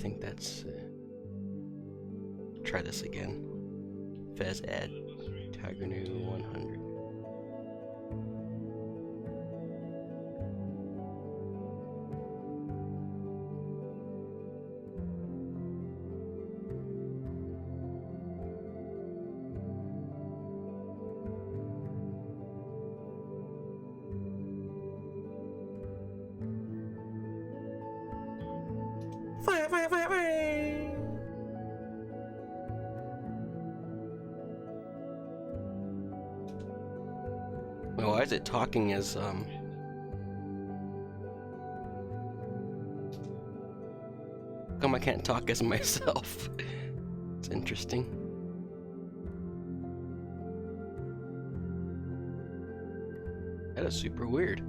think that's... try this again. Fez add Tiger New 100. Well, why is it talking as come I can't talk as myself? It's interesting. That is super weird.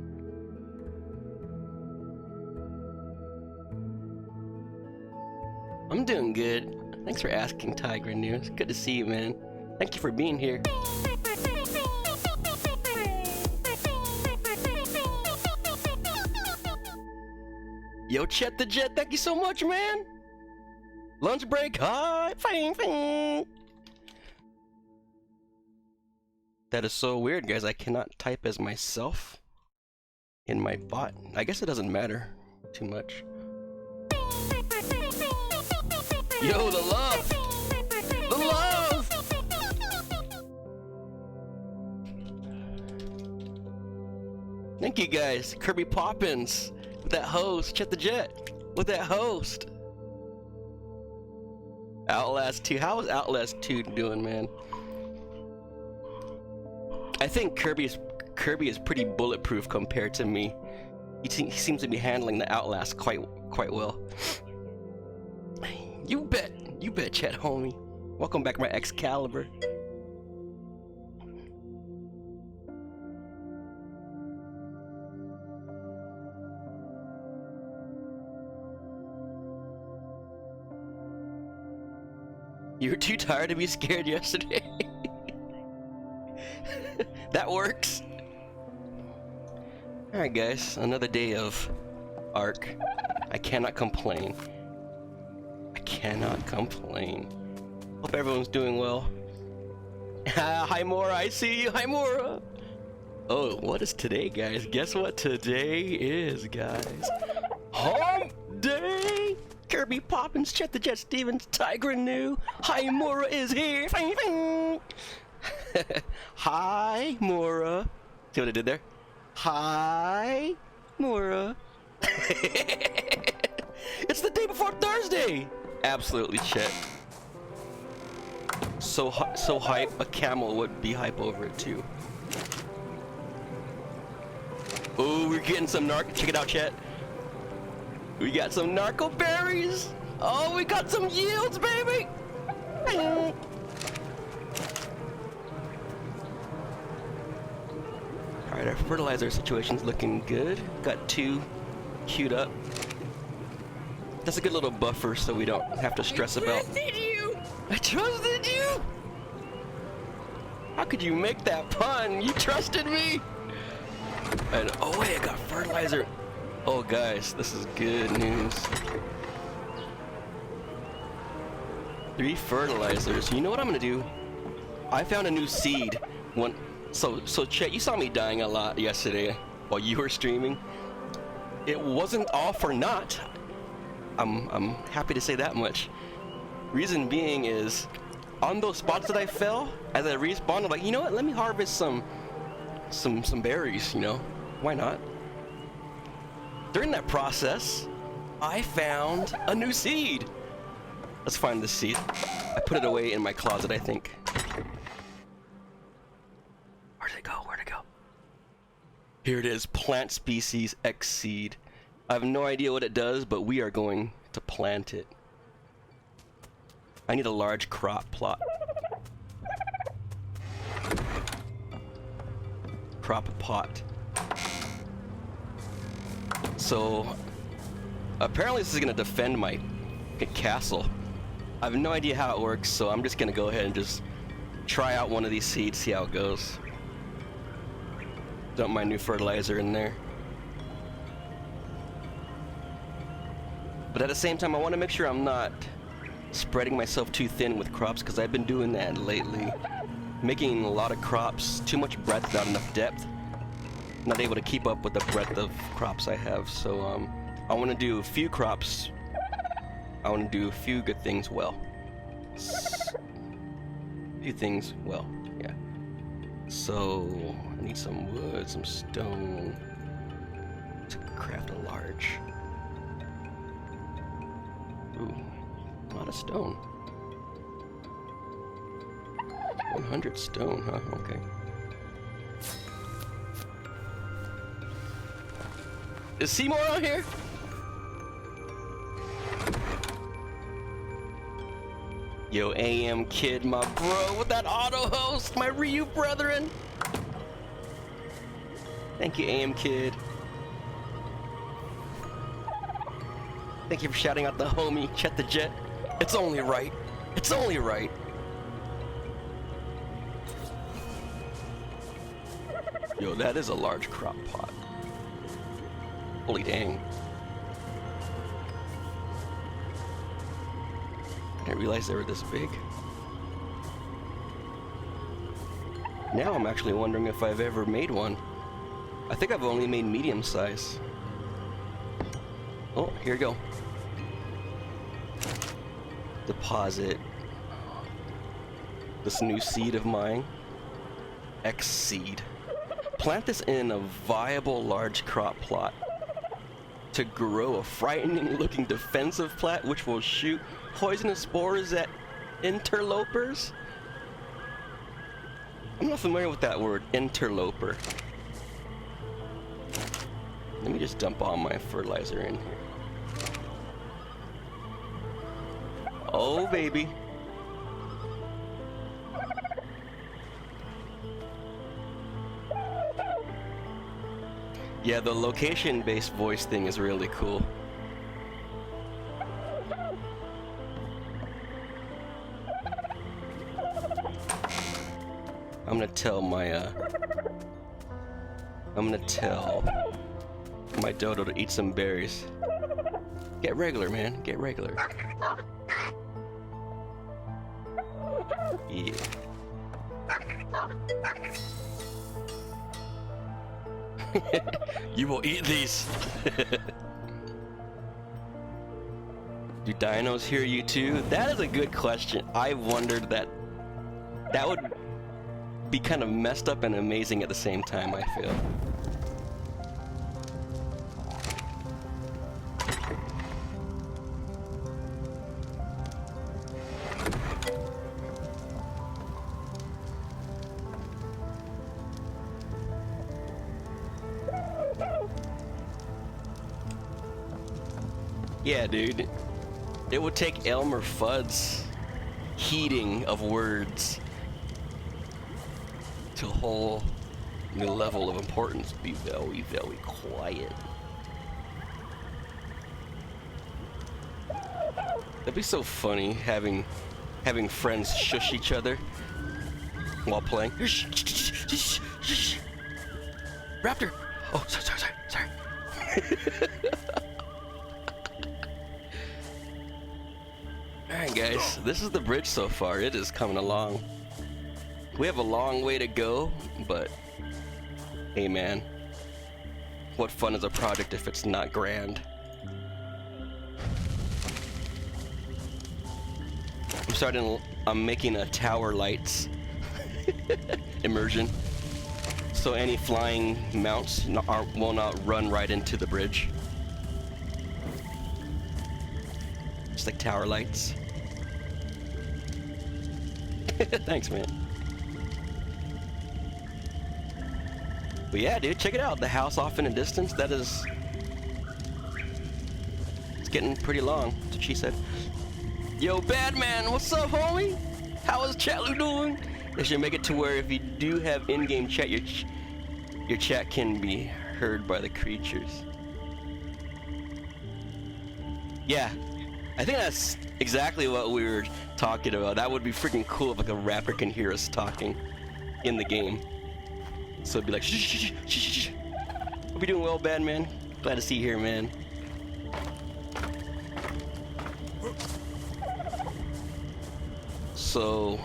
I'm doing good. Thanks for asking, Tiger News. Good to see you, man. Thank you for being here. Yo, Chet the Jet, thank you so much, man. Lunch break, hi. That is so weird, guys. I cannot type as myself in my bot. I guess it doesn't matter too much. Yo, the love! The love! Thank you guys. Kirby Poppins with that host. Chet the Jet with that host. Outlast 2. How is Outlast 2 doing, man? I think Kirby is pretty bulletproof compared to me. He seems to be handling the Outlast quite well. You bet, Chet, homie. Welcome back, my Excalibur. You were too tired to be scared yesterday. That works. Alright guys, another day of ARK. I cannot complain. I cannot complain. Hope everyone's doing well. Hi Mora, I see you. Hi Mora. Oh, what is today, guys? Guess what today is, guys? Hump Day! Kirby Poppins, Chet the Jet Stevens, Tiger New. Hi Mora is here. Hi Mora. See what I did there? Hi Mora. It's the day before Thursday. Absolutely, Chet. So hype. A camel would be hype over it too. Oh, we're getting some narc. Check it out, Chet. We got some narco berries. Oh, we got some yields, baby. Alright, our fertilizer situation's looking good. Got 2 queued up. That's a good little buffer so we don't have to stress about. I trusted you! How could you make that pun? You trusted me! And oh wait, I got fertilizer. Oh guys, this is good news. 3 fertilizers. You know what I'm gonna do? I found a new seed. So Chet, you saw me dying a lot yesterday while you were streaming. It wasn't all for naught. I'm happy to say that much. Reason being is, on those spots that I fell, as I respawned, I'm like, you know what? Let me harvest some berries. You know, why not? During that process, I found a new seed. Let's find this seed. I put it away in my closet, I think. Where'd it go? Where'd it go? Here it is, plant species X seed. I have no idea what it does, but we are going to plant it. I need a large crop plot. Crop pot. So, apparently this is gonna defend my castle. I have no idea how it works, so I'm just gonna go ahead and just try out one of these seeds, see how it goes. Dump my new fertilizer in there. But at the same time, I want to make sure I'm not spreading myself too thin with crops, because I've been doing that lately. Making a lot of crops, too much breadth without enough depth. Not able to keep up with the breadth of crops I have, so I want to do a few crops. I want to do a few good things well. Few things well, yeah. So I need some wood, some stone to craft a large. Ooh, a lot of stone. 100 stone, huh? Okay. Is Seymour out here? Yo, AM Kid, my bro, with that auto host, my Ryu brethren. Thank you, AM Kid. Thank you for shouting out the homie, Chet the Jet. It's only right. It's only right. Yo, that is a large crop pot. Holy dang. I didn't realize they were this big. Now I'm actually wondering if I've ever made one. I think I've only made medium size. Oh, here we go. Deposit this new seed of mine. X seed. Plant this in a viable large crop plot to grow a frightening looking defensive plant which will shoot poisonous spores at interlopers. I'm not familiar with that word, interloper. Let me just dump all my fertilizer in here. Oh, baby. Yeah, the location-based voice thing is really cool. I'm gonna tell my dodo to eat some berries. Get regular, man. Get regular. Yeah. You will eat these. Do dinos hear you too? That is a good question. I wondered that. That would be kind of messed up and amazing at the same time, I feel. Yeah, dude. It would take Elmer Fudd's heating of words to a whole new level of importance. Be very, very quiet. That'd be so funny having friends shush each other while playing. Raptor! Oh, sorry. Alright guys, this is the bridge so far. It is coming along. We have a long way to go, but hey man, what fun is a project if it's not grand? I'm making a tower lights immersion, so any flying mounts will not run right into the bridge. Just like tower lights. Thanks, man. But yeah, dude, check it out. The house off in the distance, it's getting pretty long, that's what she said. Yo, Badman, what's up, homie? How is Chatlu doing? They should make it to where if you do have in-game chat, your chat can be heard by the creatures. Yeah, I think that's exactly what we were talking about. That would be freaking cool if like a rapper can hear us talking in the game. So it'd be like, shh. Hope you're doing well, Badman. Glad to see you here, man. So,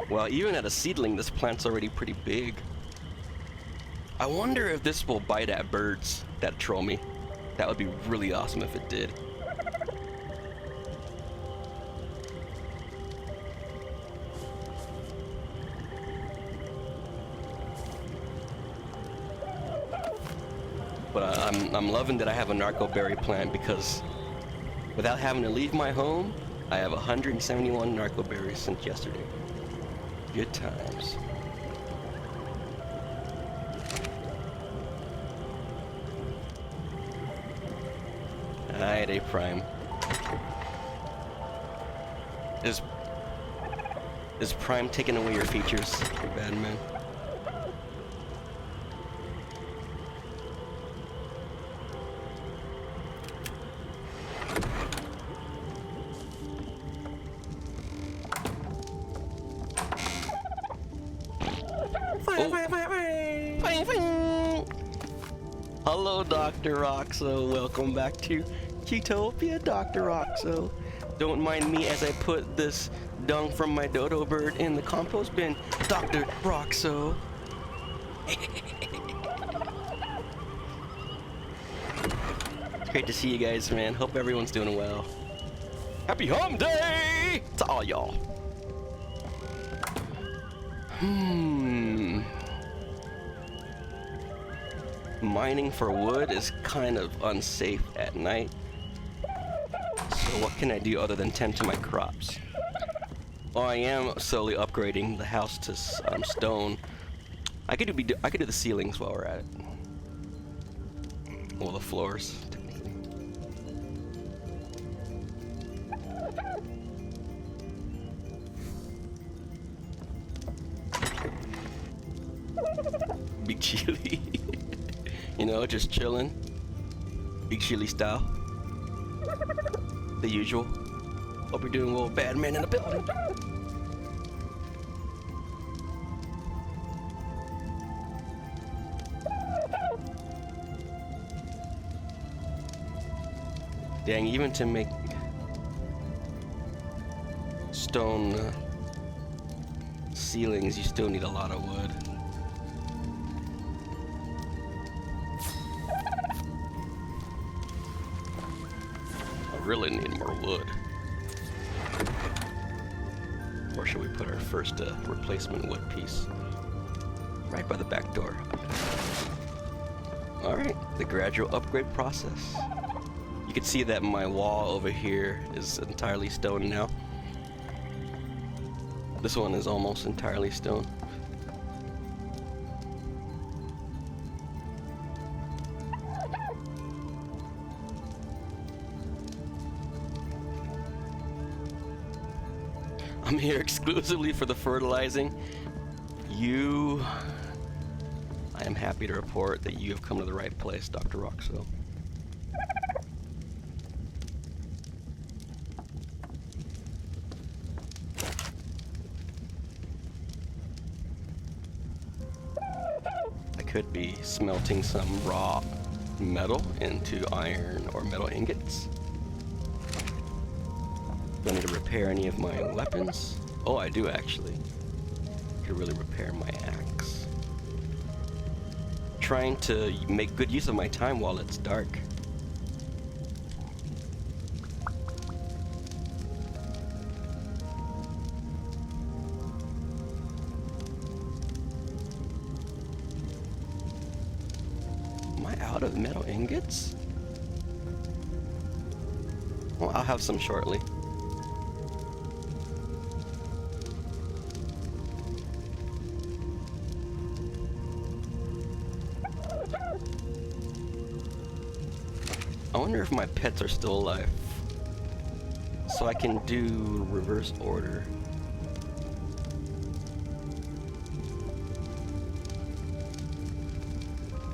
well, even at a seedling, this plant's already pretty big. I wonder if this will bite at birds that troll me. That would be really awesome if it did. But I'm loving that I have a narco berry plant, because without having to leave my home, I have 171 narco berries since yesterday. Good times. Alright, A Prime. Is Prime taking away your features, you bad man? Hello, Dr. Roxo. Welcome back to Utopia, Dr. Roxo. Don't mind me as I put this dung from my dodo bird in the compost bin, Dr. Roxo. It's great to see you guys, man. Hope everyone's doing well. Happy Home Day to all y'all. Mining for wood is kind of unsafe at night. So what can I do other than tend to my crops? Well, I am slowly upgrading the house to stone. I could do the ceilings while we're at it. Well, the floors, technically. Big chili. You know, just chilling. Big chili style. The usual. Hope you're doing well, bad man in the building. Dang, even to make stone ceilings, you still need a lot of wood. Really need more wood. Where should we put our first replacement wood piece? Right by the back door. Alright, the gradual upgrade process. You can see that my wall over here is entirely stone now. This one is almost entirely stone. I'm here exclusively for the fertilizing. I am happy to report that you have come to the right place, Dr. Roxo. I could be smelting some raw metal into iron or metal ingots. Do I need to repair any of my weapons? Oh, I do actually. I could really repair my axe. Trying to make good use of my time while it's dark. Am I out of metal ingots? Well, I'll have some shortly. I wonder if my pets are still alive, so I can do reverse order.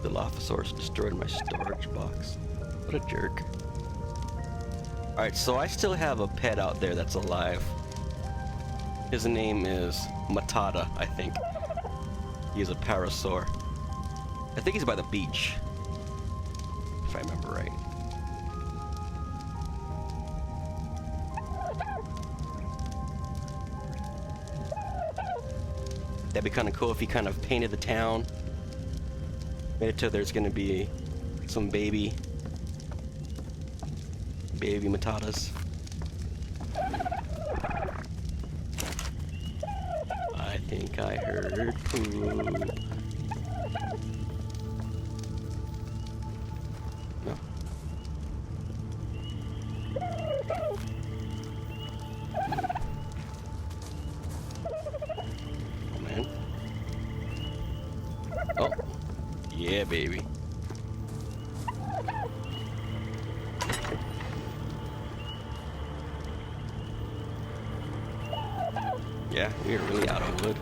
The Dilophosaurus destroyed my storage box. What a jerk. Alright, so I still have a pet out there that's alive. His name is Matata, I think. He's a parasaur. I think he's by the beach, if I remember right. That'd be kind of cool if he kind of painted the town. Made it to there's gonna be some baby matatas. I think I heard poo. No. Oh man. Oh. Yeah, baby. Yeah, we're really out of wood.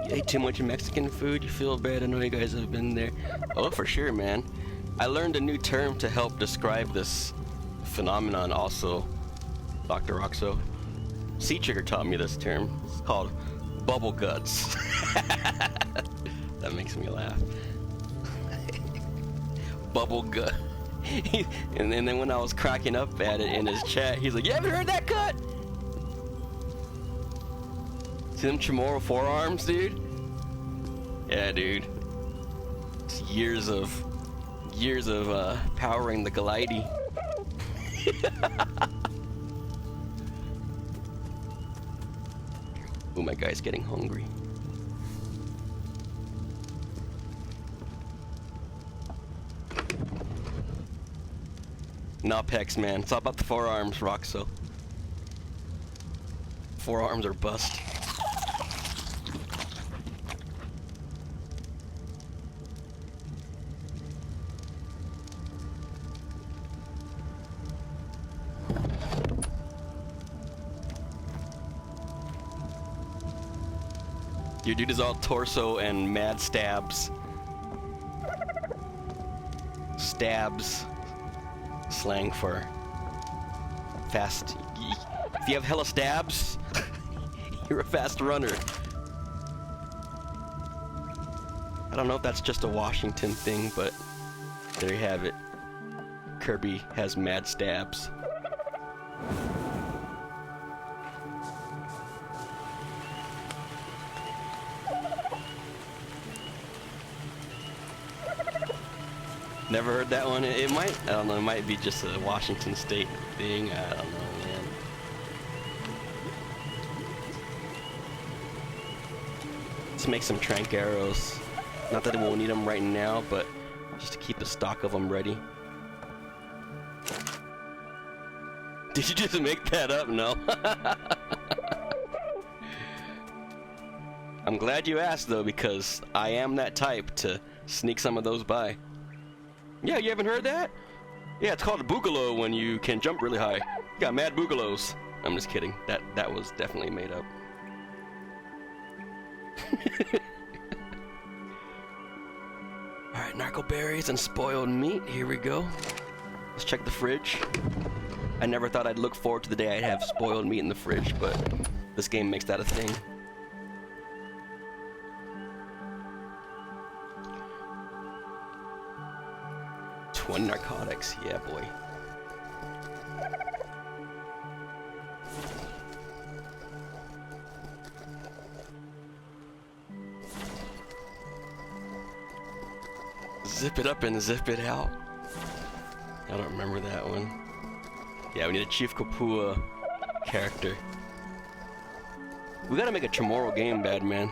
You ate too much Mexican food? You feel bad? I know you guys have been there. Oh, for sure, man. I learned a new term to help describe this phenomenon also, Dr. Roxo. Sea Trigger taught me this term. It's called bubble guts. That makes me laugh. Bubble gut. And then when I was cracking up at it in his chat, he's like, "You haven't heard that cut?" See them Chamorro forearms, dude? Yeah, dude. It's years of powering the glidey. Oh, my guy's getting hungry. Nah, pecs, man. It's all about the forearms, Roxo. Forearms are bust. Your dude is all torso and mad stabs. Stabs. Slang for fast. If you have hella stabs, you're a fast runner. I don't know if that's just a Washington thing, but there you have it. Kirby has mad stabs. Never heard that one. It might, I don't know, it might be just a Washington State thing. I don't know, man. Let's make some trank arrows. Not that we'll need them right now, but just to keep a stock of them ready. Did you just make that up? No. I'm glad you asked though, because I am that type to sneak some of those by. Yeah, you haven't heard that? Yeah, it's called a boogaloo when you can jump really high. You got mad boogaloos. I'm just kidding. That was definitely made up. Alright, narco berries and spoiled meat. Here we go. Let's check the fridge. I never thought I'd look forward to the day I'd have spoiled meat in the fridge, but this game makes that a thing. One narcotics, yeah, boy. Zip it up and zip it out. I don't remember that one. Yeah, we need a Chief Kapua character. We gotta make a Chamorro game, bad man.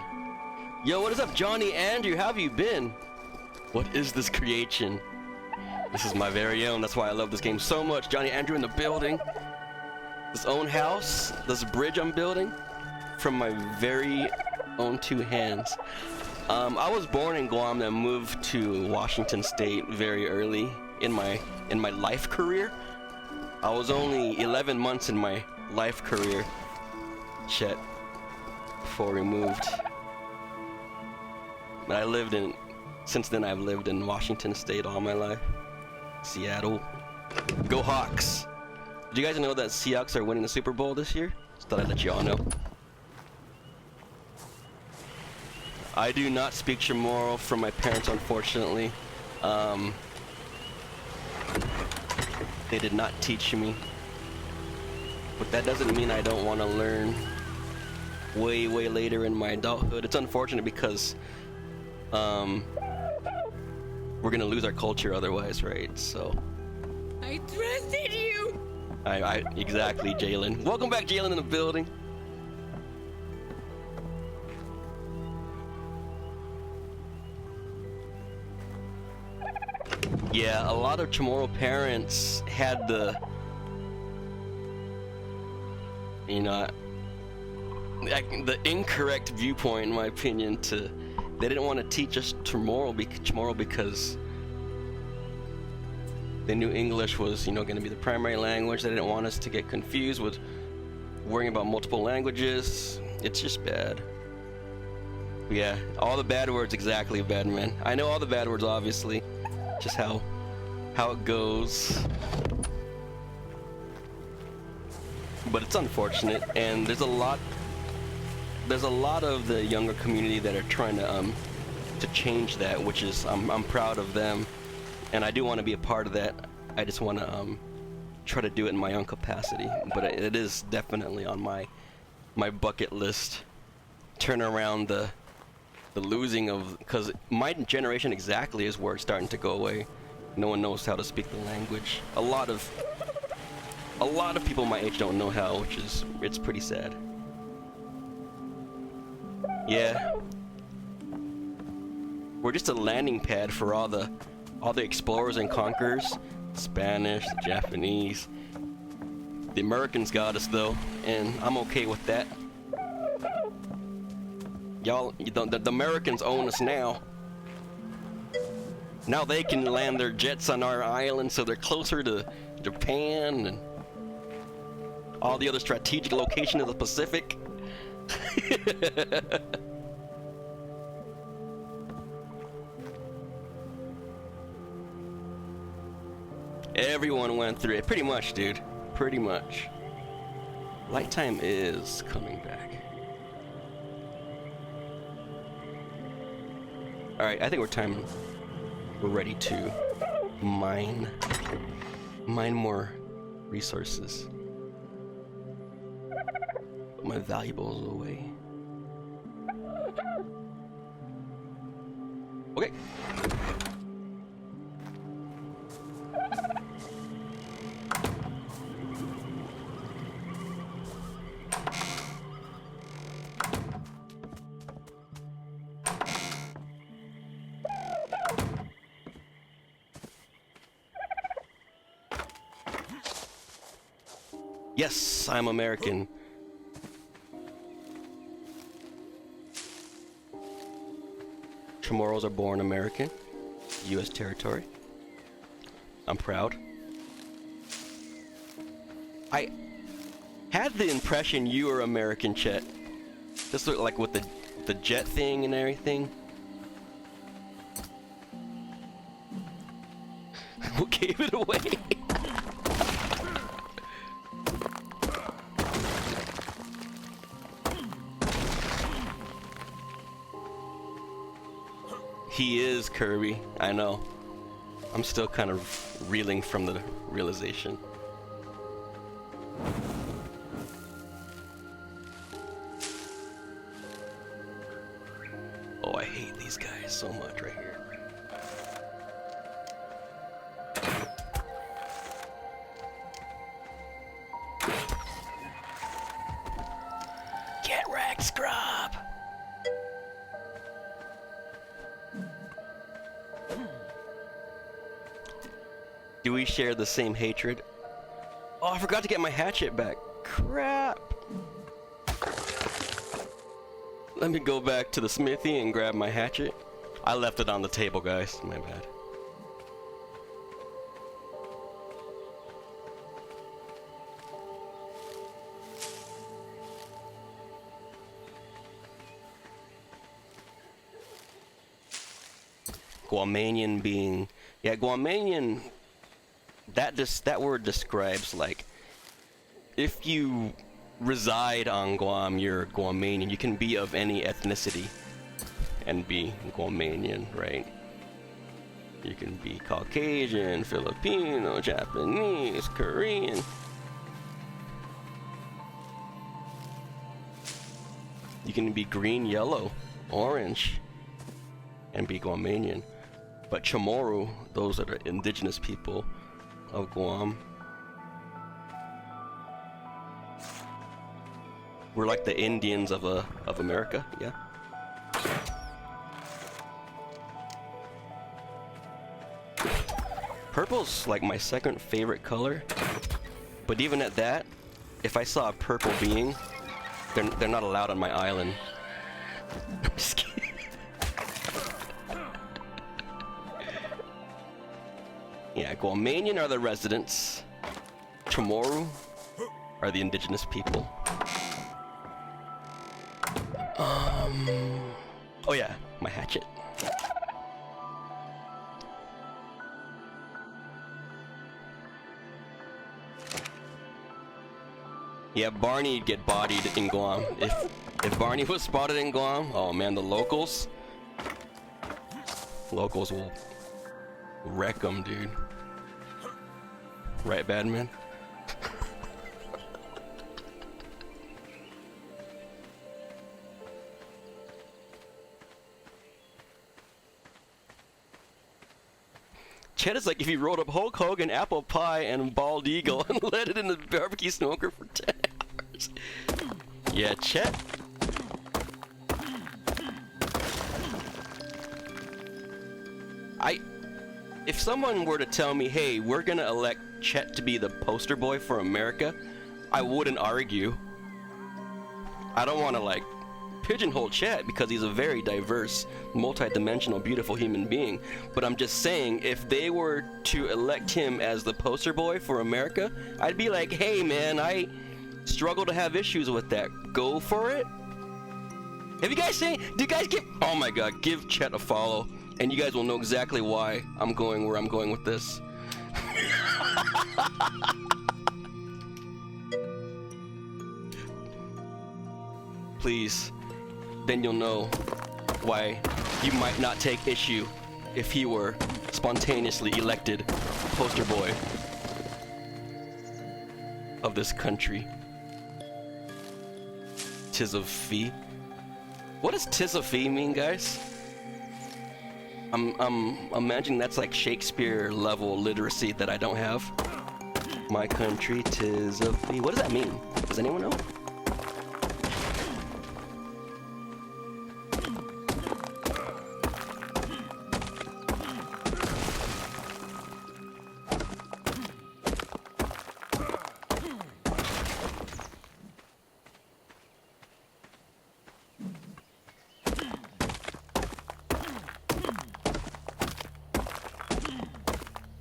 Yo, what is up, Johnny Andrew? How have you been? What is this creation? This is my very own. That's why I love this game so much. Johnny Andrew in the building. This own house, this bridge I'm building from my very own two hands. I was born in Guam and moved to Washington State very early in my life career. I was only 11 months in my life career, Chet, before we moved. But since then I've lived in Washington State all my life. Seattle. Go Hawks! Do you guys know that Seahawks are winning the Super Bowl this year? Just thought I'd let you all know. I do not speak Chamorro from my parents, unfortunately. They did not teach me. But that doesn't mean I don't want to learn way later in my adulthood. It's unfortunate because we're gonna lose our culture otherwise, right? So I trusted you. I exactly, Jalen. Welcome back, Jalen, in the building. Yeah, a lot of Chamorro parents had the, you know, the incorrect viewpoint, in my opinion. They didn't want to teach us Chamorro because they knew English was, going to be the primary language. They didn't want us to get confused with worrying about multiple languages. It's just bad. But yeah, all the bad words, exactly, bad man. I know all the bad words, obviously. Just how it goes. But it's unfortunate, and there's a lot of the younger community that are trying to change that, which is I'm proud of them, and I do want to be a part of that. I just want to try to do it in my own capacity, but it is definitely on my bucket list. Turn around the losing of, because my generation exactly is where it's starting to go away. No one knows how to speak the language. A lot of people my age don't know how, it's pretty sad. Yeah, we're just a landing pad for all the explorers and conquerors. Spanish, the Japanese, the Americans got us though, and I'm okay with that. Y'all, the Americans own us now. Now they can land their jets on our island, so they're closer to Japan and all the other strategic locations of the Pacific. Everyone went through it, pretty much, dude. Pretty much. Light time is coming back. Alright, I think we're ready to mine more resources. Put my valuables away. Okay. Yes, I'm American. Chamorros are born American, U.S. territory. I'm proud. I had the impression you were American, Chet. Just look like with the jet thing and everything. Who gave it away? He is Kirby, I know. I'm still kind of reeling from the realization. Oh, I hate these guys so much right here. Get wrecked, scrub! Do we share the same hatred? Oh, I forgot to get my hatchet back. Crap. Let me go back to the smithy and grab my hatchet. I left it on the table, guys. My bad. Guamanian being... Yeah, Guamanian... That word describes, like, if you reside on Guam, you're Guamanian. You can be of any ethnicity and be Guamanian, right? You can be Caucasian, Filipino, Japanese, Korean. You can be green, yellow, orange, and be Guamanian. But Chamorro, those are the indigenous people of Guam. We're like the Indians of America, yeah. Purple's like my second favorite color, but even at that, if I saw a purple being, they're not allowed on my island. I'm just kidding. Yeah, Guamanian are the residents. Chamorro are the indigenous people. Oh yeah, my hatchet. Yeah, Barney'd get bodied in Guam. If Barney was spotted in Guam, oh man, the locals will wreck them, dude. Right, Badman? Chet is like if you rolled up Hulk Hogan, apple pie, and bald eagle and let it in the barbecue smoker for 10 hours. Yeah, Chet. If someone were to tell me, hey, we're gonna elect Chet to be the poster boy for America, I wouldn't argue. I don't want to like pigeonhole Chet because he's a very diverse, multi-dimensional, beautiful human being. But I'm just saying, if they were to elect him as the poster boy for America, I'd be like, hey man, I struggle to have issues with that. Go for it. Have you guys seen? Do you guys give? Oh my God, give Chet a follow, and you guys will know exactly why I'm going where I'm going with this. Please. Then you'll know why you might not take issue if he were spontaneously elected poster boy of this country. Tis of fee. What does tis of fee mean, guys? I'm imagining that's like Shakespeare level literacy that I don't have. My country, tis of thee. What does that mean? Does anyone know?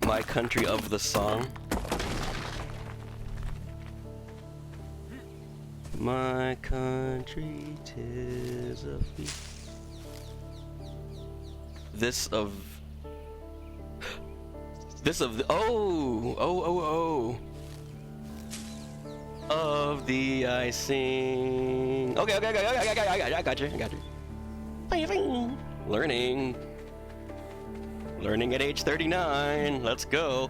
My country of the song. My country, tis of thee. This of the of the I sing. Okay, I got you. Learning at age 39. Let's go.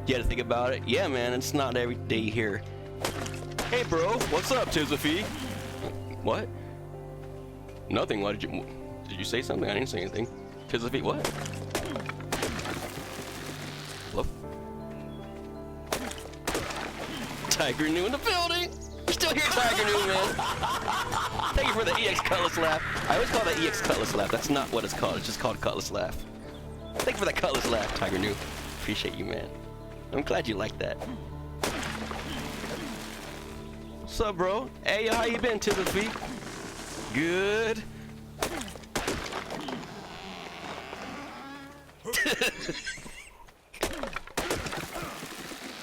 You had to think about it. Yeah, man, it's not every day here. Hey, bro, what's up, Tizafi? What? Nothing. Why did you say something? I didn't say anything. Tizafi, what? Hello? Tiger New in the building. You're still here, Tiger New, man. Thank you for the EX Cutlass laugh. I always call that EX Cutlass laugh. That's not what it's called. It's just called Cutlass laugh. Thank you for that Cutlass laugh, Tiger New. Appreciate you, man. I'm glad you like that. What's up, bro? Hey, how you been, Tizafi? Good.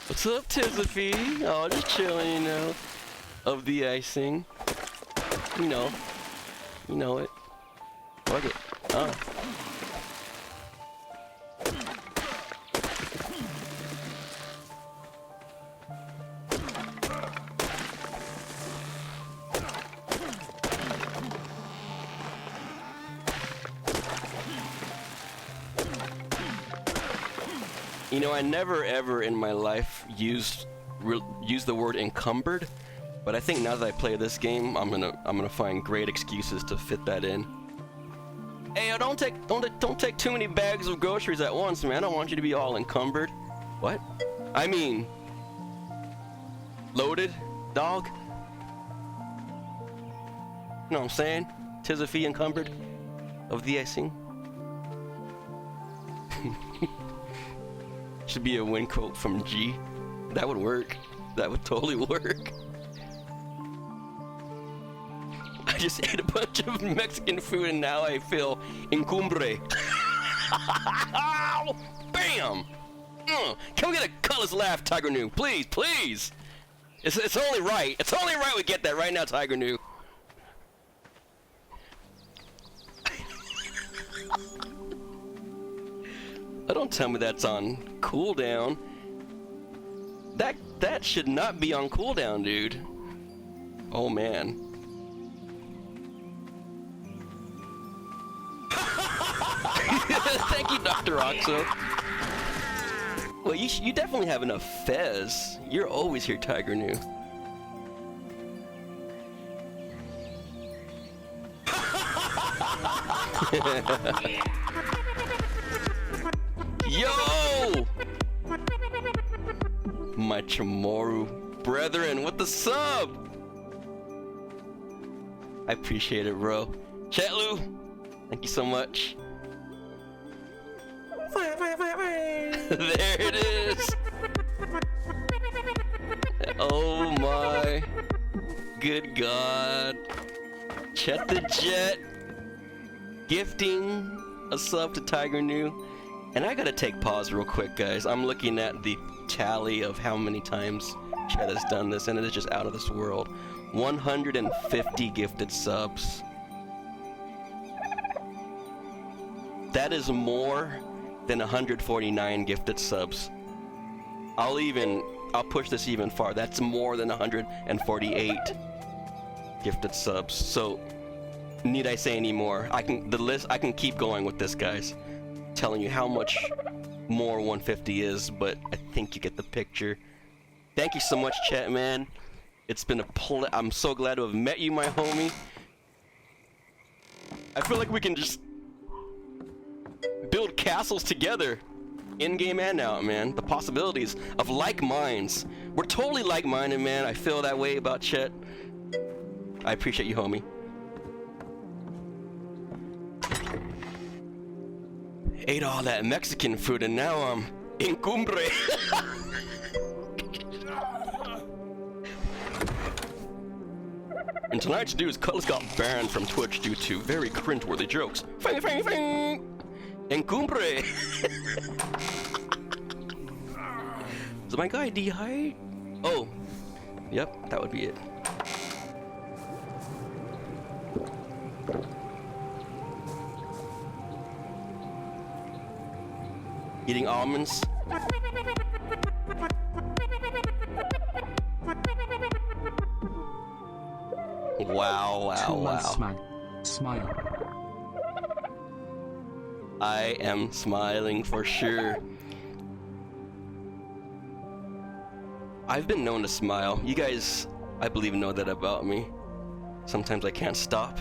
What's up, Tizafi? Oh, just chilling, you know. Of the icing. You know it. Fuck it. Oh. You know, I never ever in my life used the word encumbered, but I think now that I play this game, I'm gonna find great excuses to fit that in. Hey, yo, don't take too many bags of groceries at once, man. I don't want you to be all encumbered. What? I mean, loaded, dog. You know what I'm saying? Tis a fee encumbered of the icing. Should be a win quote from G. That would work. That would totally work. I just ate a bunch of Mexican food and now I feel encumbre. Bam! Can we get a colorless laugh, Tiger New? Please, please! It's only right. It's only right we get that right now, Tiger New. Don't tell me that's on cooldown. That should not be on cooldown, dude. Oh man. Thank you, Dr. Oxo. Well, you definitely have enough fez. You're always here, Tiger New. Yo! My Chamorro brethren with the sub! I appreciate it, bro. Chatlu, thank you so much. There it is! Oh my good god. Chet the Jet gifting a sub to Tiger New. And I gotta take pause real quick, guys. I'm looking at the tally of how many times Chet has done this, and it is just out of this world. 150 gifted subs. That is more than 149 gifted subs. I'll push this even far. That's more than 148 gifted subs. So, need I say any more? I can keep going with this, guys. Telling you how much more 150 is, but I think you get the picture. Thank you so much, chat, man. It's been I'm so glad to have met you, my homie. I feel like we can just build castles together, in-game and out, man. The possibilities of like minds. We're totally like-minded, man. I feel that way about Chet. I appreciate you, homie. Ate all that Mexican food and now I'm encumbre. And tonight's news, Cutlass got banned from Twitch due to very cringeworthy jokes. Fing, fing, fing. Encumbre. Is my guy D-high? Oh, yep, that would be it. Eating almonds. Wow, wow, wow. Smile. I am smiling for sure. I've been known to smile. You guys, I believe, know that about me. Sometimes I can't stop.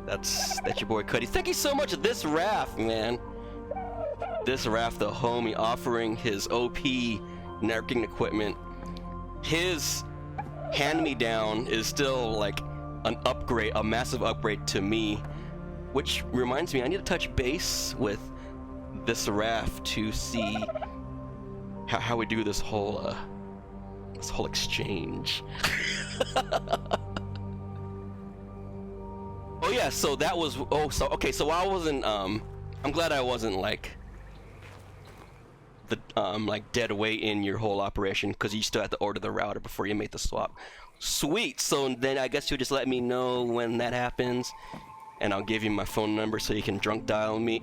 That's your boy Cuddy. Thank you so much, this Raph, man. This Raph, the homie, offering his OP networking equipment. His hand-me-down is still like an upgrade, a massive upgrade to me. Which reminds me, I need to touch base with this Raph to see how we do this whole exchange. Oh yeah, so that was, so I wasn't, I'm glad I wasn't like dead weight in your whole operation, because you still had to order the router before you made the swap. Sweet, so then I guess you'll just let me know when that happens, and I'll give you my phone number so you can drunk dial me.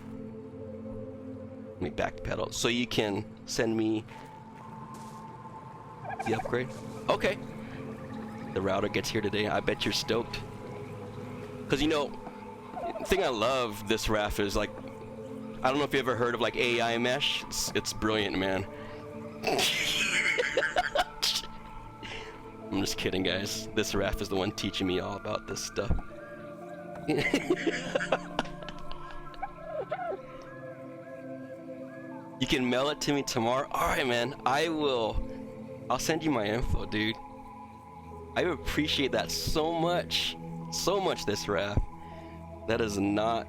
Let me backpedal, so you can send me the upgrade. Okay. The router gets here today, I bet you're stoked. Because, you know, the thing I love this Raph is, like, I don't know if you ever heard of like AI mesh. It's brilliant, man. I'm just kidding, guys. This Raph is the one teaching me all about this stuff. You can mail it to me tomorrow? Alright, man. I will. I'll send you my info, dude. I appreciate that so much. So much, this Raph. That is not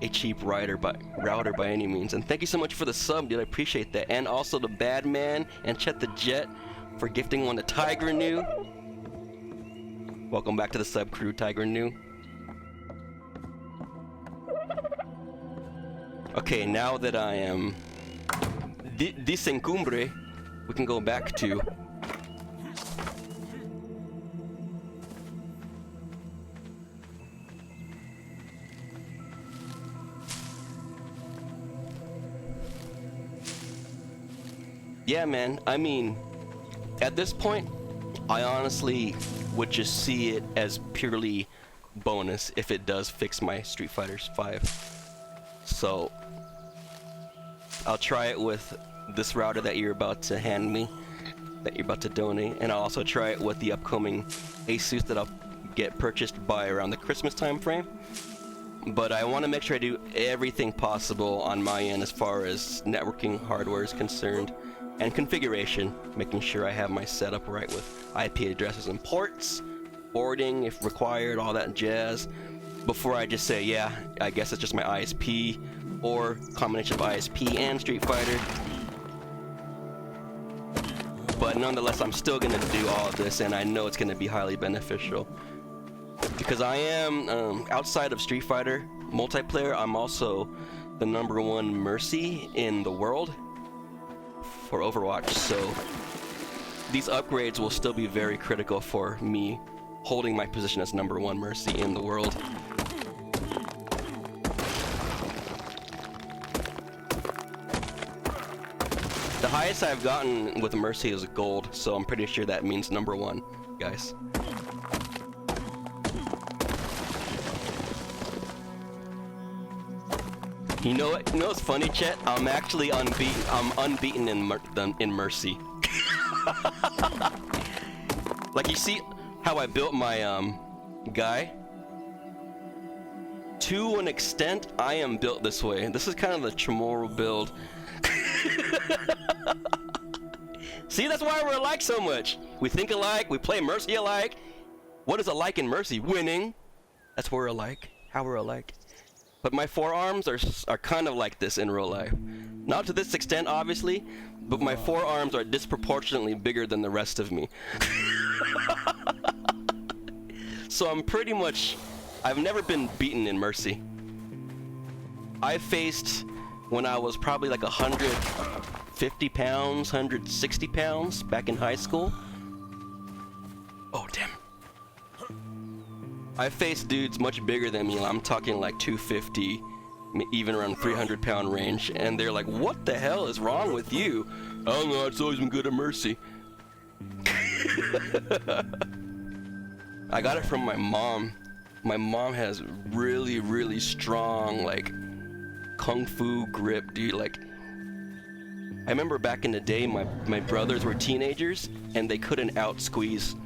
a cheap router by any means. And thank you so much for the sub, dude. I appreciate that. And also the Bad Man and Chet the Jet for gifting one to Tiger New. Welcome back to the sub crew, Tiger New. Okay, now that I am disencumbre, we can go back to yeah, man. I mean, at this point, I honestly would just see it as purely bonus if it does fix my Street Fighter 5. So I'll try it with this router that you're about to hand me, that you're about to donate, and I'll also try it with the upcoming Asus that I'll get purchased by around the Christmas time frame. But I want to make sure I do everything possible on my end as far as networking hardware is concerned, and configuration, making sure I have my setup right with IP addresses and ports, boarding if required, all that jazz, before I just say, yeah, I guess it's just my ISP, or combination of ISP and Street Fighter. But nonetheless, I'm still gonna do all of this, and I know it's gonna be highly beneficial. Because I am, outside of Street Fighter multiplayer, I'm also the #1 Mercy in the world for Overwatch, so these upgrades will still be very critical for me holding my position as #1 Mercy in the world. The highest I've gotten with Mercy is gold, so I'm pretty sure that means #1, guys. You know what? You know what's funny, Chet? I'm actually unbeaten. I'm unbeaten in Mercy. Like, you see how I built my guy? To an extent, I am built this way. This is kind of the Chamorro build. See, that's why we're alike so much. We think alike. We play Mercy alike. What is alike in Mercy? Winning. That's where we're alike. How we're alike. But my forearms are kind of like this in real life. Not to this extent, obviously, but my forearms are disproportionately bigger than the rest of me. So I'm pretty much... I've never been beaten in Mercy. I faced when I was probably like 150 pounds, 160 pounds back in high school. Oh, damn. I faced dudes much bigger than me. I'm talking like 250, even around 300-pound range, and they're like, "What the hell is wrong with you?" I don't know. It's always been good at Mercy. I got it from my mom. My mom has really, really strong, like, kung fu grip, dude. Like, I remember back in the day, my brothers were teenagers, and they couldn't out-squeeze.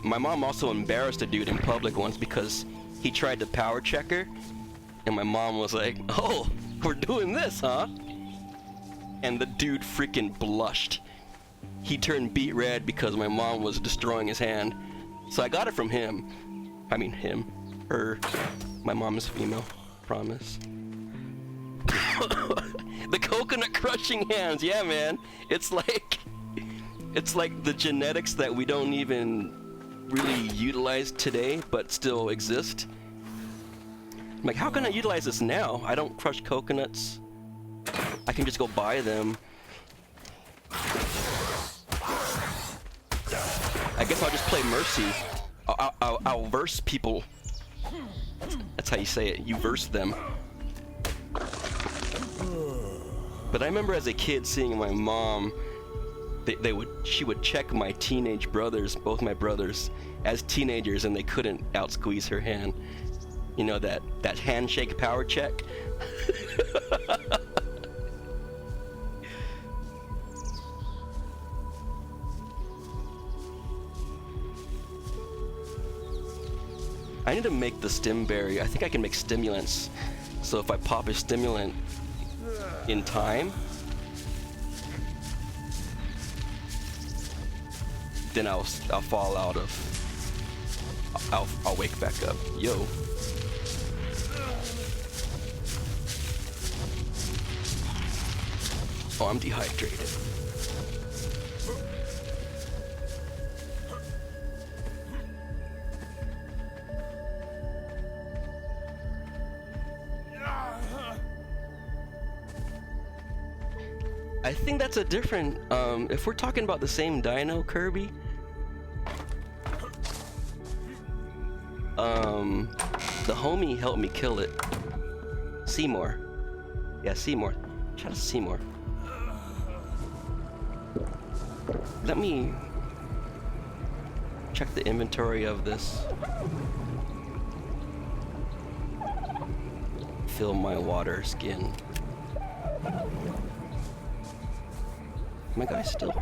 My mom also embarrassed a dude in public once because he tried to power check her, and my mom was like, "Oh, we're doing this, huh?" And the dude freaking blushed. He turned beet red because my mom was destroying his hand. So I got it from him. I mean him. Her. My mom is female. Promise. The coconut crushing hands. Yeah, man. It's like the genetics that we don't even really utilize today, but still exist. I'm like, how can I utilize this now? I don't crush coconuts. I can just go buy them. I guess I'll just play Mercy. I'll verse people. That's how you say it. You verse them. But I remember as a kid seeing my mom, she would check my teenage brothers, both my brothers, as teenagers, and they couldn't out-squeeze her hand. You know, that handshake power check? I need to make the stim berry. I think I can make stimulants. So if I pop a stimulant in time, then I'll fall out of. I'll wake back up. Yo. Oh, I'm dehydrated. I think that's a different, if we're talking about the same dino, Kirby, the homie helped me kill it. Seymour. Yeah, Seymour. Shout out to Seymour. Let me check the inventory of this. Fill my water skin. My guy's still.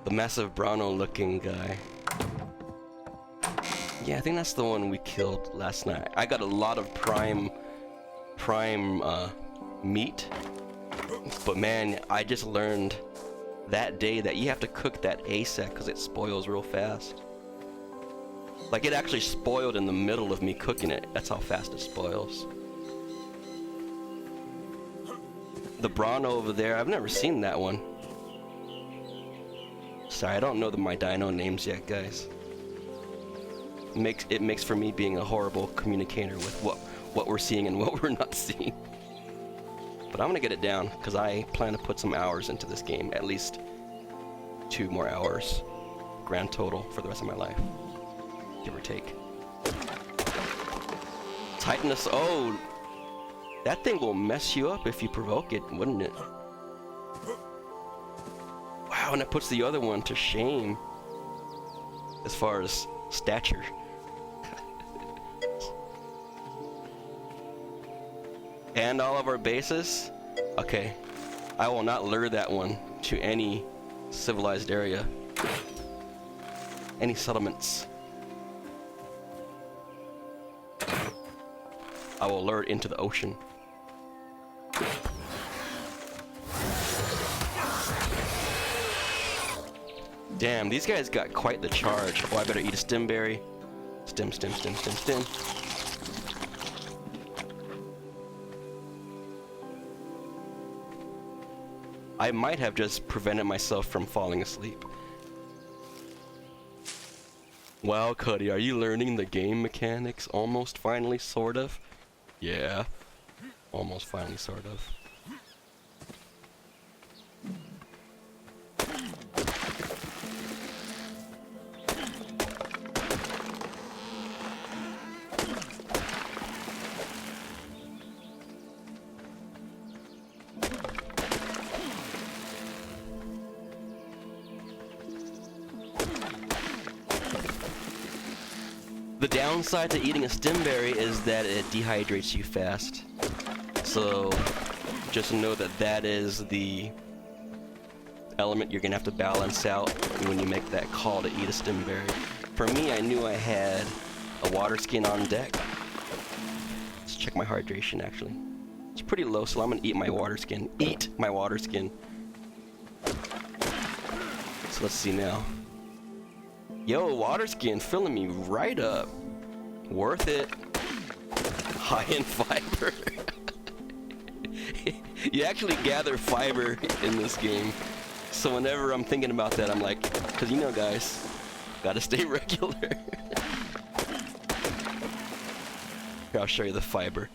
The massive Brano looking guy. Yeah, I think that's the one we killed last night. I got a lot of prime meat. But man, I just learned that day that you have to cook that ASAP because it spoils real fast. Like, it actually spoiled in the middle of me cooking it. That's how fast it spoils. The Brano over there, I've never seen that one. Sorry, I don't know my dino names yet, guys. It makes for me being a horrible communicator with what we're seeing and what we're not seeing. But I'm gonna get it down, because I plan to put some hours into this game. At least 2 more hours. Grand total for the rest of my life. Give or take. Titanus, oh! That thing will mess you up if you provoke it, wouldn't it? Wow, and it puts the other one to shame. As far as stature. And all of our bases? Okay. I will not lure that one to any civilized area. Any settlements. I will lure it into the ocean. Damn, these guys got quite the charge. Oh, I better eat a stim berry. Stim. I might have just prevented myself from falling asleep. Wow, Cuddy, are you learning the game mechanics? Almost finally, sort of? Yeah. Almost finally, sort of. The downside to eating a stimberry is that it dehydrates you fast. So just know that that is the element you're gonna have to balance out when you make that call to eat a stimberry. For me, I knew I had a water skin on deck. Let's check my hydration actually. It's pretty low, so I'm gonna eat my water skin. Eat my water skin. So let's see now. Yo, water skin filling me right up. Worth it. High in fiber. You actually gather fiber in this game. So whenever I'm thinking about that, I'm like, because you know guys, gotta stay regular. Here, I'll show you the fiber.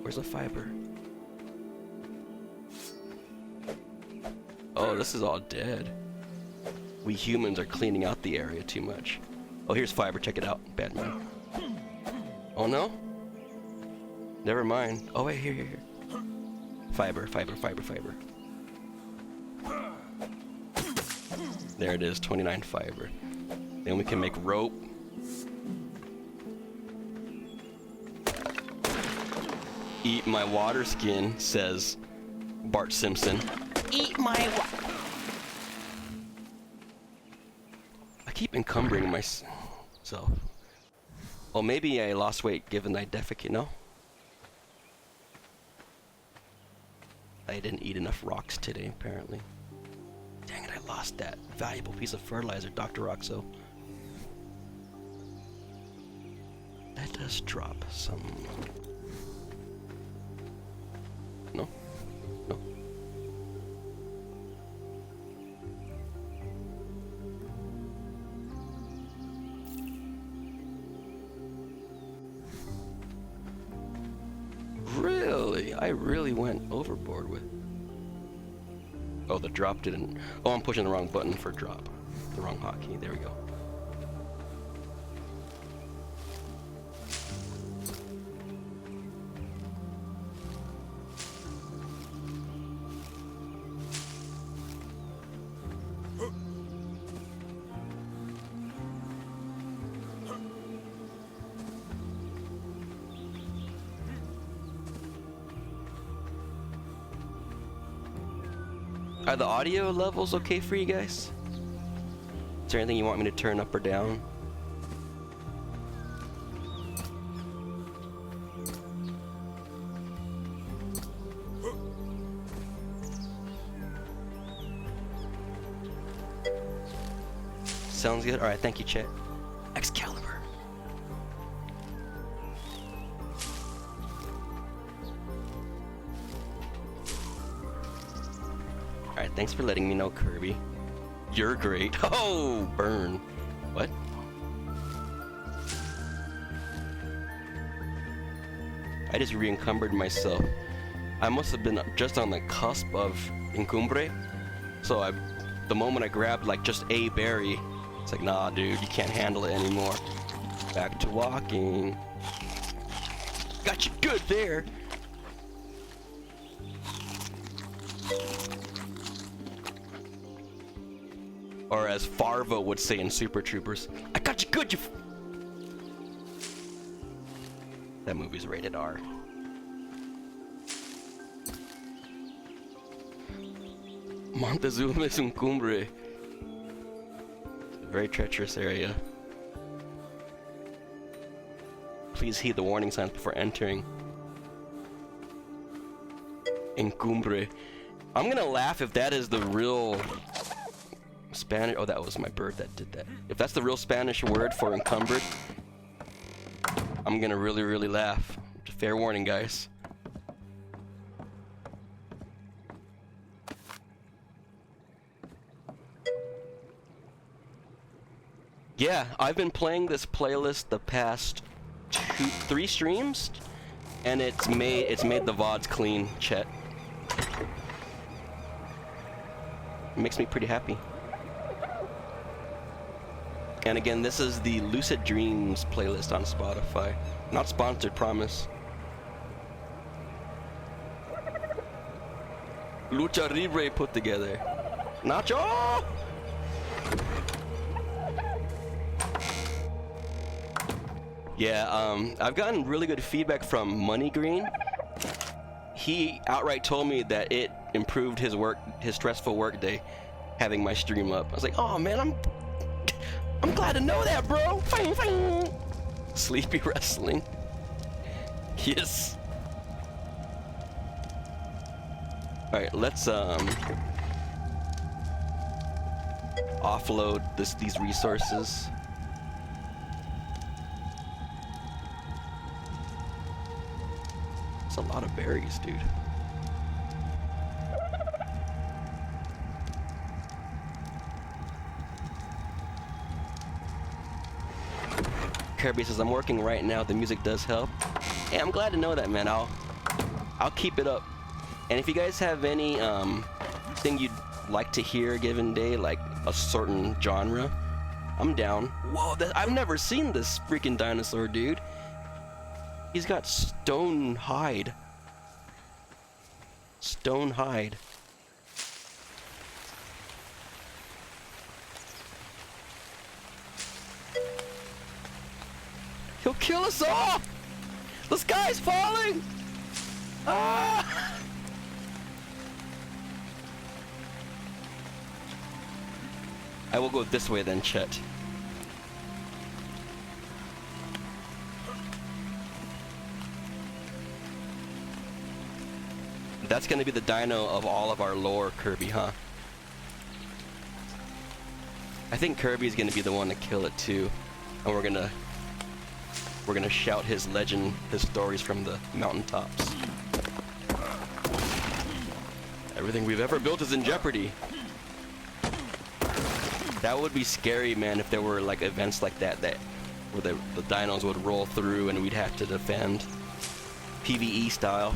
Where's the fiber? Oh, this is all dead. We humans are cleaning out the area too much. Oh, here's fiber. Check it out. Bad man. Oh no? Never mind. Oh wait, here. Fiber. There it is, 29 fiber. Then we can make rope. Eat my water skin, says Bart Simpson. Eat my I keep encumbering myself. Oh, maybe I lost weight given I defecate. No? I didn't eat enough rocks today, apparently. Dang it, I lost that valuable piece of fertilizer, Dr. Roxo. Let us drop some... No? No. Really? I really went overboard with... Oh, the drop didn't... Oh, I'm pushing the wrong button for drop. The wrong hotkey. There we go. Are the audio levels okay for you guys? Is there anything you want me to turn up or down? Sounds good. Alright, thank you, chat. Excalibur. Alright, thanks for letting me know, Kirby. You're great. Oh, burn. What? I just re-encumbered myself. I must have been just on the cusp of encumbre. So the moment I grabbed like just a berry, it's like, nah, dude, you can't handle it anymore. Back to walking. Got you good there. Or as Farvo would say in Super Troopers, I got you good, you That movie's rated R. Montezuma es un cumbre. Very treacherous area. Please heed the warning signs before entering. Encumbre. I'm gonna laugh if that is the real Spanish. Oh, that was my bird that did that. If that's the real Spanish word for encumbered, I'm gonna really, really laugh. Fair warning, guys. Yeah, I've been playing this playlist the past 3 streams, and it's made the VODs clean, chat. It makes me pretty happy. And again, this is the Lucid Dreams playlist on Spotify. Not sponsored, promise. Lucha Libre put together. Nacho! Yeah, I've gotten really good feedback from Money Green. He outright told me that it improved his stressful work day, having my stream up. I was like, oh man, I'm glad to know that, bro. Fine, fine. Sleepy wrestling. Yes. All right, let's offload these resources. It's a lot of berries, dude. Kirby says, I'm working right now. The music does help. Hey, I'm glad to know that, man. I'll keep it up. And if you guys have any thing you'd like to hear a given day, like a certain genre, I'm down. Whoa, I've never seen this freaking dinosaur, dude. He's got stone hide. Stone hide. He'll kill us all! The sky's falling! Ah! I will go this way then, Chet. That's gonna be the dino of all of our lore, Kirby, huh? I think Kirby's gonna be the one to kill it too, and we're gonna shout his legend, his stories from the mountaintops. Everything we've ever built is in jeopardy. That would be scary, man, if there were like events like that where the dinos would roll through and we'd have to defend, PvE style.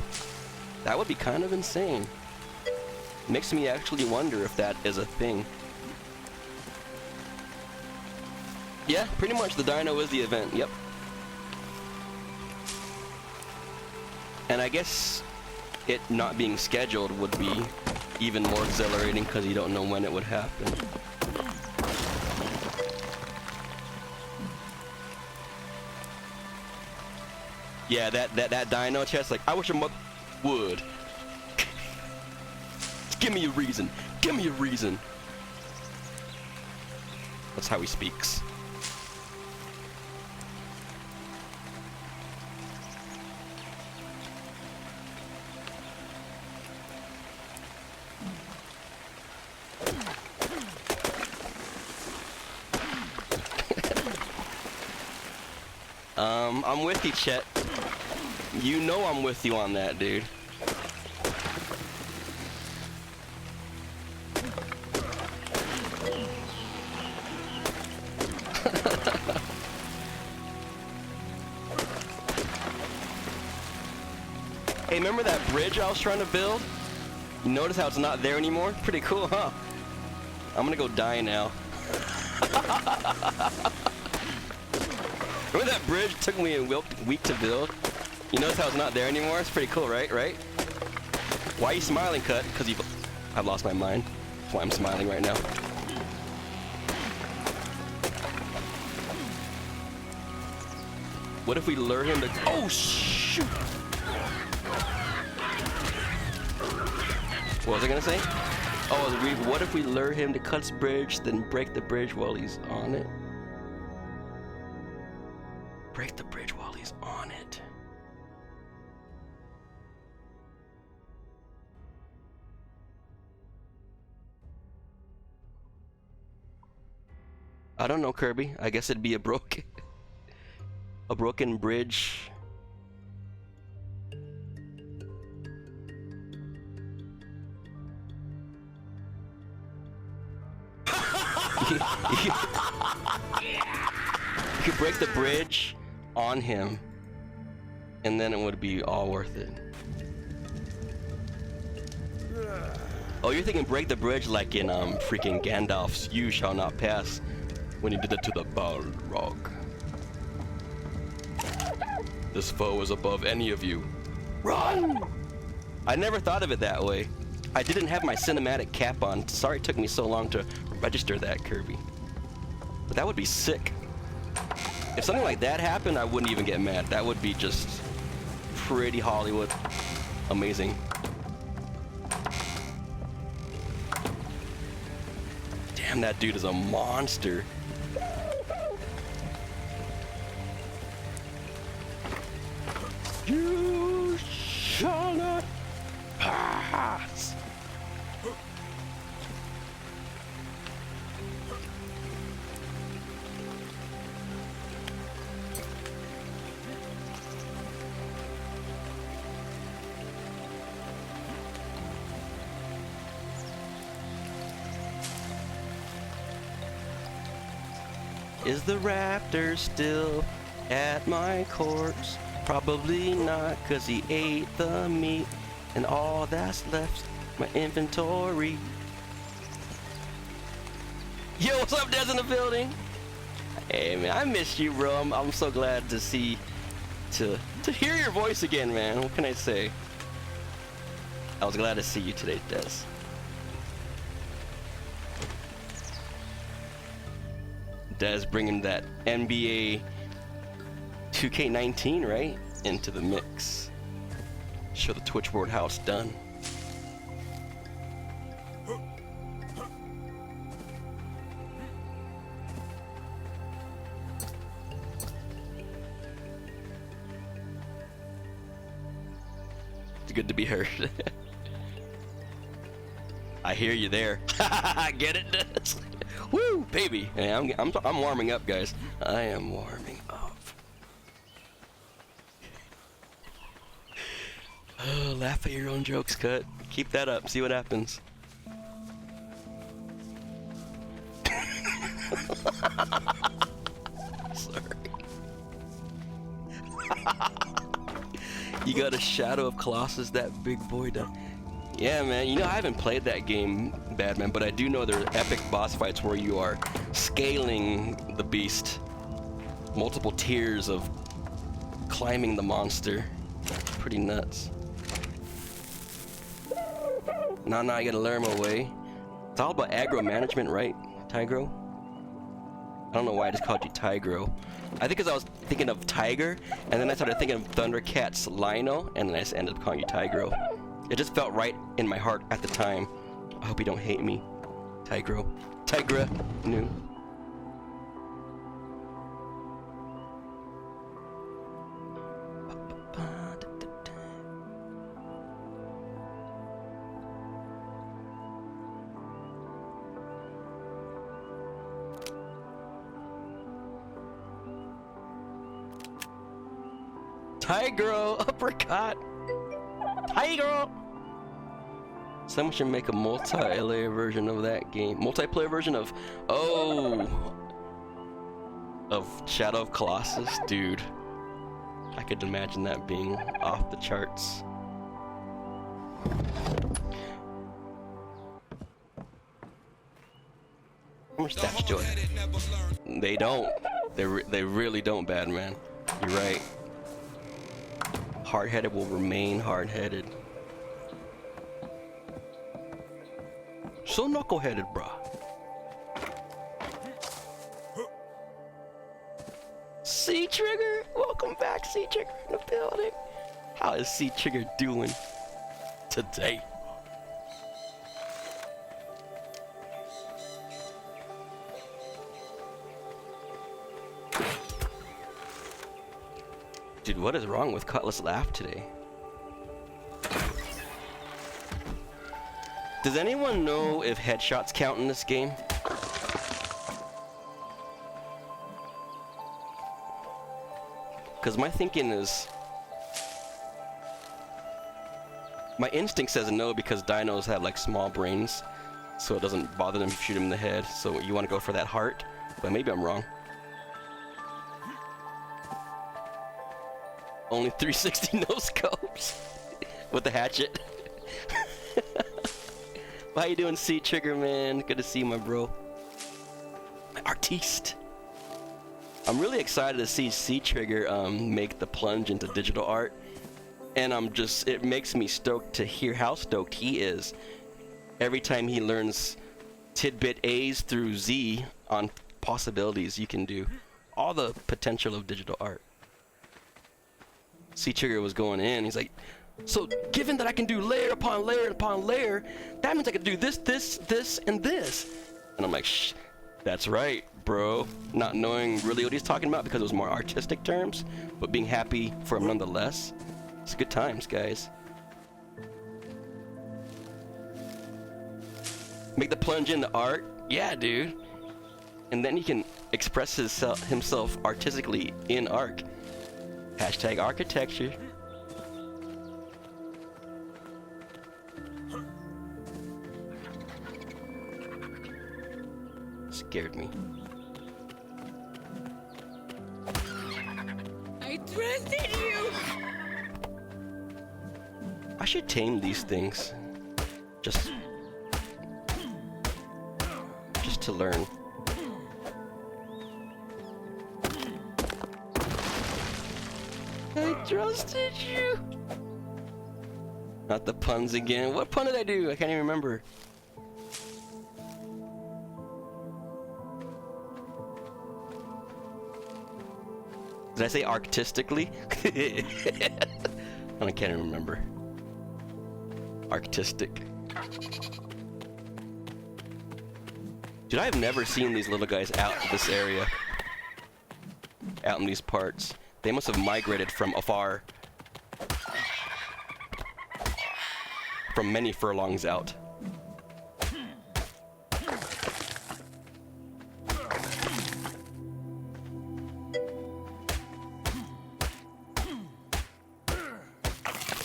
That would be kind of insane. Makes me actually wonder if that is a thing. Yeah, pretty much the dino is the event, yep. And I guess it not being scheduled would be even more exhilarating because you don't know when it would happen. Yeah, that dino chest, like, I wish your mother would. Give me a reason. Give me a reason. That's how he speaks. I'm with you, Chet. You know I'm with you on that, dude. Hey, remember that bridge I was trying to build? You notice how it's not there anymore? Pretty cool, huh? I'm gonna go die now. Remember that bridge took me a week to build? You notice how it's not there anymore? It's pretty cool, right? Why are you smiling, Cut? Because I've lost my mind. That's why I'm smiling right now. What if we lure him to... Oh, shoot! What was I gonna say? Oh, what if we lure him to Cut's bridge, then break the bridge while he's on it? Break the bridge while he's on it. I don't know, Kirby. I guess it'd be a broken bridge. You could break the bridge on him, and then it would be all worth it. Oh, you're thinking break the bridge like in freaking Gandalf's "You shall not pass" when he did it to the Balrog. This foe is above any of you. Run! I never thought of it that way. I didn't have my cinematic cap on. Sorry it took me so long to register that, Kirby. But that would be sick. If something like that happened, I wouldn't even get mad. That would be just pretty Hollywood. Amazing. Damn, that dude is a monster. You shall not pass. Is the raptor still at my corpse? Probably not, cause he ate the meat and all that's left my inventory. Yo, what's up, Des in the building? Hey man, I missed you, bro. I'm so glad to see to hear your voice again, man. What can I say? I was glad to see you today, Des. Des bringing that NBA 2K19, right, into the mix. Show the Twitch board how it's done. It's good to be heard. I hear you there. Get it? Woo, baby. Hey, I'm warming up, guys. I am warming up. Oh, laugh at your own jokes, Cut. Keep that up. See what happens. Sorry. You got a Shadow of Colossus, that big boy done. Yeah, man. You know, I haven't played that game, Badman, but I do know there are epic boss fights where you are scaling the beast. Multiple tiers of climbing the monster. Pretty nuts. Nah, you gotta learn my way. It's all about aggro management, right, Tigro? I don't know why I just called you Tigro. I think because I was thinking of Tiger, and then I started thinking of Thundercat's Lino, and then I just ended up calling you Tigro. It just felt right in my heart at the time. I hope you don't hate me, Tigro. Tigra, new. Tigro, uppercut. Tigro. Someone should make a multi-layer version of that game. Multiplayer version of, of Shadow of Colossus, dude. I could imagine that being off the charts. How much stats, Joy? They don't. They really don't, Badman. You're right. Hard-headed will remain hard-headed. So knuckle-headed, bruh. C-Trigger! Welcome back, C-Trigger, in the building. How is C-Trigger doing today? Dude, what is wrong with Cutlass Laugh today? Does anyone know if headshots count in this game? Because my thinking is... my instinct says no because dinos have like small brains. So it doesn't bother them if you shoot them in the head. So you want to go for that heart. But maybe I'm wrong. Only 360 no scopes with the hatchet. How you doing, C-Trigger, man? Good to see you, my bro. My artiste. I'm really excited to see C-Trigger make the plunge into digital art. And it makes me stoked to hear how stoked he is every time he learns tidbit A's through Z on possibilities you can do. All the potential of digital art. C-Trigger was going in. He's like, so given that I can do layer upon layer upon layer, that means I can do this, this, this, and this. And I'm like, shh, that's right, bro. Not knowing really what he's talking about because it was more artistic terms, but being happy for him nonetheless. It's good times, guys. Make the plunge into art? Yeah, dude. And then he can express himself artistically in ARK. Hashtag architecture. Scared me. I trusted you. I should tame these things. Just to learn. I trusted you. Not the puns again. What pun did I do? I can't even remember. Did I say artistically? I can't remember. Artistic. Dude, I've never seen these little guys out in this area. Out in these parts. They must have migrated from afar. From many furlongs out.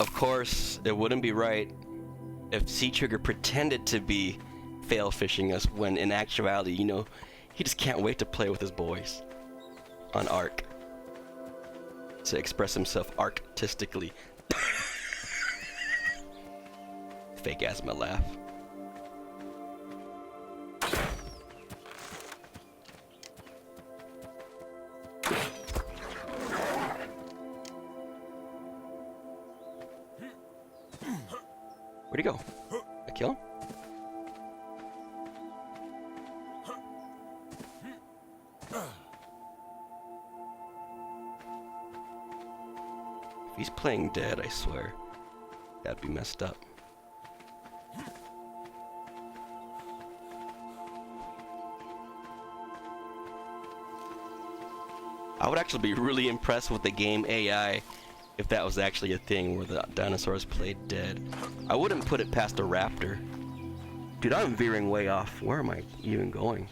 Of course, it wouldn't be right if Sea Trigger pretended to be fail fishing us when in actuality, you know, he just can't wait to play with his boys on ARK. To express himself artistically. Fake asthma laugh. Where'd he go? I kill him? If he's playing dead, I swear. That'd be messed up. I would actually be really impressed with the game AI if that was actually a thing where the dinosaurs played dead. I wouldn't put it past a raptor. Dude, I'm veering way off. Where am I even going?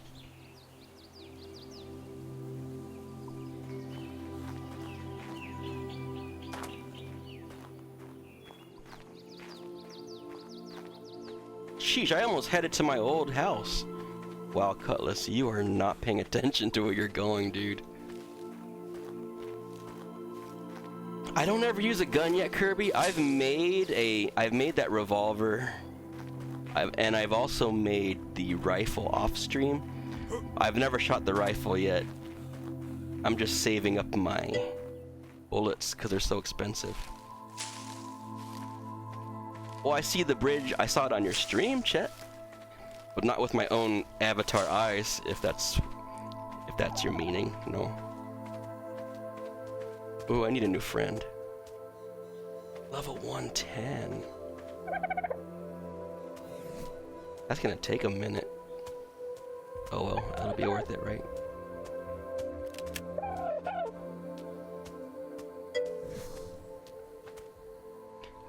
Sheesh, I almost headed to my old house. Wow, Cutlass, you are not paying attention to where you're going, dude. I don't ever use a gun yet, Kirby. I've made that revolver. And I've also made the rifle off stream. I've never shot the rifle yet. I'm just saving up my bullets because they're so expensive. Oh, I see the bridge. I saw it on your stream, Chet. But not with my own avatar eyes, if that's your meaning, no. Ooh, I need a new friend. Level 110. That's gonna take a minute. Oh well, it'll be worth it, right?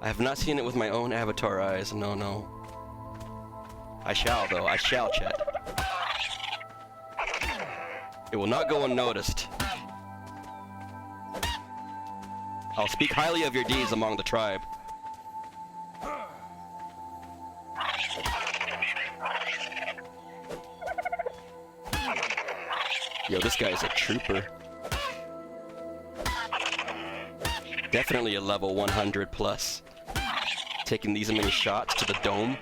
I have not seen it with my own avatar eyes, no. I shall, though. I shall, chat. It will not go unnoticed. I'll speak highly of your deeds among the tribe. Yo, this guy's a trooper. Definitely a level 100 plus. Taking these many shots to the dome.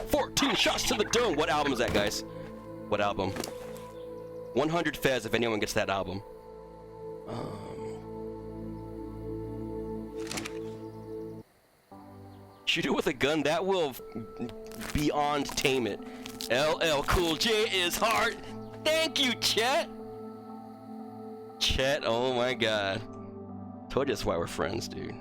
14 shots to the dome! What album is that, guys? What album? 100 Fez if anyone gets that album. Shoot it with a gun, that will beyond tame it. LL Cool J is hard. Thank you, Chet. Chet, oh my god. Told you that's why we're friends, dude.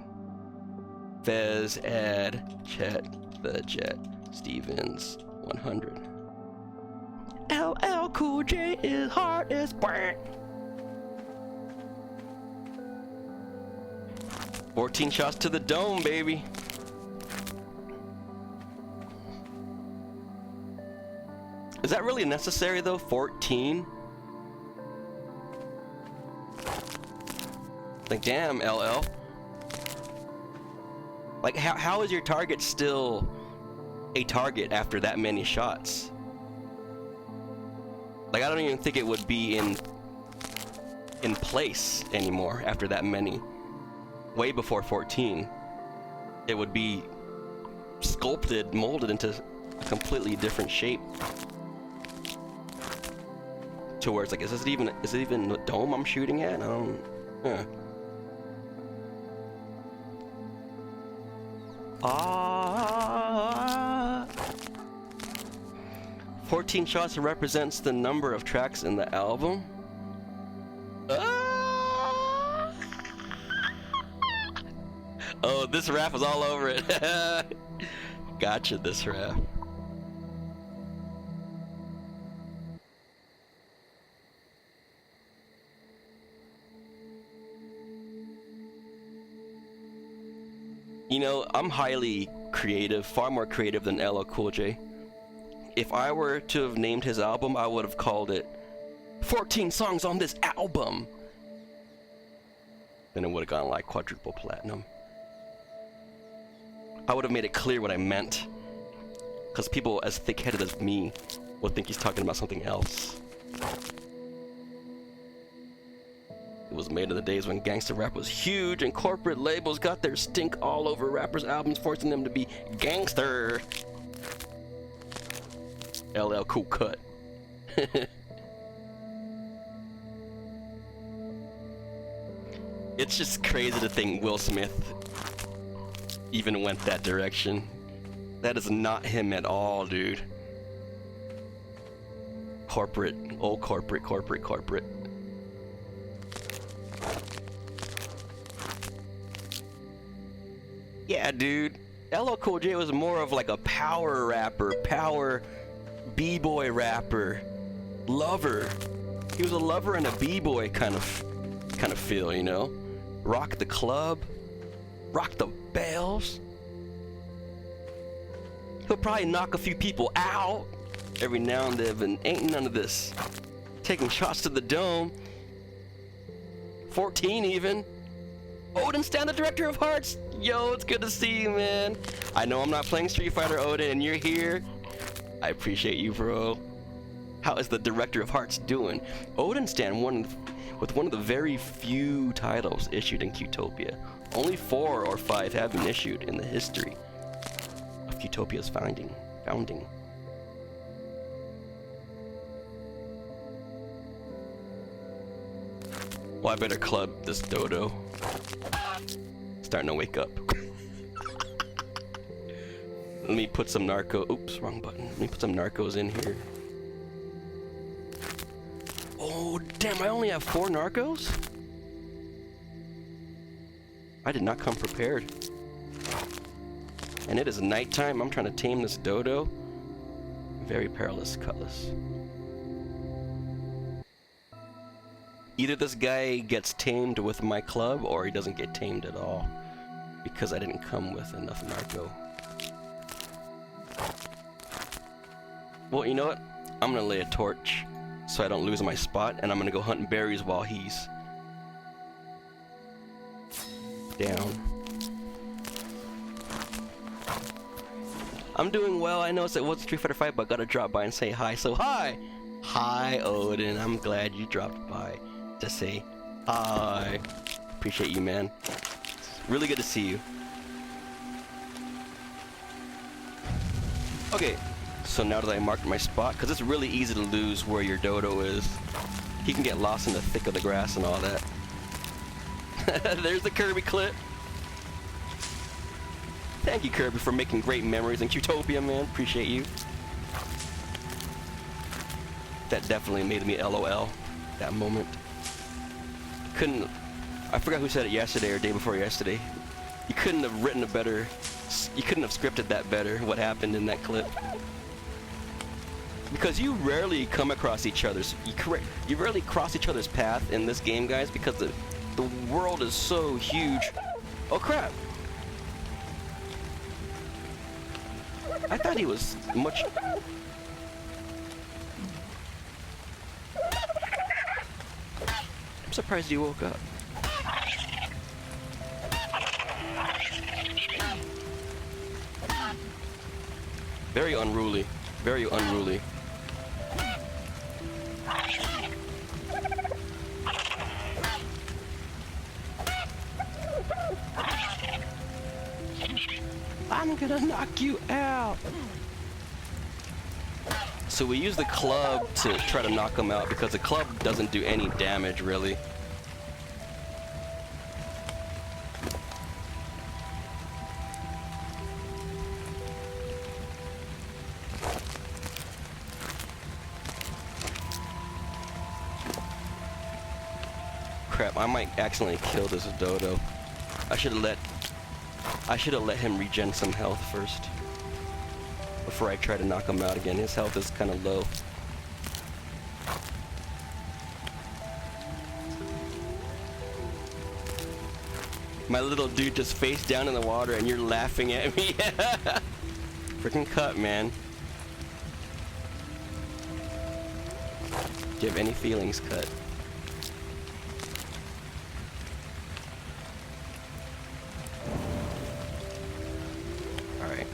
Fez, Ed, Chet, the Jet, Stevens, 100. LL Cool J is hard as burnt. 14 shots to the dome, baby. Is that really necessary though? 14? Like, damn, LL. Like, how is your target still a target after that many shots? Like, I don't even think it would be in place anymore after that many. Way before 14. It would be sculpted, molded into a completely different shape. To where it's like, is it even a dome I'm shooting at? I don't... Ah. 14 shots represents the number of tracks in the album. Ah. Oh, this rap is all over it. Gotcha, this rap. You know, I'm highly creative, far more creative than LL Cool J. If I were to have named his album, I would have called it 14 songs on this album. Then it would have gone like quadruple platinum. I would have made it clear what I meant. Because people as thick-headed as me will think he's talking about something else. It was made in the days when gangster rap was huge and corporate labels got their stink all over rappers' albums, forcing them to be gangster. LL Cool Cut. It's just crazy to think Will Smith even went that direction. That is not him at all, dude. Corporate, old corporate. Yeah, dude. LL Cool J was more of like a power rapper, power b-boy rapper, lover. He was a lover and a b-boy kind of feel, you know? Rock the club, rock the bells. He'll probably knock a few people out every now and then, and ain't none of this taking shots to the dome. 14 even. Odin Stan, the director of Hearts. Yo, it's good to see you, man. I know I'm not playing Street Fighter, Odin, and you're here. I appreciate you, bro. How is the director of Hearts doing? Odin Stan won with one of the very few titles issued in Qtopia. Only 4 or 5 have been issued in the history of Qtopia's founding. Well, I better club this dodo. Starting to wake up. Let me put some narco. Oops, wrong button. Let me put some narcos in here. Oh, damn, I only have 4 narcos? I did not come prepared. And it is nighttime. I'm trying to tame this dodo. Very perilous cutlass. Either this guy gets tamed with my club, or he doesn't get tamed at all. Because I didn't come with enough narco. Well, you know what? I'm gonna lay a torch so I don't lose my spot, and I'm gonna go hunting berries while he's down. I'm doing well. I know it wasn't Street Fighter 5, but I gotta drop by and say hi. So hi! Hi, Odin. I'm glad you dropped by to say hi. Appreciate you, man. It's really good to see you. Okay, so now that I marked my spot, because it's really easy to lose where your dodo is. He can get lost in the thick of the grass and all that. There's the Kirby clip. Thank you, Kirby, for making great memories in Qtopia, man. Appreciate you. That definitely made me LOL, that moment. I forgot who said it yesterday or day before yesterday. You couldn't have written you couldn't have scripted that better, what happened in that clip. Because you rarely come across each other's, you rarely cross each other's path in this game, guys, because the world is so huge. Oh crap! I thought he was much... I'm surprised you woke up. Very unruly. Very unruly. I'm gonna knock you out. So we use the club to try to knock him out because the club doesn't do any damage really. crap! I might accidentally kill this dodo. I should have let him regen some health first before I try to knock him out again. His health is kind of low. My little dude just face down in the water and you're laughing at me. Freaking cut, man. Do you have any feelings, cut? Alright.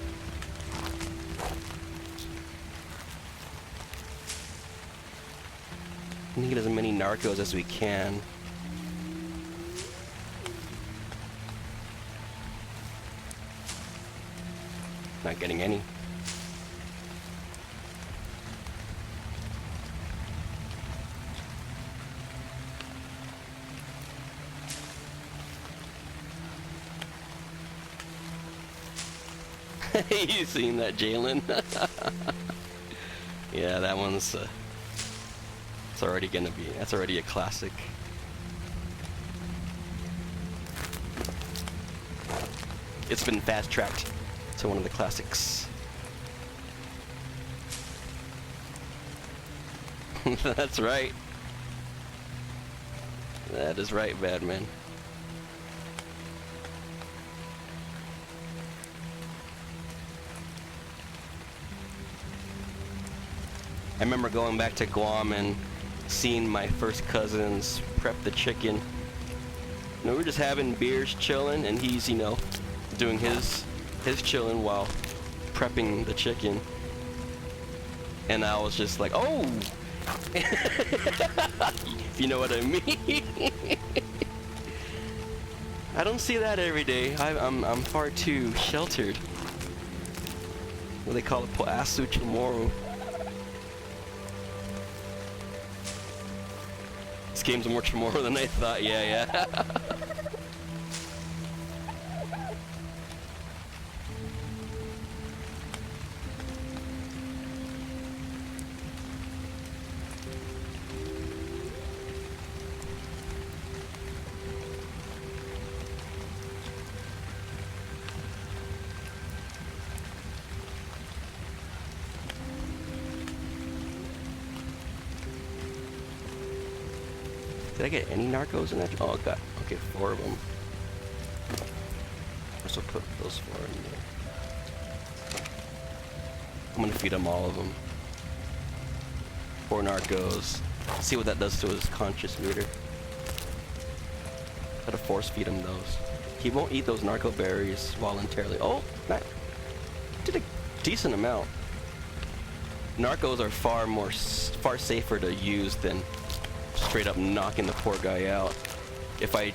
We need as many narcos as we can. Not getting any. You seen that, Jalen? Yeah, that one's it's already gonna be, that's already a classic. It's been fast-tracked to one of the classics. That's right. That is right, Badman. I remember going back to Guam and seeing my first cousins prep the chicken. You know, we were just having beers, chilling, and he's, you know, doing his chilling while prepping the chicken. And I was just like, oh! If you know what I mean. I don't see that every day. I'm far too sheltered. What they call it, Po'asu Chamorro. This game's more Chamorro than I thought. Yeah. Did I get any narcos in that? Oh, I got, okay, 4 of them. So put those 4 in there. I'm gonna feed him all of them. 4 narcos. See what that does to his conscious meter. Gotta force feed him those. He won't eat those narco berries voluntarily. Oh, that did a decent amount. Narcos are far safer to use than straight up knocking the poor guy out. If I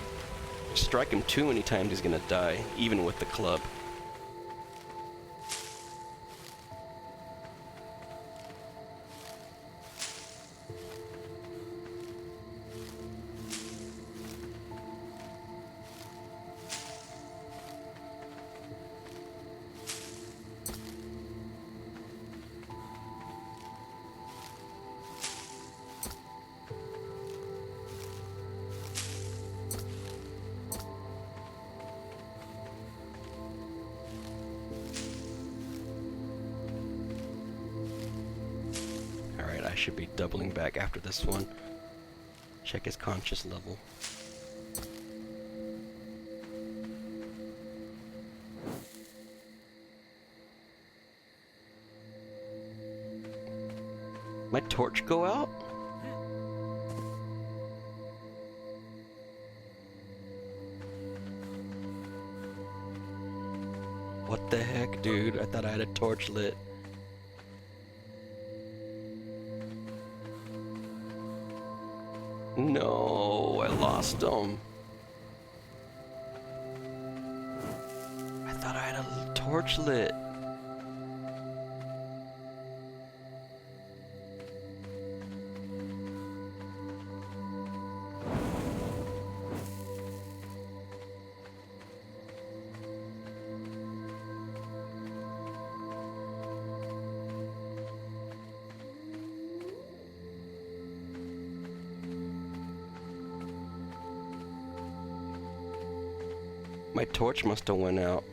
strike him too many times, he's gonna die, even with the club. I should be doubling back after this one. Check his conscious level. My torch go out? What the heck, dude? I thought I had a torch lit. No, I lost him. I thought I had a torch lit. My torch must have went out.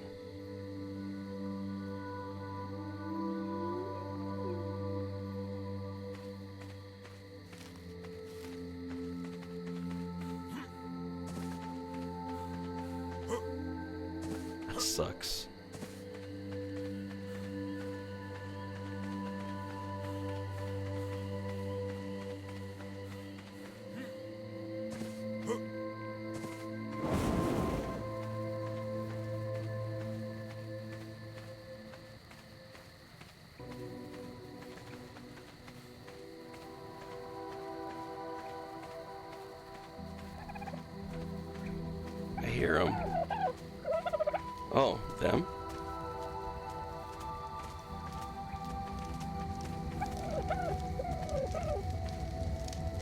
That sucks. I hear them. Oh, them?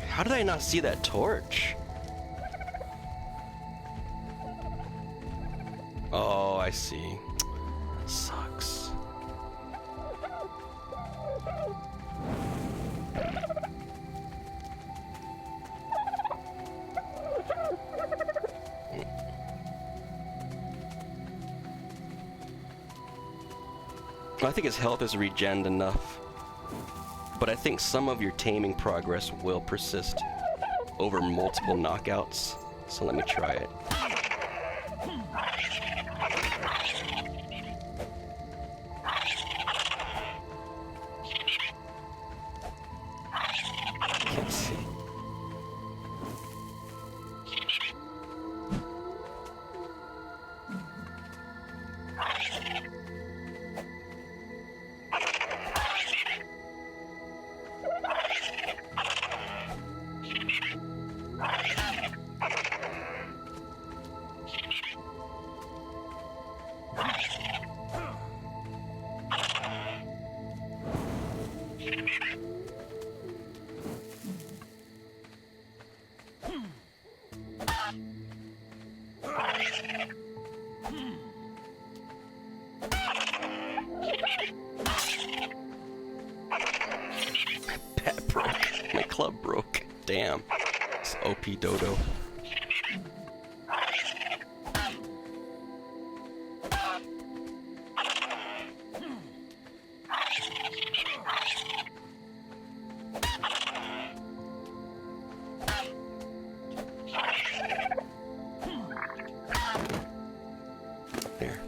How did I not see that torch? Oh, I see. That sucks. I think his health is regened enough. But I think some of your taming progress will persist over multiple knockouts. So let me try it. Can't see. Pet broke. My club broke. Damn. It's OP Dodo. There.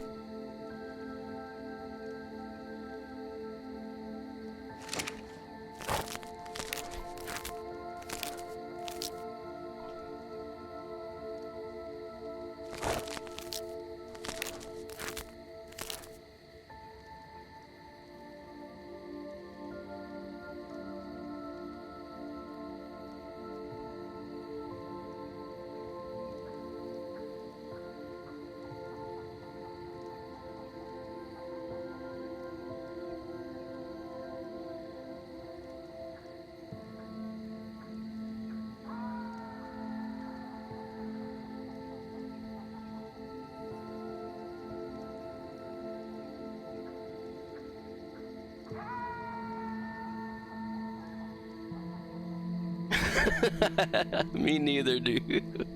Me neither, dude.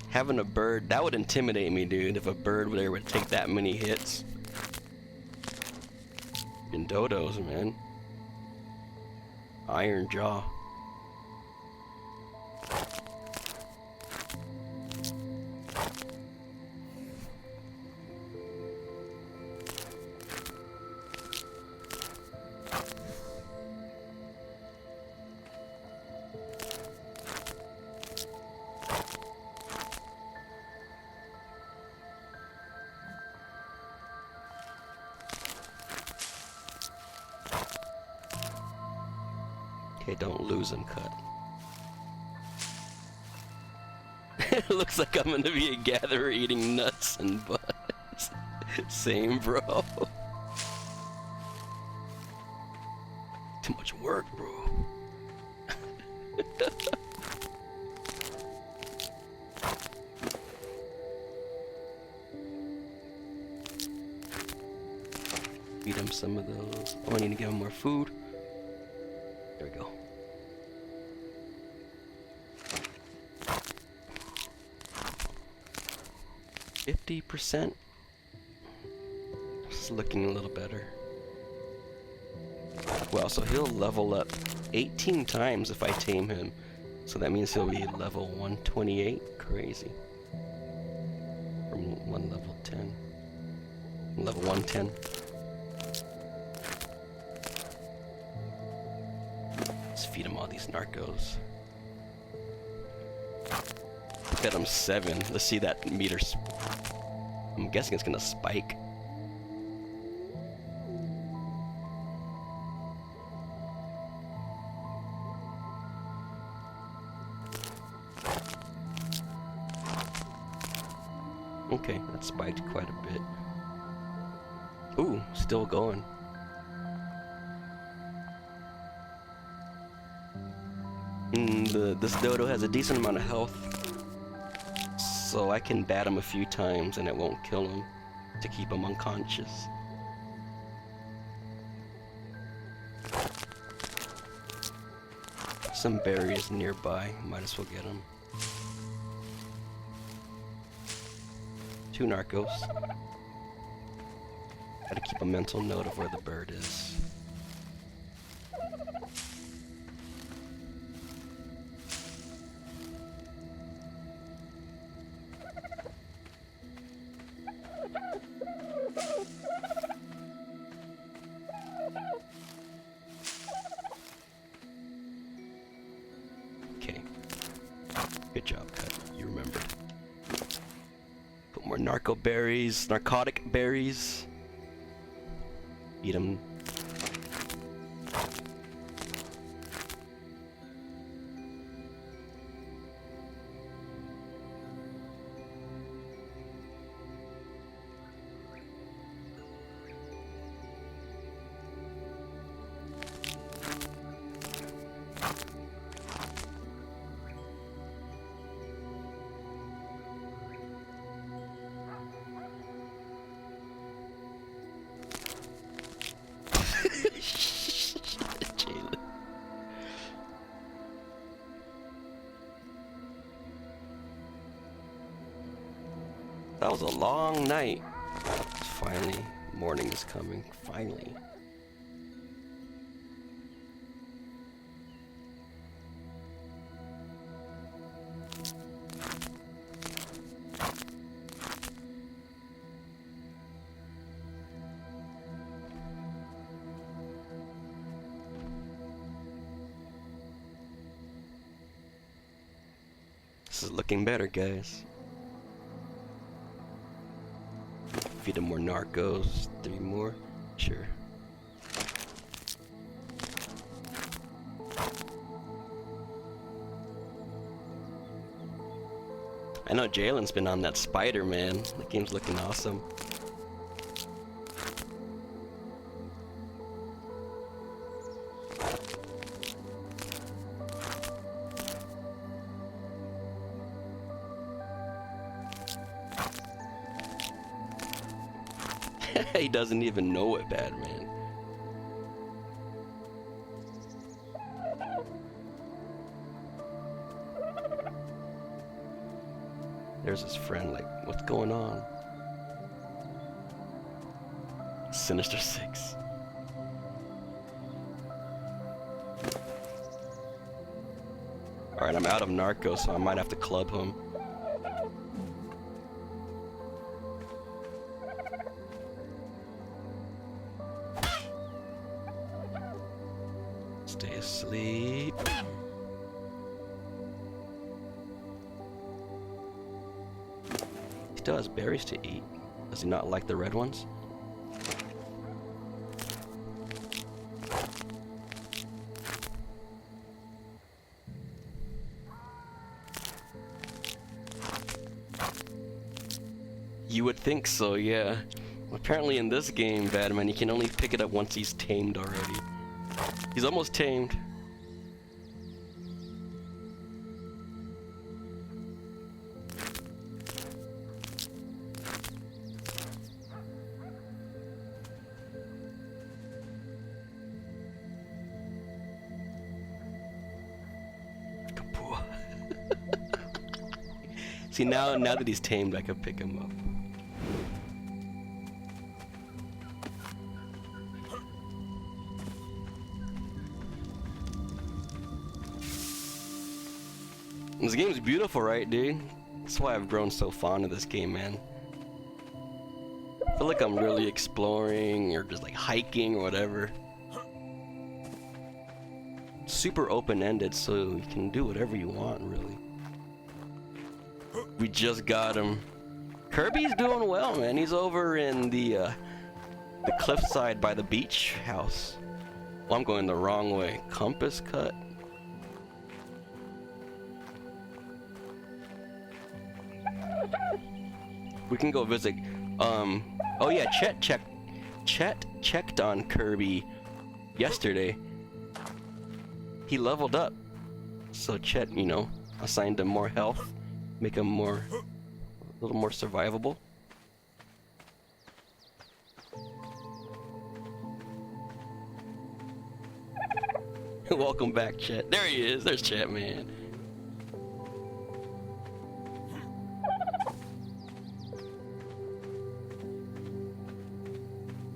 Having a bird, that would intimidate me, dude, if a bird would take that many hits. And dodos, man. Iron jaw. Okay, don't lose him, cut. It looks like I'm gonna be a gatherer eating nuts and buds. Same, bro. Too much work, bro. Feed him some of those. Oh, I need to give him more food. There we go. %. This is looking a little better. Well, so he'll level up 18 times if I tame him. So that means he'll be level 128. Crazy. From one level 10. Level 110. Let's feed him all these narcos. Fed him 7. Let's see that meter. I'm guessing it's gonna spike. Okay, that spiked quite a bit. Ooh, still going. This dodo has a decent amount of health, so I can bat him a few times and it won't kill him to keep him unconscious. Some berries nearby, might as well get them. 2 narcos. Gotta keep a mental note of where the bird is. Okay. Good job, Cut. You remembered. Put more narcotic berries. Eat them. Jalen. That was a long night. Finally, morning is coming. Finally. This is looking better, guys. Feed him more narcos. 3 more? Sure. I know Jalen's been on that spider, man. The game's looking awesome. He doesn't even know it, bad man. There's his friend, like, what's going on? Sinister 6. Alright, I'm out of narco, so I might have to club him. Stay asleep. He still has berries to eat. Does he not like the red ones? You would think so, yeah. Apparently in this game, Badman, you can only pick it up once he's tamed already. He's almost tamed. See, now that he's tamed, I can pick him up. This game's beautiful, right, dude? That's why I've grown so fond of this game, man. I feel like I'm really exploring or just like hiking or whatever. Super open-ended, so you can do whatever you want, really. We just got him. Kirby's doing well, man. He's over in the cliffside by the beach house. Well, I'm going the wrong way. Compass cut. We can go visit. Oh yeah, Chet checked on Kirby yesterday. He leveled up, so Chet, you know, assigned him more health, make him a little more survivable. Welcome back, Chet. There he is. There's Chet, man.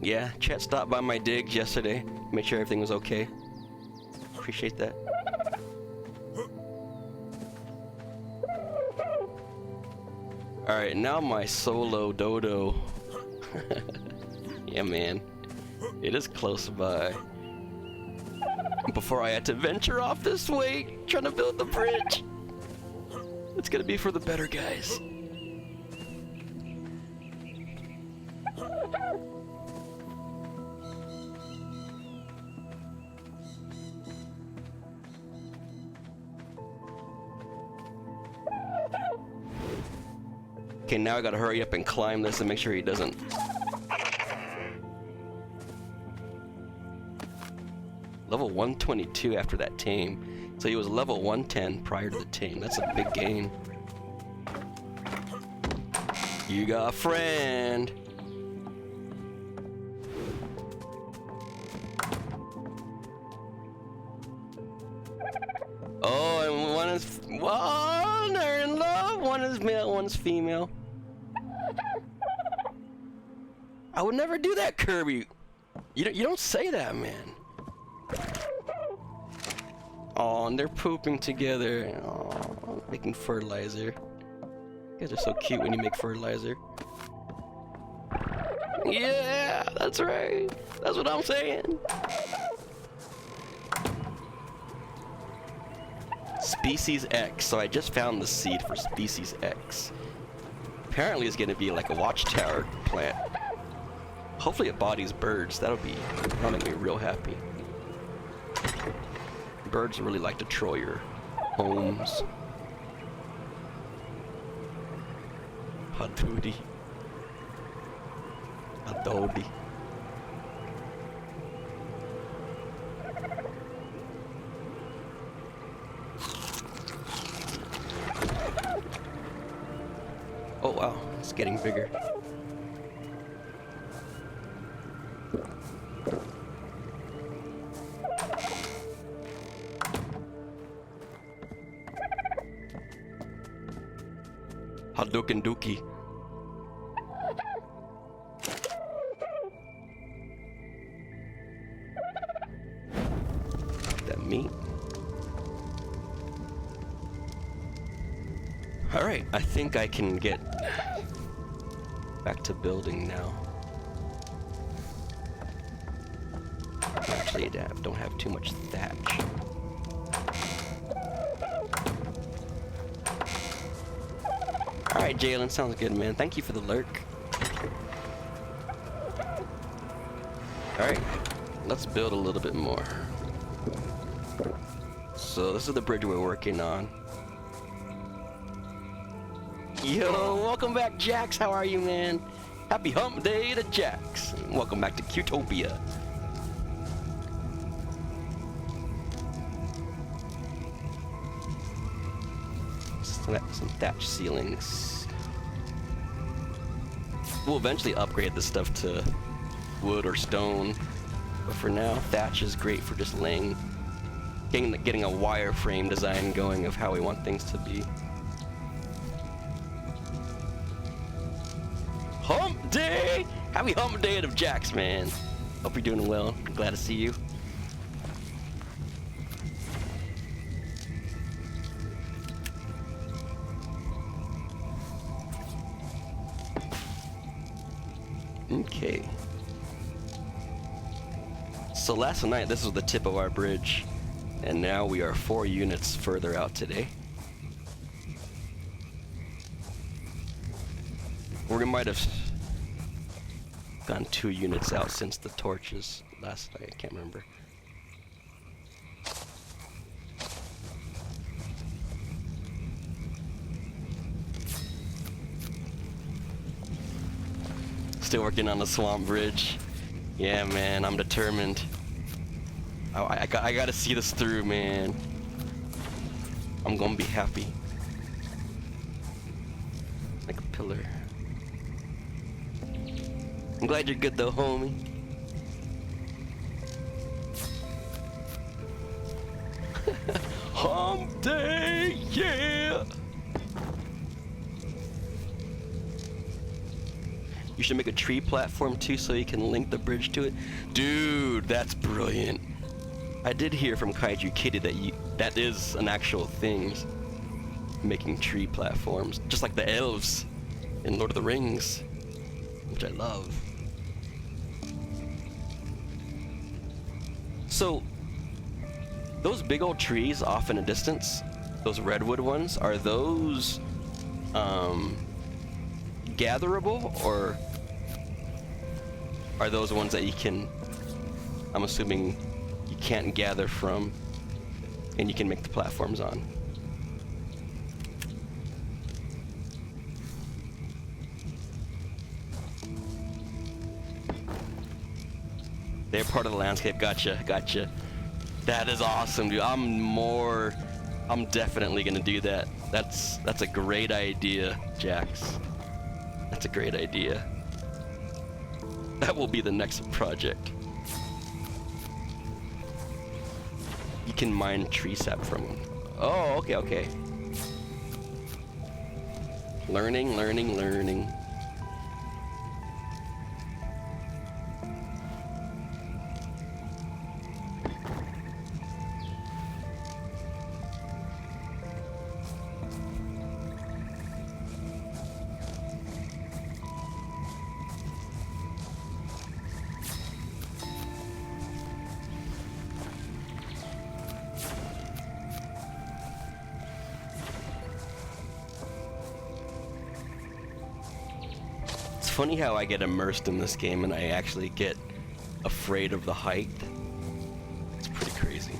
Yeah, Chet stopped by my digs yesterday, made sure everything was okay. Appreciate that. Alright, now my solo dodo. Yeah, man. It is close by. Before I had to venture off this way, trying to build the bridge. It's gonna be for the better guys. Okay, now I gotta hurry up and climb this and make sure he doesn't. Level 122 after that tame. So he was level 110 prior to the tame. That's a big gain. You got a friend. Oh, and one are in love. One is male, one's female. I would never do that, Kirby. You don't say that, man. Oh, and they're pooping together. Oh, making fertilizer. You guys are so cute when you make fertilizer. Yeah, that's right. That's what I'm saying. Species X. So I just found the seed for Species X. Apparently it's gonna be like a watchtower plant. Hopefully it bodies birds. That'll make me real happy. Birds really like to troll your homes. Hadudi. Adodi. Oh wow, it's getting bigger. Hadouken Dookie. That meat. Alright, I think I can get back to building now. Actually, I don't have too much thatch. Alright, Jalen, sounds good, man. Thank you for the lurk. Alright, let's build a little bit more. So, this is the bridge we're working on. Yo, welcome back, Jax. How are you, man? Happy hump day to Jax. Welcome back to Qtopia. Some thatch ceilings. We'll eventually upgrade this stuff to wood or stone, but for now, thatch is great for just laying, getting a wireframe design going of how we want things to be. Hump day! Happy hump day of Jax, man. Hope you're doing well. Glad to see you. Okay. So last night, this was the tip of our bridge, and now we are 4 units further out today. Or we might have gone 2 units out since the torches last night. I can't remember. Still working on the swamp bridge. Yeah, man, I'm determined. I gotta see this through, man. I'm gonna be happy. Like a pillar. I'm glad you're good though, homie. Hump day, yeah! You should make a tree platform too so you can link the bridge to it. Dude, that's brilliant. I did hear from Kaiju Kitty that is an actual thing. Making tree platforms. Just like the elves in Lord of the Rings. Which I love. So, those big old trees off in the distance, those redwood ones, are those gatherable, or are those ones that you can, I'm assuming you can't gather from and you can make the platforms on? They're part of the landscape. Gotcha, gotcha. That is awesome, dude. I'm definitely gonna do that. That's a great idea, Jax. That's a great idea. That will be the next project. You can mine tree sap from them. Oh, okay, okay. Learning, learning, learning. It's funny how I get immersed in this game and I actually get afraid of the height. It's pretty crazy.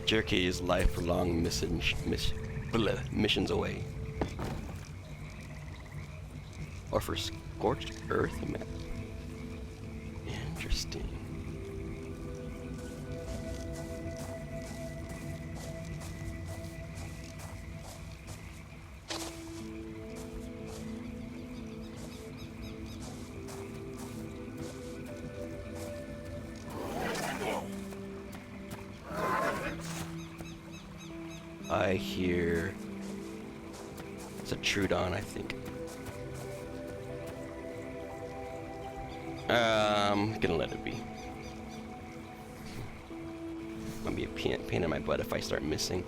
Jerky is lifelong missions away. Or for Scorched Earth map. Interesting. I hear it's a Trudon, I think. I'm gonna let it be. Might be a pain in my butt if I start missing.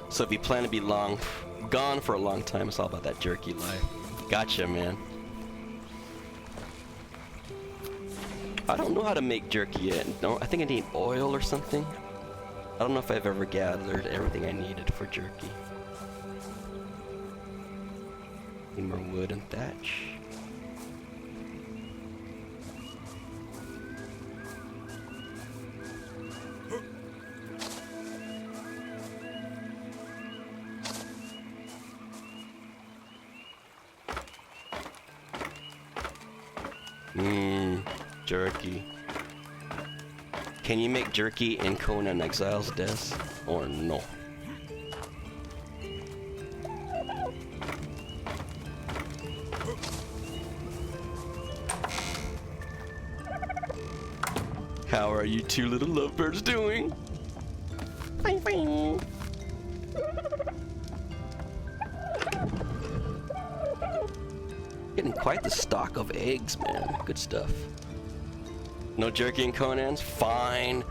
So if you plan to be gone for a long time, it's all about that jerky life. Gotcha, man. I don't know how to make jerky yet. No, I think I need oil or something. I don't know if I've ever gathered everything I needed for jerky. Need more wood and thatch. Jerky. Can you make jerky in Conan Exiles, Des? Or no? How are you two little lovebirds doing? Bing, bing. Getting quite the stock of eggs, man. Good stuff. No jerky in Conan's? Fine.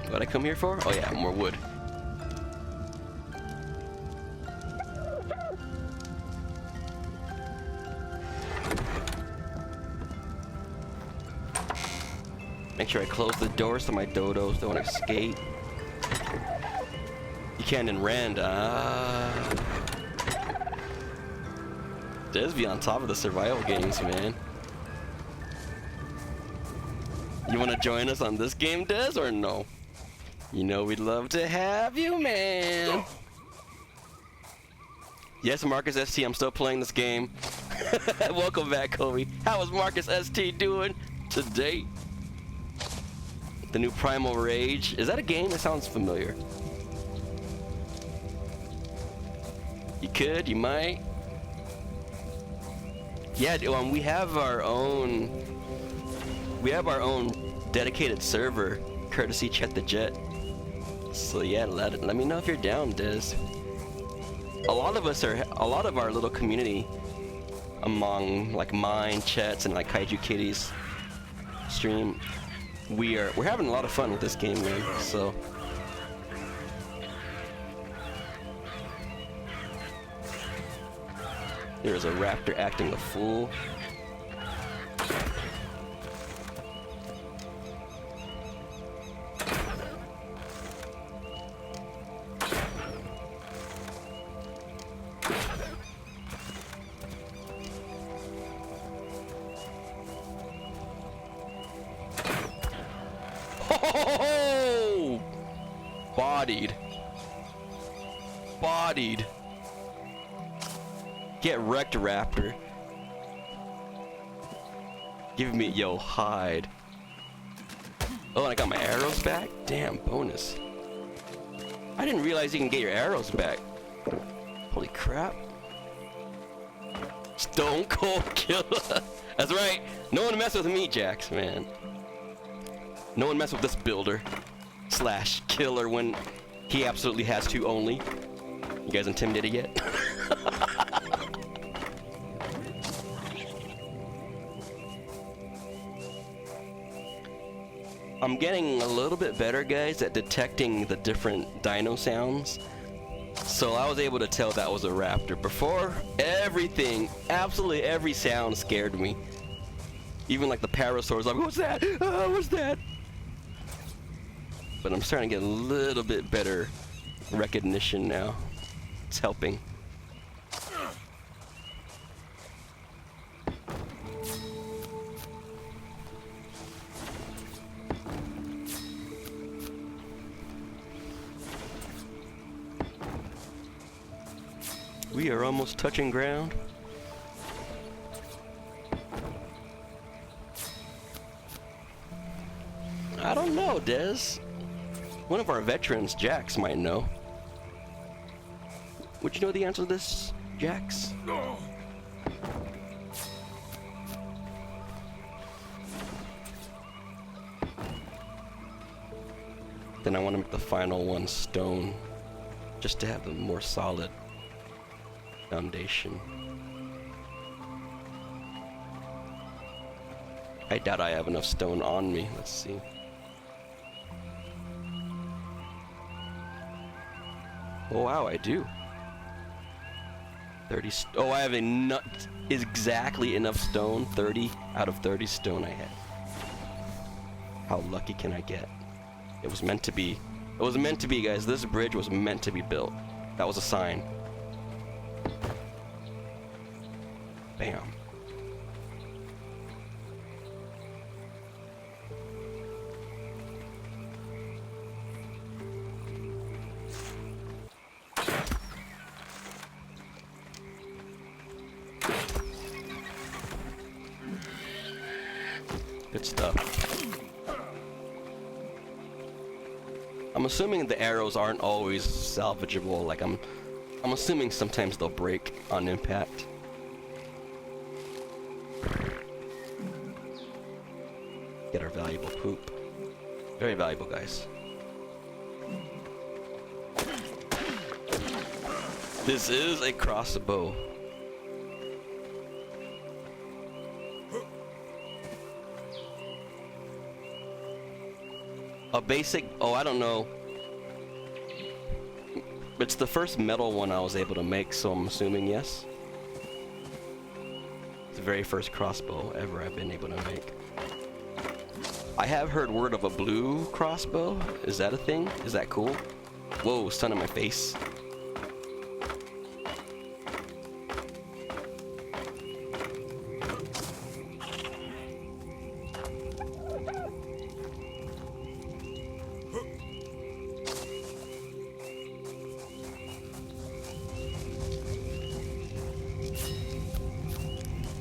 What I come here for? Oh yeah, more wood. Make sure I close the door so my dodos don't escape. You can't in Rand, Des be on top of the survival games, man. You wanna join us on this game, Des, or no? You know we'd love to have you, man. Yes, Marcus ST, I'm still playing this game. Welcome back, Kobe. How is Marcus ST doing today? The new Primal Rage. Is that a game? That sounds familiar. You could, you might. Yeah, we have our own. We have our own dedicated server, courtesy Chet the Jet. So yeah, let me know if you're down, Des. A lot of our little community, among like mine, Chet's, and like Kaiju Kitty's stream, we're having a lot of fun with this game, man. So there's a raptor acting a fool. Oh! Bodied. Bodied. Get wrecked, Raptor. Give me, yo, hide. Oh, and I got my arrows back? Damn, bonus. I didn't realize you can get your arrows back. Holy crap. Stone Cold Killer. That's right. No one mess with me, Jax, man. No one mess with this builder slash killer when he absolutely has to only. You guys intimidated yet? I'm getting a little bit better, guys, at detecting the different dino sounds. So I was able to tell that was a raptor. Before, everything, absolutely every sound scared me. Even like the parasaurs, like, what's that? What's that? But I'm starting to get a little bit better recognition now. It's helping. We are almost touching ground. I don't know, Des. One of our veterans, Jax, might know. Would you know the answer to this, Jax? No. Then I want to make the final one stone, just to have a more solid foundation. I doubt I have enough stone on me. Let's see. Oh wow, I do. 30 oh, I have exactly enough stone. 30 out of 30 stone I had. How lucky can I get? It was meant to be. It was meant to be, guys. This bridge was meant to be built. That was a sign. Bam. Good stuff. I'm assuming the arrows aren't always salvageable. Like I'm assuming sometimes they'll break on impact. Get our valuable poop. Very valuable, guys. This is a crossbow. A basic, oh, I don't know. It's the first metal one I was able to make, so I'm assuming yes. It's the very first crossbow ever I've been able to make. I have heard word of a blue crossbow. Is that a thing? Is that cool? Whoa, sun in my face.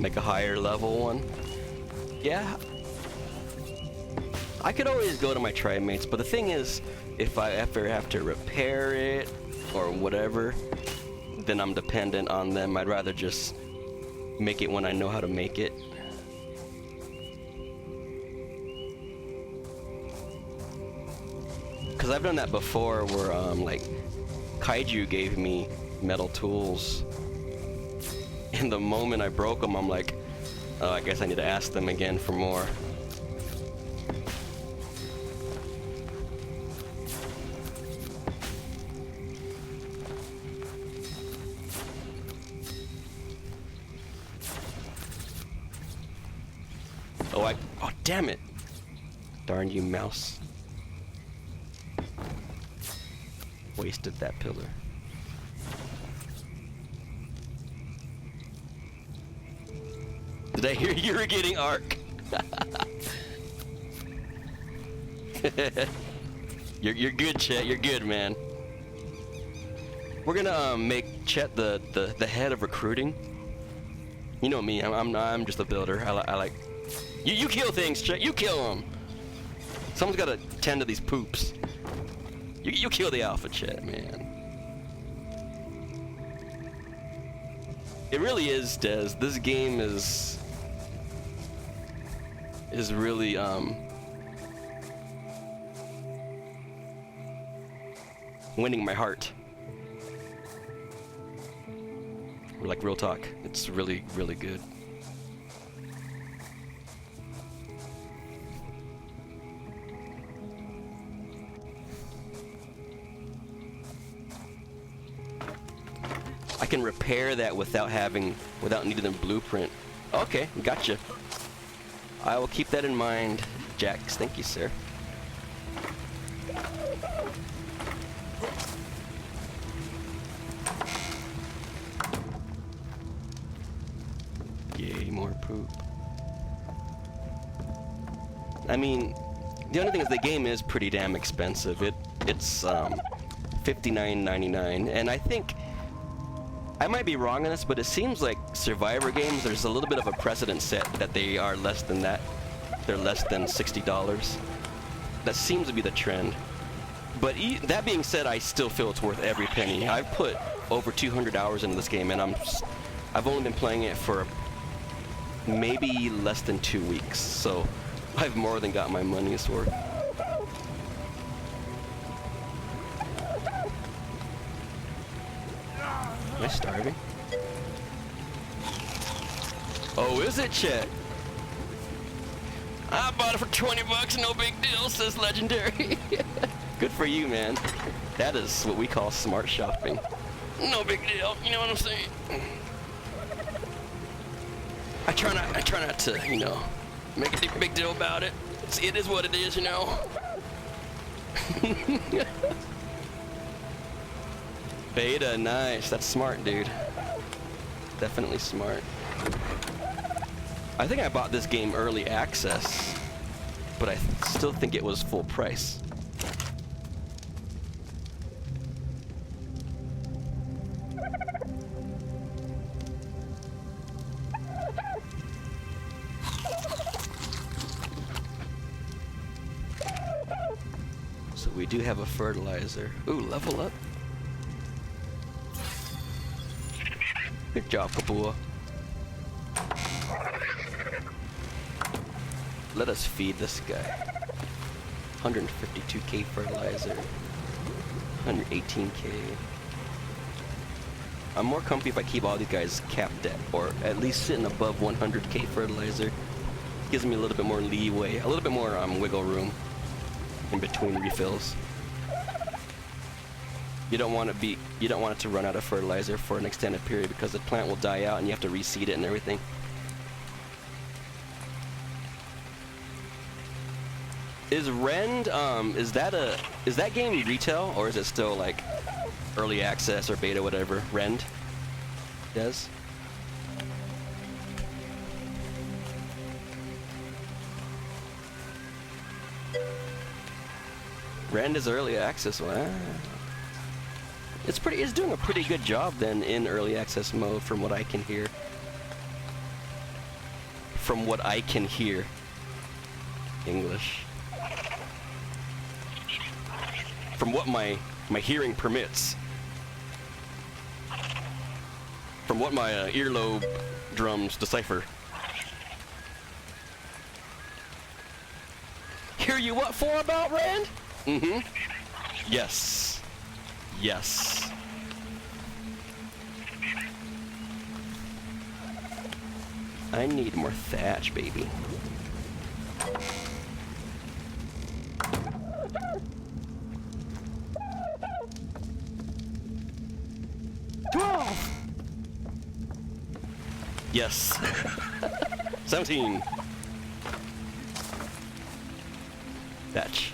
Make a higher level one. Yeah. I could always go to my tribe mates, but the thing is, if I ever have to repair it or whatever, then I'm dependent on them. I'd rather just make it when I know how to make it. Cause I've done that before where like Kaiju gave me metal tools. And the moment I broke them, I'm like, oh, I guess I need to ask them again for more. Oh, damn it. Darn you, mouse. Wasted that pillar. Did I hear you were getting ARK? You're good, Chet. You're good, man. We're gonna make Chet the head of recruiting. You know me. I'm just a builder. I like. You kill things, Chet. You kill them. Someone's gotta tend to these poops. You kill the alpha, Chet, man. It really is, Des. This game is really winning my heart. Like real talk, it's really, really good. I can repair that without needing a blueprint. Okay, gotcha. I will keep that in mind, Jax. Thank you, sir. Yay, more poop. I mean, the only thing is the game is pretty damn expensive. It's $59.99, and I think I might be wrong on this, but it seems like Survivor games, there's a little bit of a precedent set that they are less than that. They're less than $60. That seems to be the trend. But that being said, I still feel it's worth every penny. I've put over 200 hours into this game, and I've only been playing it for maybe less than 2 weeks, so I've more than got my money's worth. Am I starving? Oh, is it, Chet? I bought it for 20 bucks, no big deal, says Legendary. Good for you, man. That is what we call smart shopping. No big deal, you know what I'm saying? I try not to, you know, make a big deal about it. It is what it is, you know. Beta, nice. That's smart, dude. Definitely smart. I think I bought this game early access, but I still think it was full price. So we do have a fertilizer. Ooh, level up. Good job, Kabua. Let us feed this guy. 152k fertilizer. 118k. I'm more comfy if I keep all these guys capped at, or at least sitting above 100k fertilizer. Gives me a little bit more leeway, a little bit more wiggle room in between refills. You don't want it to run out of fertilizer for an extended period because the plant will die out and you have to reseed it and everything. Is Rend is that game retail or is it still like early access or beta, whatever? Rend? Yes. Rend is early access. Wow. It's doing a pretty good job then in early access mode from what I can hear. From what I can hear. English. From what my hearing permits. From what my earlobe drums decipher. Hear you what for about, Rand? Mm-hmm. Yes. Yes. I need more thatch, baby. Yes. 17. Thatch.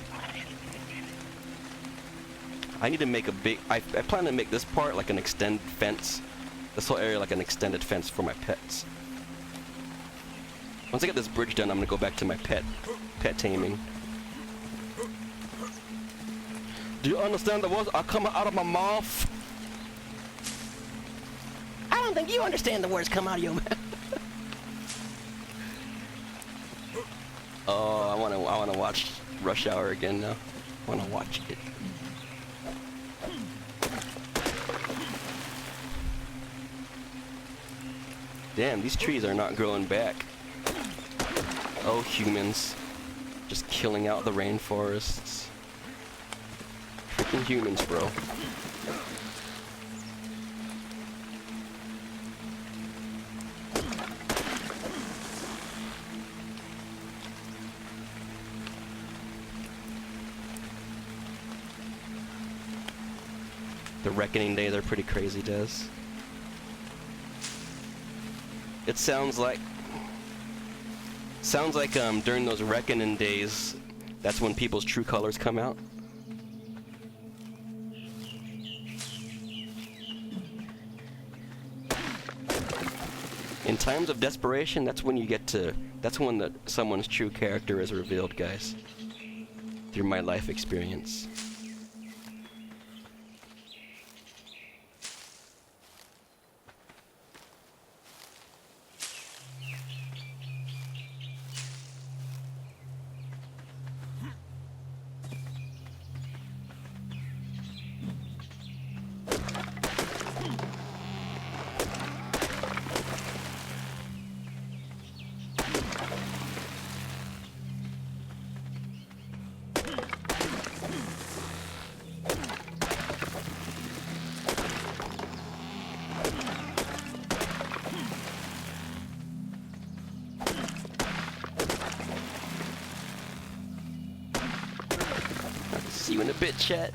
I need to make a big... I plan to make this part like an extended fence. This whole area like an extended fence for my pets. Once I get this bridge done, I'm gonna go back to my pet taming. Do you understand the words are coming out of my mouth? I don't think you understand the words come out of your mouth. Oh, I wanna watch Rush Hour again now. I wanna watch it. Damn, these trees are not growing back. Oh, humans. Just killing out the rainforests. Freaking humans, bro. The reckoning days are pretty crazy, Des. It sounds like during those reckoning days, that's when people's true colors come out. In times of desperation, that's when someone's true character is revealed, guys. Through my life experience. See you in a bit, chat.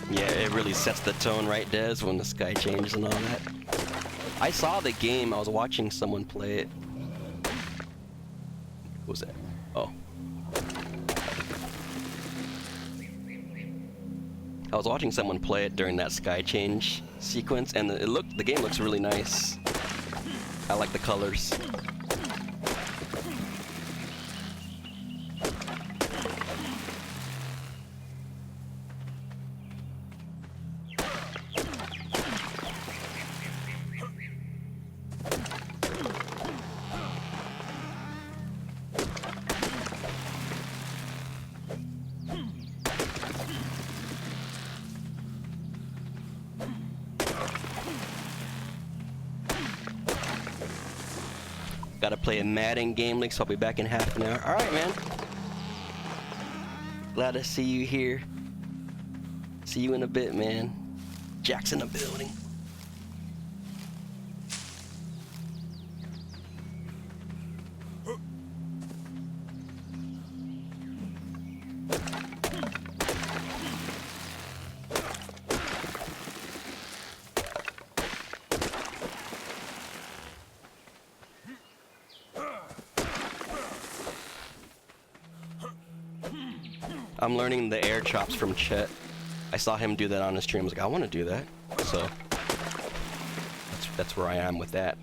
Yeah, it really sets the tone, right, Des, when the sky changes and all that. I saw the game. I was watching someone play it. What was that? Oh. I was watching someone play it during that sky change sequence, and the game looks really nice. I like the colors. Gotta play a Madden game link, so I'll be back in half an hour. Alright, man. Glad to see you here. See you in a bit, man. Jack's in the building. I'm learning the air chops from Chet. I saw him do that on his stream. I was like, I want to do that. So that's where I am with that.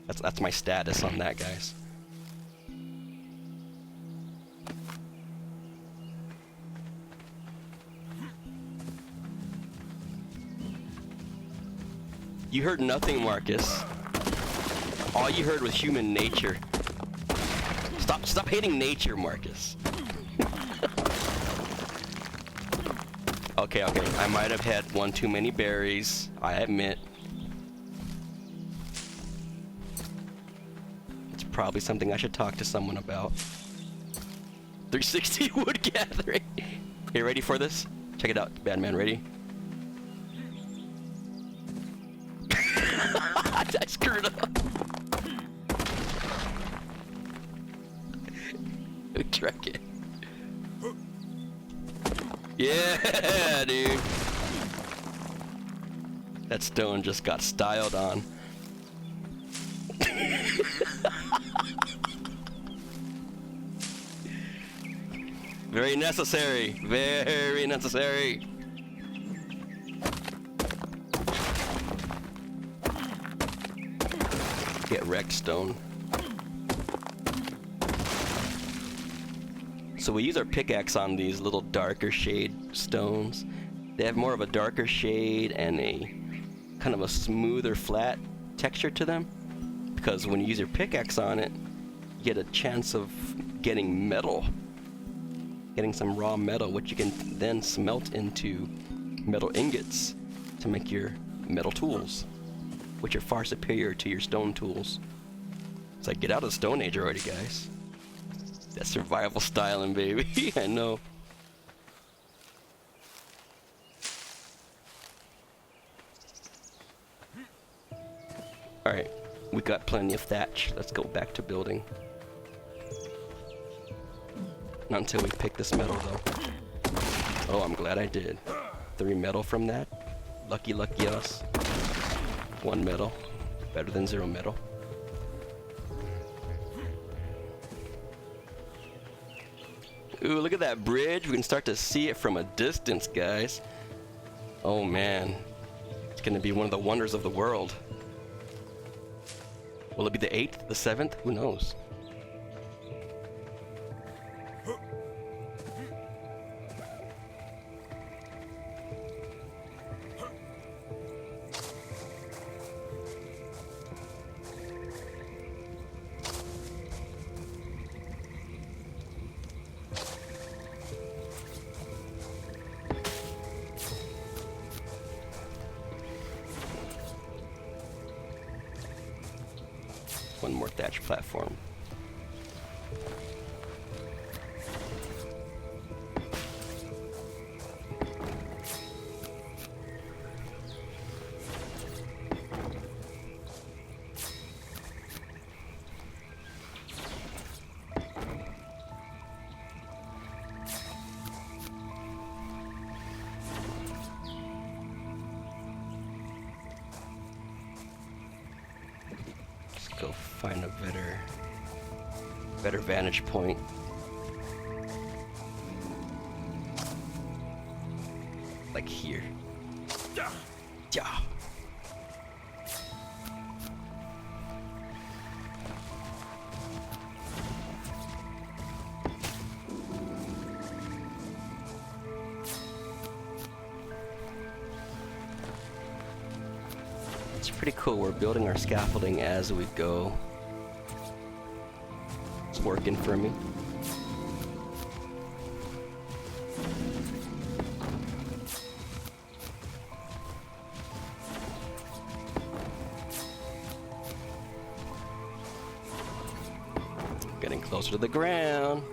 That's my status on that, guys. You heard nothing, Marcus. All you heard was human nature. Stop hating nature, Marcus. Okay, I might have had one too many berries, I admit. It's probably something I should talk to someone about. 360 wood gathering. You ready for this? Check it out, Batman, ready? I screwed up. Track it. Yeah, dude. That stone just got styled on. Very necessary. Very necessary. Get wrecked, stone. So we use our pickaxe on these little darker shade stones. They have more of a darker shade and a kind of a smoother, flat texture to them. Because when you use your pickaxe on it, you get a chance of getting metal. Getting some raw metal, which you can then smelt into metal ingots to make your metal tools, which are far superior to your stone tools. It's like, get out of the Stone Age already, guys. That survival styling, baby. I know. Alright, we got plenty of thatch. Let's go back to building. Not until we pick this metal, though. Oh, I'm glad I did. 3 metal from that. Lucky us. 1 metal. Better than 0 metal. Ooh, look at that bridge. We can start to see it from a distance, guys. Oh, man. It's going to be one of the wonders of the world. Will it be the 8th, the 7th? Who knows? One more thatch platform. Go find a better vantage point. Like here. Yeah. It's pretty cool. We're building our scaffolding as we go. It's working for me. Getting closer to the ground.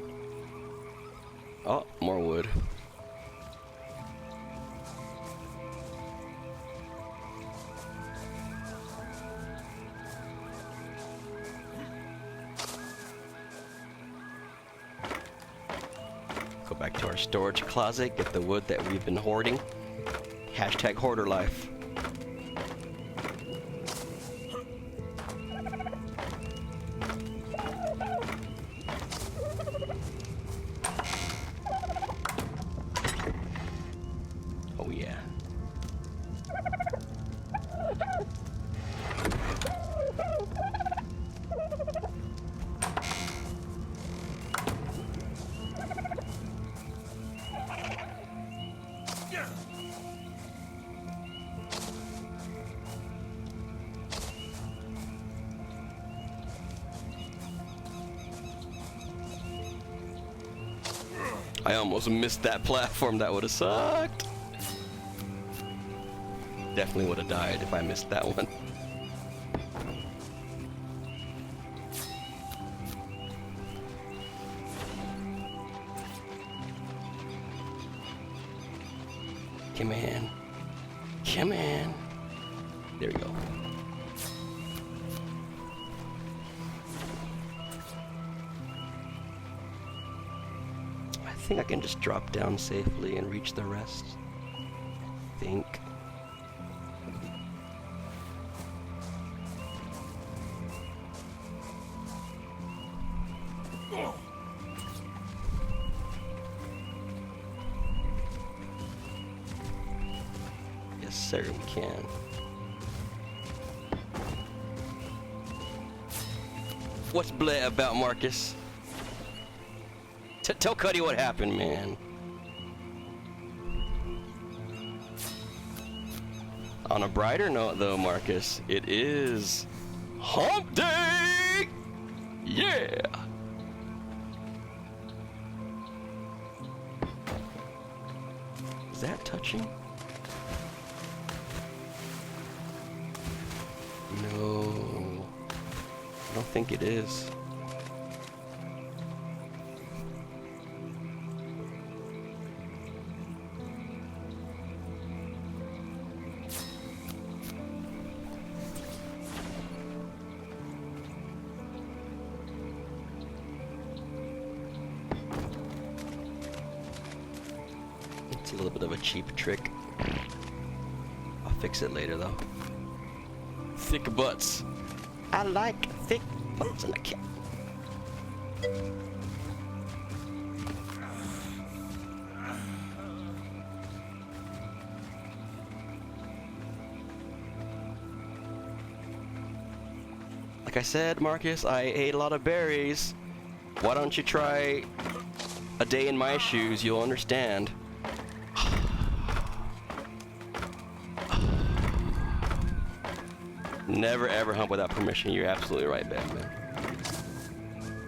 Oh, more wood. Go back to our storage closet, get the wood that we've been hoarding. Hashtag hoarder life. Oh yeah. I almost missed that platform. That would have sucked. Definitely would have died if I missed that one. Come in. Come in. There we go. I think I can just drop down safely and reach the rest. I think. Yes, sir, we can. What's blah about, Marcus? Tell Cuddy what happened, man. On a brighter note, though, Marcus, it is Hump Day! Yeah! Is that touching? No. I don't think it is. It's a little bit of a cheap trick. I'll fix it later though. Thick butts. I like thick butts in a cat. Like I said, Marcus, I ate a lot of berries. Why don't you try a day in my shoes? You'll understand. Never ever hump without permission. You're absolutely right, Batman.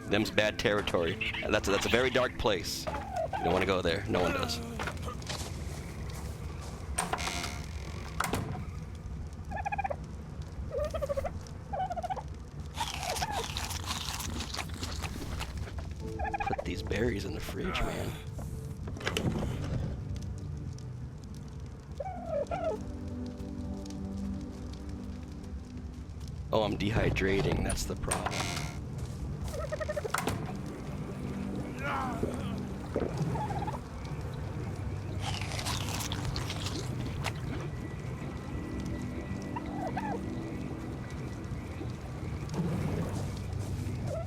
Them's bad territory. That's a very dark place. You don't want to go there. No one does. Put these berries in the fridge, man. Oh, I'm dehydrating. That's the problem.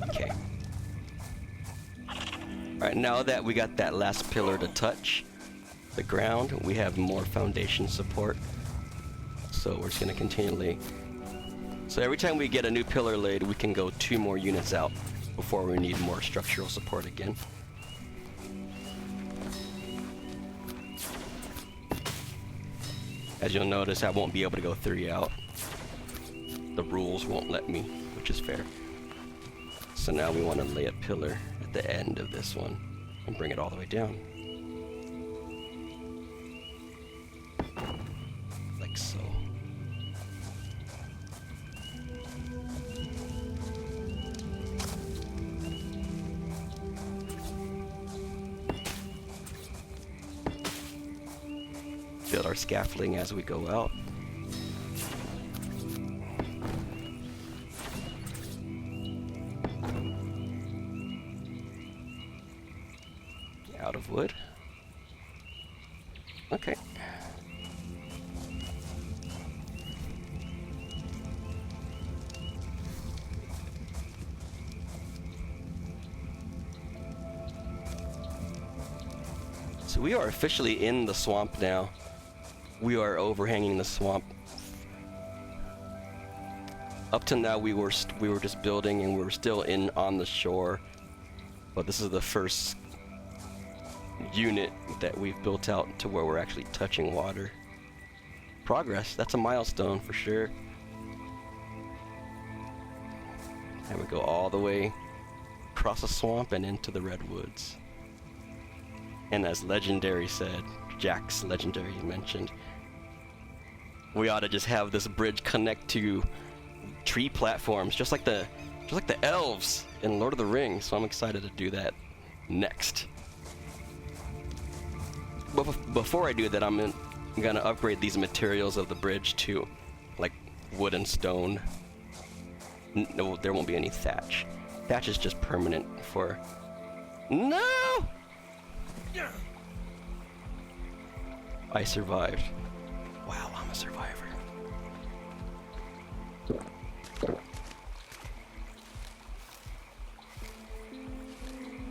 Okay. Alright, now that we got that last pillar to touch the ground, we have more foundation support. So we're just going to continually... So every time we get a new pillar laid, we can go 2 more units out before we need more structural support again. As you'll notice, I won't be able to go 3 out. The rules won't let me, which is fair. So now we want to lay a pillar at the end of this one and bring it all the way down. Like so. build our scaffolding as we go out. Out of wood. Okay. So we are officially in the swamp now. We are overhanging the swamp. Up till now we were just building and we were still on the shore. But this is the first unit that we've built out to where we're actually touching water. Progress, that's a milestone for sure. And we go all the way across the swamp and into the redwoods. And as Legendary said, Jack's Legendary mentioned, we ought to just have this bridge connect to tree platforms, just like the elves in Lord of the Rings. So I'm excited to do that next. But before I do that, I'm gonna upgrade these materials of the bridge to like wood and stone. No, there won't be any thatch. Thatch is just permanent for... No! I survived. Wow, I'm a survivor.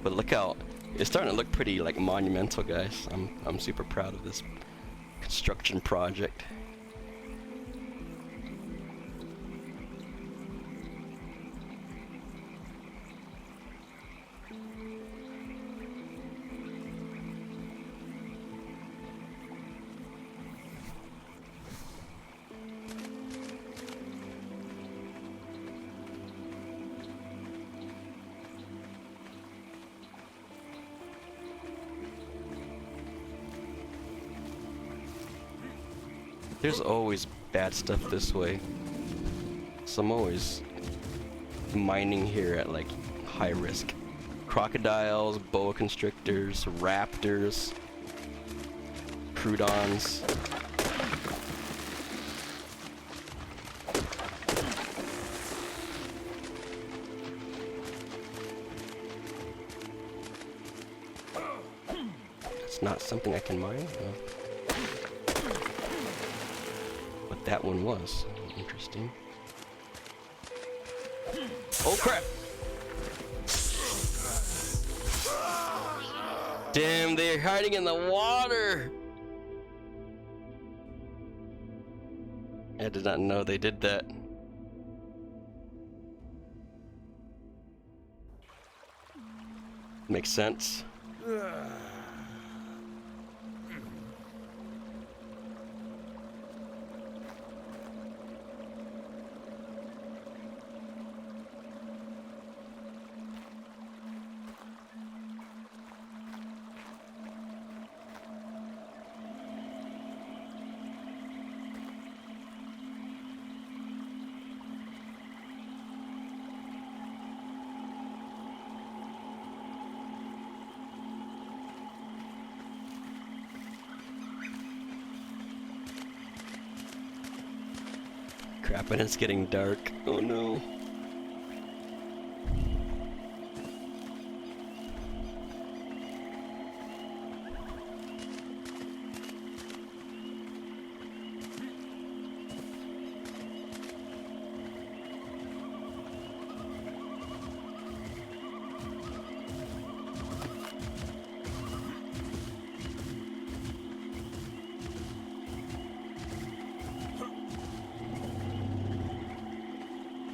But look how it's starting to look pretty like monumental, guys. I'm super proud of this construction project. There's always bad stuff this way, so I'm always mining here at like high risk. Crocodiles, boa constrictors, raptors, croutons. It's not something I can mine? No. But that one was interesting. Oh crap! Damn, they're hiding in the water! I did not know they did that. Makes sense. Crap, and it's getting dark. Oh no.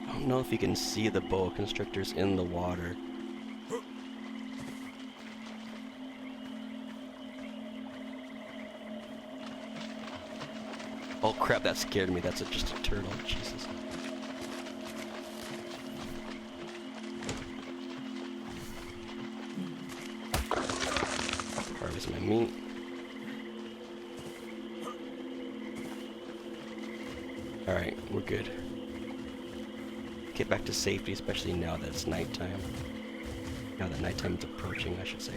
I don't know if you can see the boa constrictors in the water. Oh crap, that scared me. That's just a turtle. Jesus. Harvest my meat. Alright, we're good. Get back to safety, especially now that it's nighttime. Now that nighttime is approaching, I should say.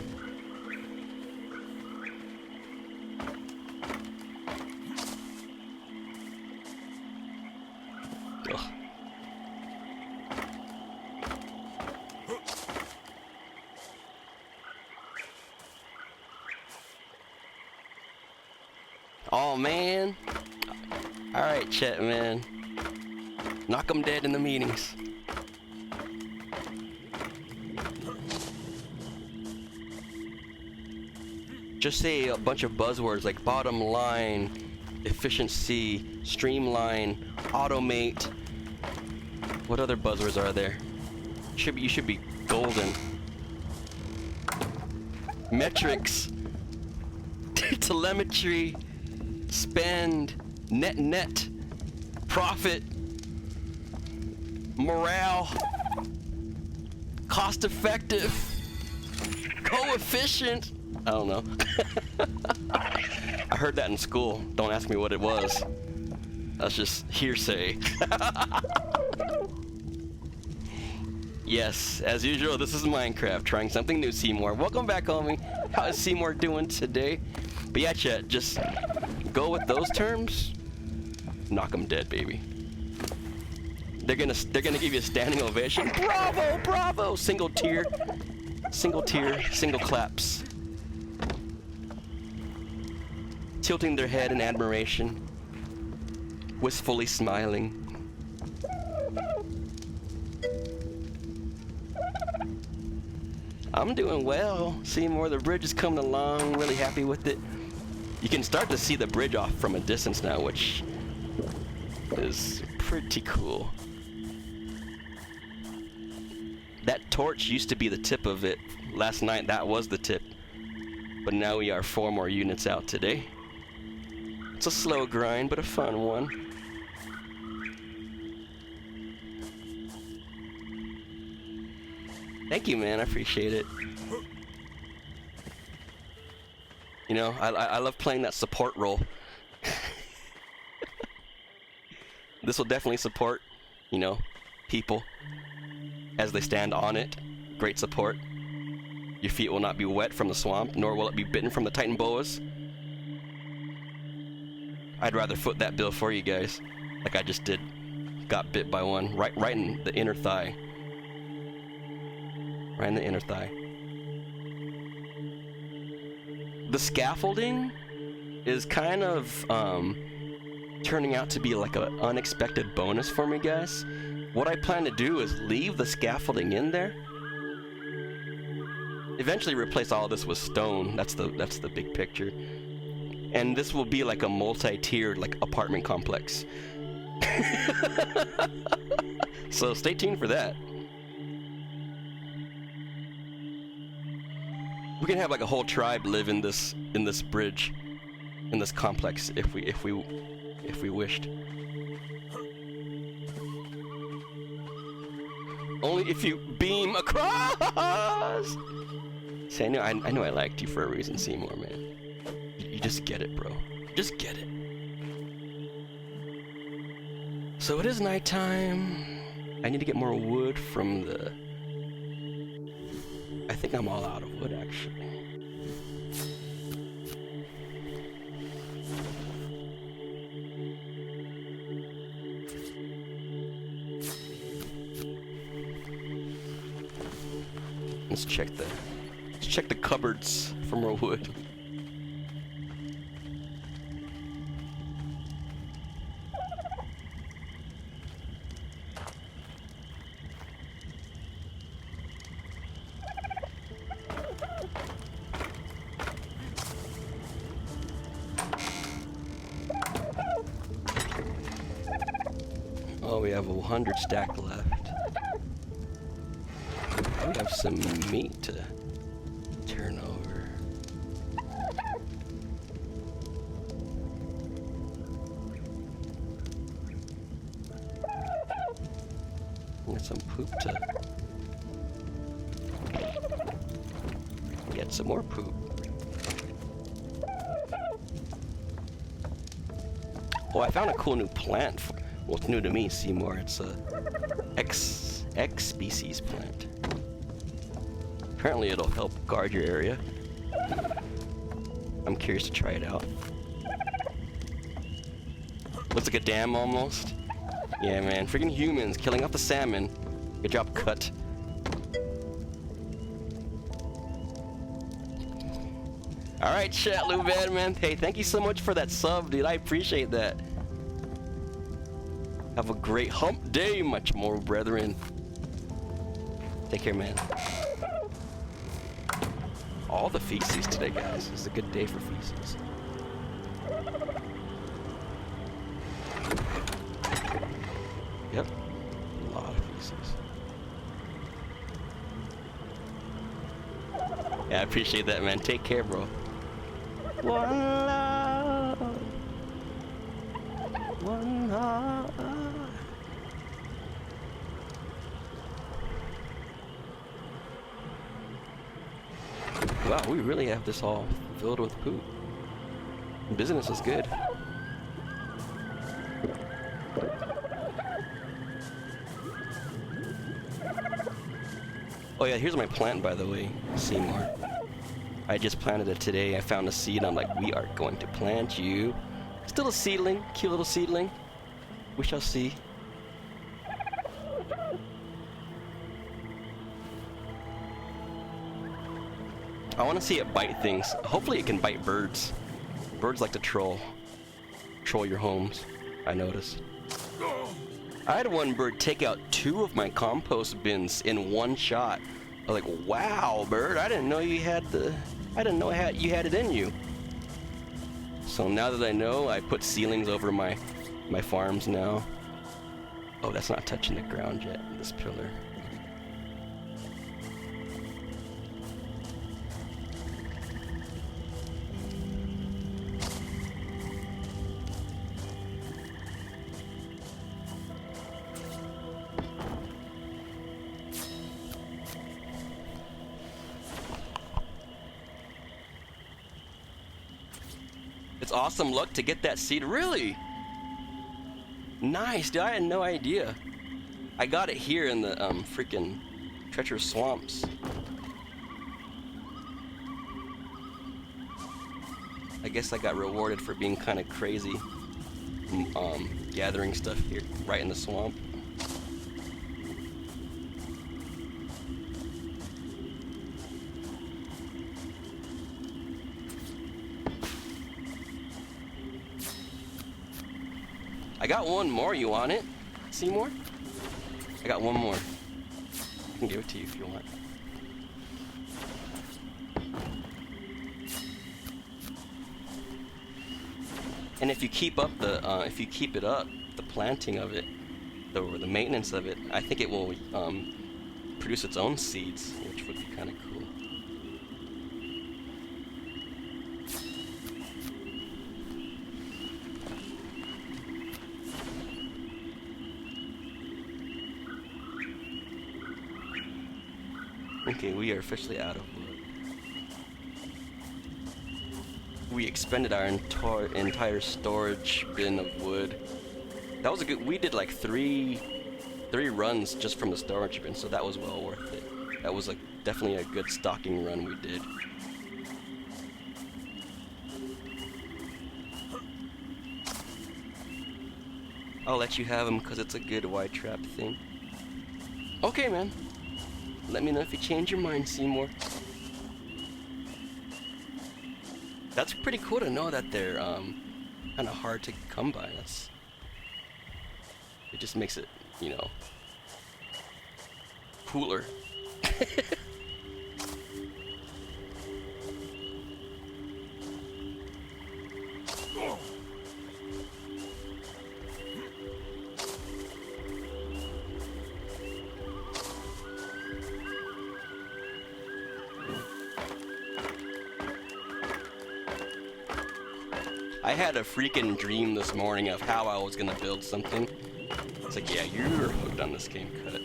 Oh, man. Alright, Chet, man. Knock 'em dead in the meetings. Just say a bunch of buzzwords like bottom line, efficiency, streamline, automate. What other buzzwords are there? You should be golden. Metrics, telemetry, spend, net, profit, morale, cost effective, coefficient. I don't know. I heard that in school. Don't ask me what it was. That's just hearsay. Yes, as usual, this is Minecraft, trying something new, Seymour. Welcome back, homie. How is Seymour doing today? But yeah, chat, just go with those terms. Knock 'em dead, baby. They're gonna give you a standing ovation. Bravo, bravo! Single tier, single claps. Tilting their head in admiration, wistfully smiling. I'm doing well. Seymour, the bridge is coming along, really happy with it. You can start to see the bridge off from a distance now, which is pretty cool. That torch used to be the tip of it. Last night, that was the tip. But now we are 4 more units out today. It's a slow grind, but a fun one. Thank you, man. I appreciate it. You know, I love playing that support role. This will definitely support, you know, people as they stand on it. Great support. Your feet will not be wet from the swamp, nor will it be bitten from the Titan boas. I'd rather foot that bill for you guys, like I just did. Got bit by one, right in the inner thigh. Right in the inner thigh. The scaffolding is kind of turning out to be like an unexpected bonus for me, guys. What I plan to do is leave the scaffolding in there. Eventually replace all of this with stone. That's the big picture. And this will be like a multi-tiered like apartment complex. So stay tuned for that. We can have like a whole tribe live in this bridge, in this complex, if we wished. Only if you beam across. See, I know I liked you for a reason, Seymour, man. You just get it, bro. Just get it. So it is nighttime. I need to get more wood from the... I think I'm all out of wood, actually. Let's check the cupboards for more wood. Oh, we have 100 stack left. We have some meat to turn over. Got some poop to get some more poop. Oh, I found a cool new plant. Well, it's new to me, Seymour. It's a X species plant. Apparently it'll help guard your area. I'm curious to try it out. Looks like a dam almost. Yeah, man. Freaking humans killing off the salmon. Good job, Cut. All right, chat, Lou Bad Man. Hey, thank you so much for that sub, dude. I appreciate that. Have a great hump day, my tomorrow brethren. Take care, man. All the feces today, guys. It's a good day for feces. Yep. A lot of feces. Yeah, I appreciate that, man. Take care, bro. One love. One heart. Wow, we really have this all filled with poop. Business is good. Oh yeah, here's my plant, by the way, Seymour. I just planted it today. I found a seed. I'm like, we are going to plant you. Still a seedling, cute little seedling. We shall see. I want to see it bite things. Hopefully it can bite birds. Birds like to troll your homes, I noticed. I had one bird take out 2 of my compost bins in one shot. I was like, wow, bird, I didn't know you had you had it in you. So now that I know, I put ceilings over my farms now. Oh, that's not touching the ground yet, this pillar. It's awesome luck to get that seed. Really? Nice, dude. I had no idea. I got it here in the freaking treacherous swamps. I guess I got rewarded for being kind of crazy, gathering stuff here right in the swamp. I got one more. You want it, Seymour? I got one more. I can give it to you if you want. And if you keep up the planting of it, the maintenance of it, I think it will produce its own seeds, which would be kind of cool. Okay, we are officially out of wood. We expended our entire storage bin of wood. That was a good. We did like three runs just from the storage bin, so that was well worth it. That was like definitely a good stocking run we did. I'll let you have them because it's a good white trap thing. Okay, man. Let me know if you change your mind, Seymour. That's pretty cool to know that they're kind of hard to come by. It just makes it, you know, cooler. I had a freaking dream this morning of how I was gonna build something. It's like, yeah, you're hooked on this game, cut.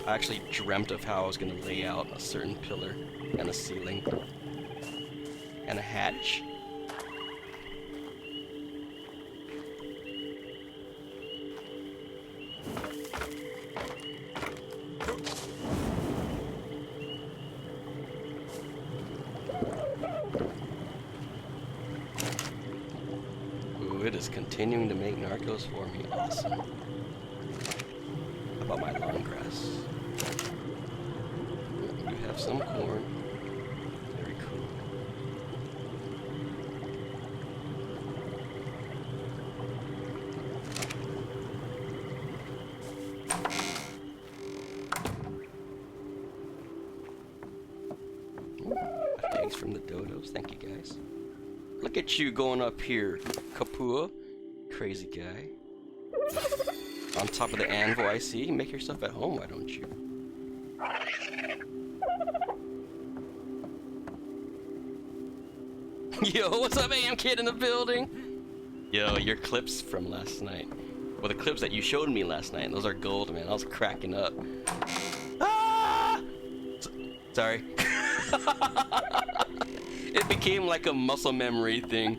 I actually dreamt of how I was gonna lay out a certain pillar and a ceiling and a hatch. It is continuing to make narcos for me. Awesome. How about my long grass? You have some corn. Very cool. Thanks from the dodos. Thank you, guys. Look at you going up here, Kapua. Crazy guy. On top of the anvil, I see. Make yourself at home, why don't you? Yo, what's up, AM Kid in the building? Yo, your clips from last night. Well, the clips that you showed me last night, those are gold, man. I was cracking up. Ah! Sorry. It became like a muscle memory thing.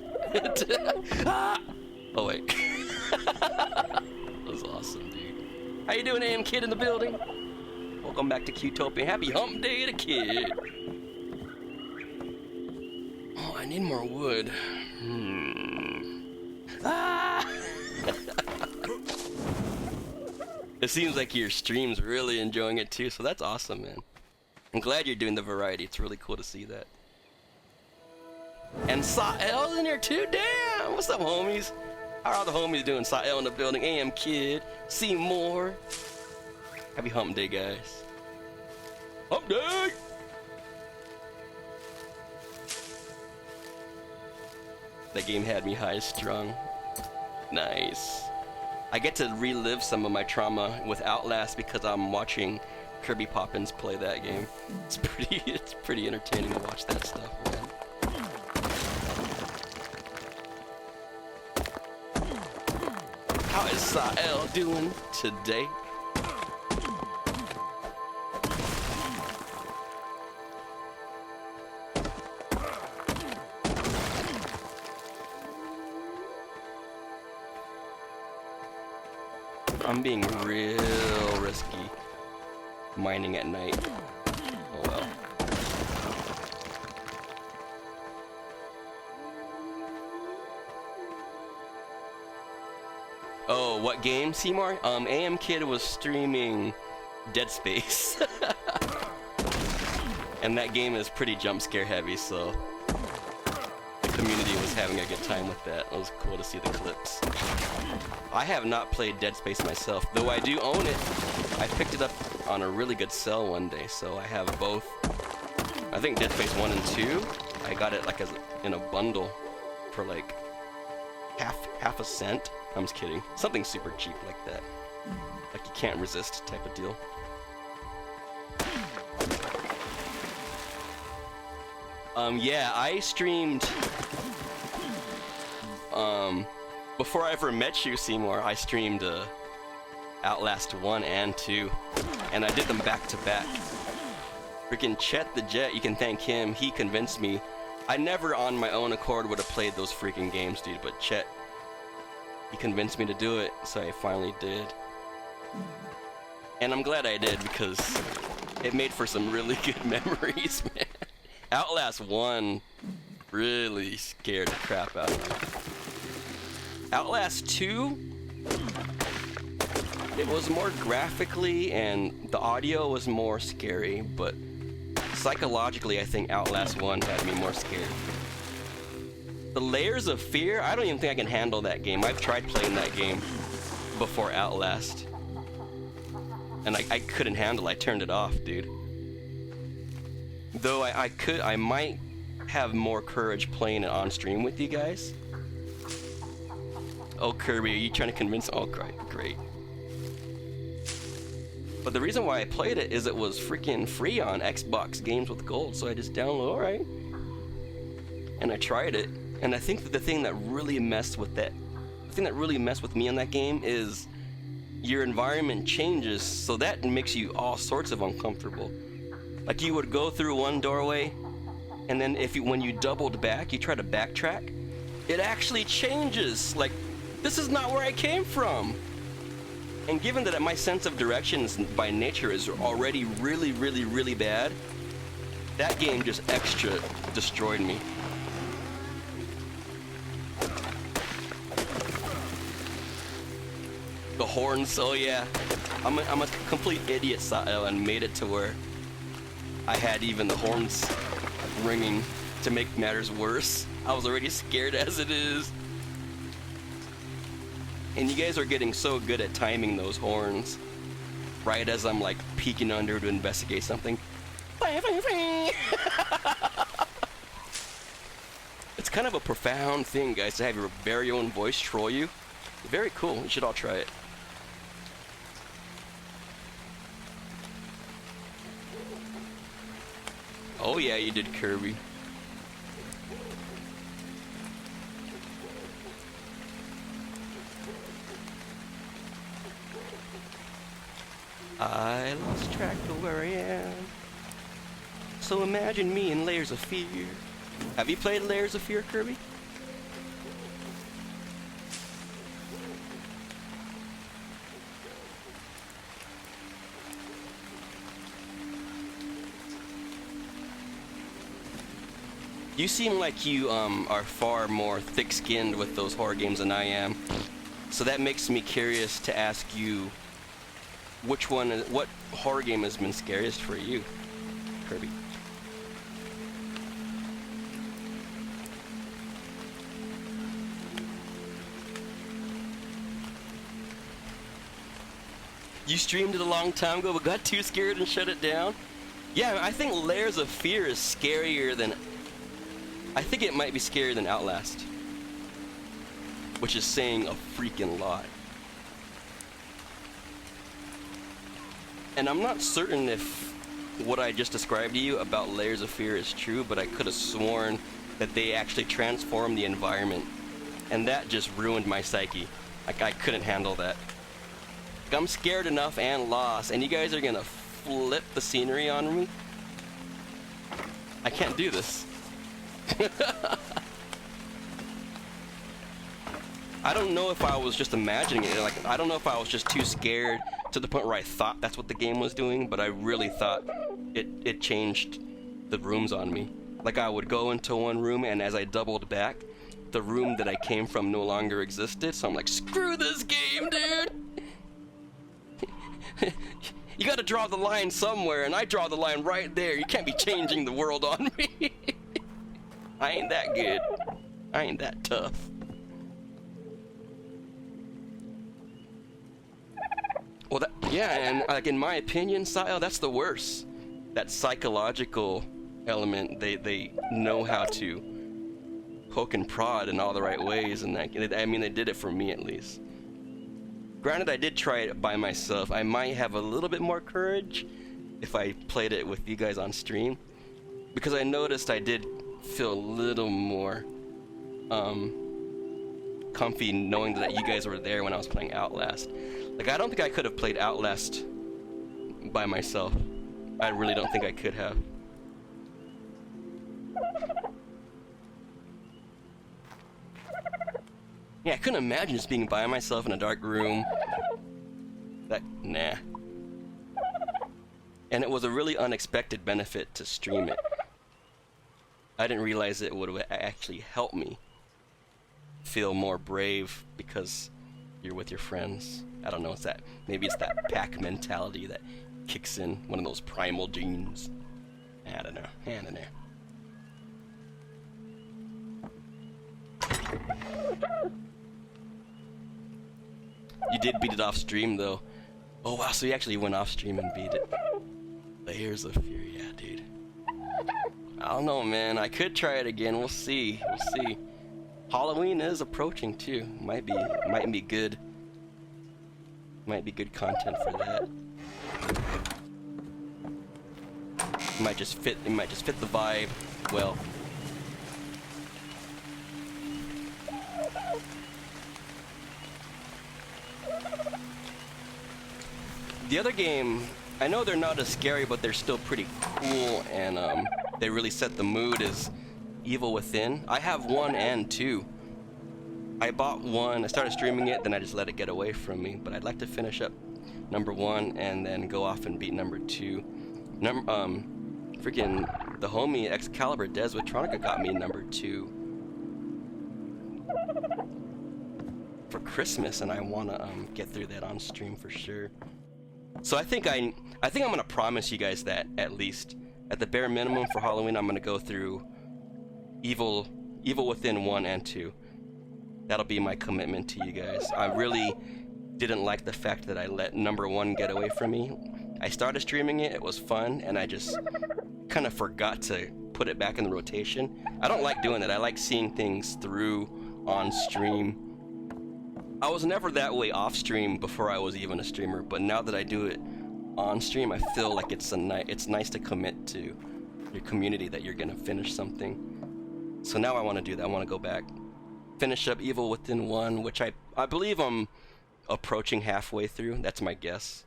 Ah! Oh, wait. That was awesome, dude. How you doing, AM Kid in the building? Welcome back to Qtopia. Happy hump day to Kid. Oh, I need more wood. Ah! It seems like your stream's really enjoying it too, so that's awesome, man. I'm glad you're doing the variety. It's really cool to see that. And Sa'el's in here too? Damn! What's up, homies? How are the homies doing? Sa'el in the building, AM Kid, Seymour. Happy hump day, guys. Hump day! That game had me high strung. Nice. I get to relive some of my trauma with Outlast because I'm watching Kirby Poppins play that game. It's pretty entertaining to watch that stuff, man. How is Sa'el doing today? I'm being real risky mining at night. Oh well. Oh, what game, Seymour? AM Kid was streaming Dead Space. And that game is pretty jump scare heavy, so the community was having a good time with that. It was cool to see the clips. I have not played Dead Space myself, though I do own it. I picked it up on a really good sale one day, so I have both. I think Dead Space 1 and 2, I got it like in a bundle for like half a cent. I'm just kidding. Something super cheap like that. Like you can't resist type of deal. Yeah, I streamed before I ever met you, Seymour, I streamed Outlast 1 and 2, and I did them back to back. Freaking Chet the Jet, you can thank him, he convinced me. I never on my own accord would have played those freaking games, dude, but Chet, he convinced me to do it, so I finally did. And I'm glad I did, because it made for some really good memories, man. Outlast 1 really scared the crap out of me. Outlast 2, it was more graphically and the audio was more scary, but psychologically I think Outlast 1 had me more scared. The layers of fear, I don't even think I can handle that game. I've tried playing that game before Outlast, and I couldn't handle it. I turned it off, dude. Though I might have more courage playing it on stream with you guys. Oh, Kirby, are you trying to convince? Oh, great. But the reason why I played it is it was freaking free on Xbox Games with Gold, so I just downloaded, alright. And I tried it, and I think that the thing that really messed with me in that game is your environment changes, so that makes you all sorts of uncomfortable. Like you would go through one doorway, and then when you doubled back, you try to backtrack, it actually changes. Like, this is not where I came from. And given that my sense of directions by nature is already really, really, really bad, that game just extra destroyed me. The horns, oh yeah. I'm a complete idiot, Sa'el, and made it to where I had even the horns ringing to make matters worse. I was already scared as it is. And you guys are getting so good at timing those horns. Right as I'm like peeking under to investigate something. It's kind of a profound thing, guys, to have your very own voice troll you. Very cool. You should all try it. Oh yeah, you did, Kirby. I lost track of where I am. So imagine me in Layers of Fear. Have you played Layers of Fear, Kirby? You seem like you are far more thick-skinned with those horror games than I am. So that makes me curious to ask you, what horror game has been scariest for you, Kirby? You streamed it a long time ago but got too scared and shut it down? Yeah, I think Layers of Fear is scarier than... I think it might be scarier than Outlast. Which is saying a freaking lot. And I'm not certain if what I just described to you about Layers of Fear is true, but I could have sworn that they actually transformed the environment. And that just ruined my psyche. Like, I couldn't handle that. I'm scared enough and lost, and you guys are gonna flip the scenery on me? I can't do this. I don't know if I was just imagining it. Like, I don't know if I was just too scared to the point where I thought that's what the game was doing, but I really thought it changed the rooms on me. Like, I would go into one room, and as I doubled back, the room that I came from no longer existed, so I'm like, screw this game, dude! You gotta draw the line somewhere, and I draw the line right there. You can't be changing the world on me. I ain't that good. I ain't that tough. Well, yeah, and like in my opinion, that's the worst. That psychological element, they know how to poke and prod in all the right ways, and I mean, they did it for me at least. Granted, I did try it by myself. I might have a little bit more courage if I played it with you guys on stream, because I noticed I did feel a little more comfy knowing that you guys were there when I was playing Outlast. Like, I don't think I could have played Outlast by myself. I really don't think I could have. Yeah, I couldn't imagine just being by myself in a dark room. Nah. And it was a really unexpected benefit to stream it. I didn't realize it would actually help me feel more brave because you're with your friends. I don't know, maybe it's that pack mentality that kicks in, one of those primal genes. I don't know. You did beat it off stream though. Oh wow, so you actually went off stream and beat it. Layers of Fear, yeah, dude. I don't know, man. I could try it again. We'll see. Halloween is approaching too. Might be good. Might be good content for that. It might just fit the vibe well. The other game, I know they're not as scary, but they're still pretty cool, and they really set the mood, is Evil Within. I have 1 and 2. I bought 1, I started streaming it, then I just let it get away from me, but I'd like to finish up number 1 and then go off and beat number 2. Freaking the homie Excalibur Des with Tronica got me number 2 for Christmas, and I wanna get through that on stream for sure. So I think I'm gonna promise you guys that, at least at the bare minimum for Halloween, I'm gonna go through Evil Within 1 and 2. That'll be my commitment to you guys. I really didn't like the fact that I let number 1 get away from me. I started streaming it, it was fun, and I just kind of forgot to put it back in the rotation. I don't like doing that. I like seeing things through on stream. I was never that way off stream before I was even a streamer, but now that I do it on stream, I feel like it's nice to commit to your community that you're gonna finish something. So now I want to do that. I want to go back, finish up Evil Within 1, which I believe I'm approaching halfway through. That's my guess.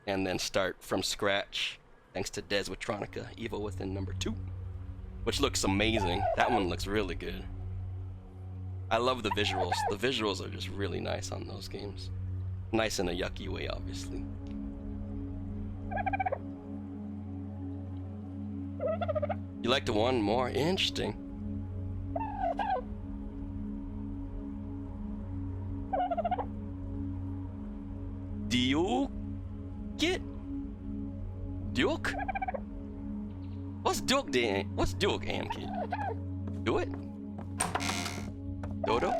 And then start from scratch, thanks to Des with Tronica, Evil Within number 2, which looks amazing. That one looks really good. I love the visuals. The visuals are just really nice on those games. Nice in a yucky way, obviously. You liked the one more? Interesting. Duke? Duke? What's Duke doing? What's Duke, mmkay? Do it? Dodo?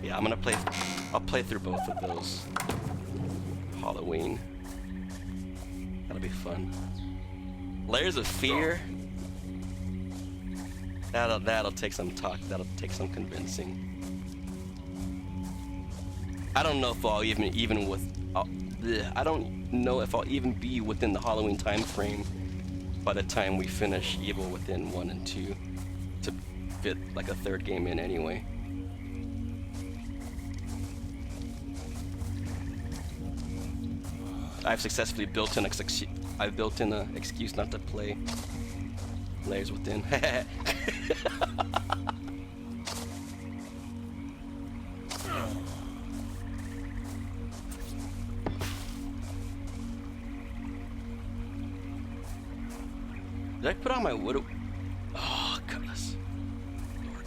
Yeah, I'll play through both of those. Halloween. That'll be fun. Layers of Fear. That'll take some talk. That'll take some convincing. I don't know if I'll I don't know if I'll even be within the Halloween time frame by the time we finish Evil Within 1 and 2 to fit like a third game in anyway. I've successfully built in an excuse not to play Layers Within. Did I put on my wood? Oh, goodness. Dork.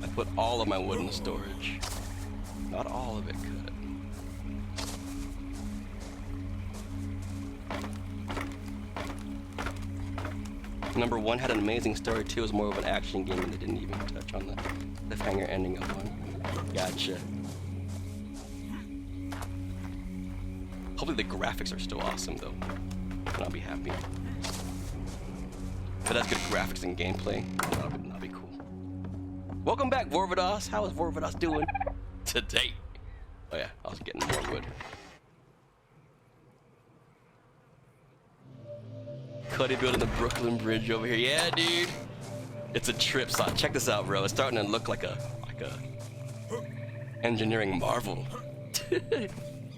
I put all of my wood in storage. Not all of it, could it? Number 1 had an amazing story. 2 was more of an action game, and they didn't even touch on the cliffhanger ending of 1. Gotcha. Hopefully the graphics are still awesome, though, and I'll be happy. If it has good graphics and gameplay, that'll be cool. Welcome back, Vorvados. How is Vorvados doing today? Oh yeah, I was getting more wood. Cuddy building the Brooklyn Bridge over here. Yeah, dude. It's a trip. So check this out, bro. It's starting to look like a engineering marvel.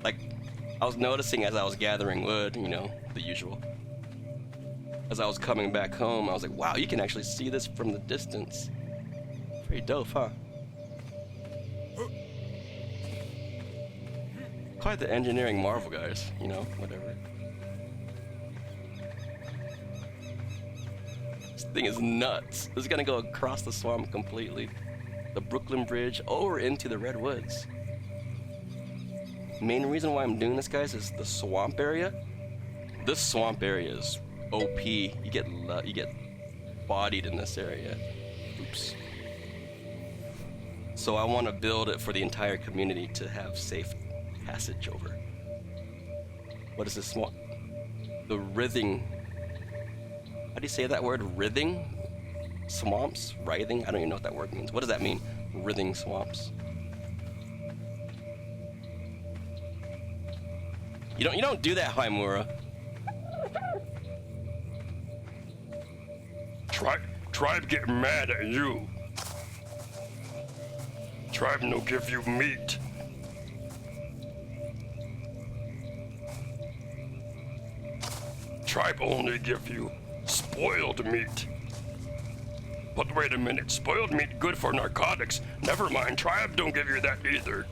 Like, I was noticing as I was gathering wood, you know, the usual. As I was coming back home, I was like, wow, you can actually see this from the distance. Pretty dope, huh? Quite the engineering marvel, guys. You know, whatever. This thing is nuts. This is gonna go across the swamp completely. The Brooklyn Bridge over into the Redwoods. Main reason why I'm doing this, guys, is the swamp area. This swamp area is OP. You get bodied in this area. Oops. So I want to build it for the entire community to have safe passage over. What is this swamp? The writhing. How do you say that word? Writhing? Swamps? Writhing? I don't even know what that word means. What does that mean? Writhing swamps. You don't do that, Haimura. Tribe get mad at you. Tribe no give you meat. Tribe only give you spoiled meat. But wait a minute, spoiled meat good for narcotics. Never mind, Tribe don't give you that either.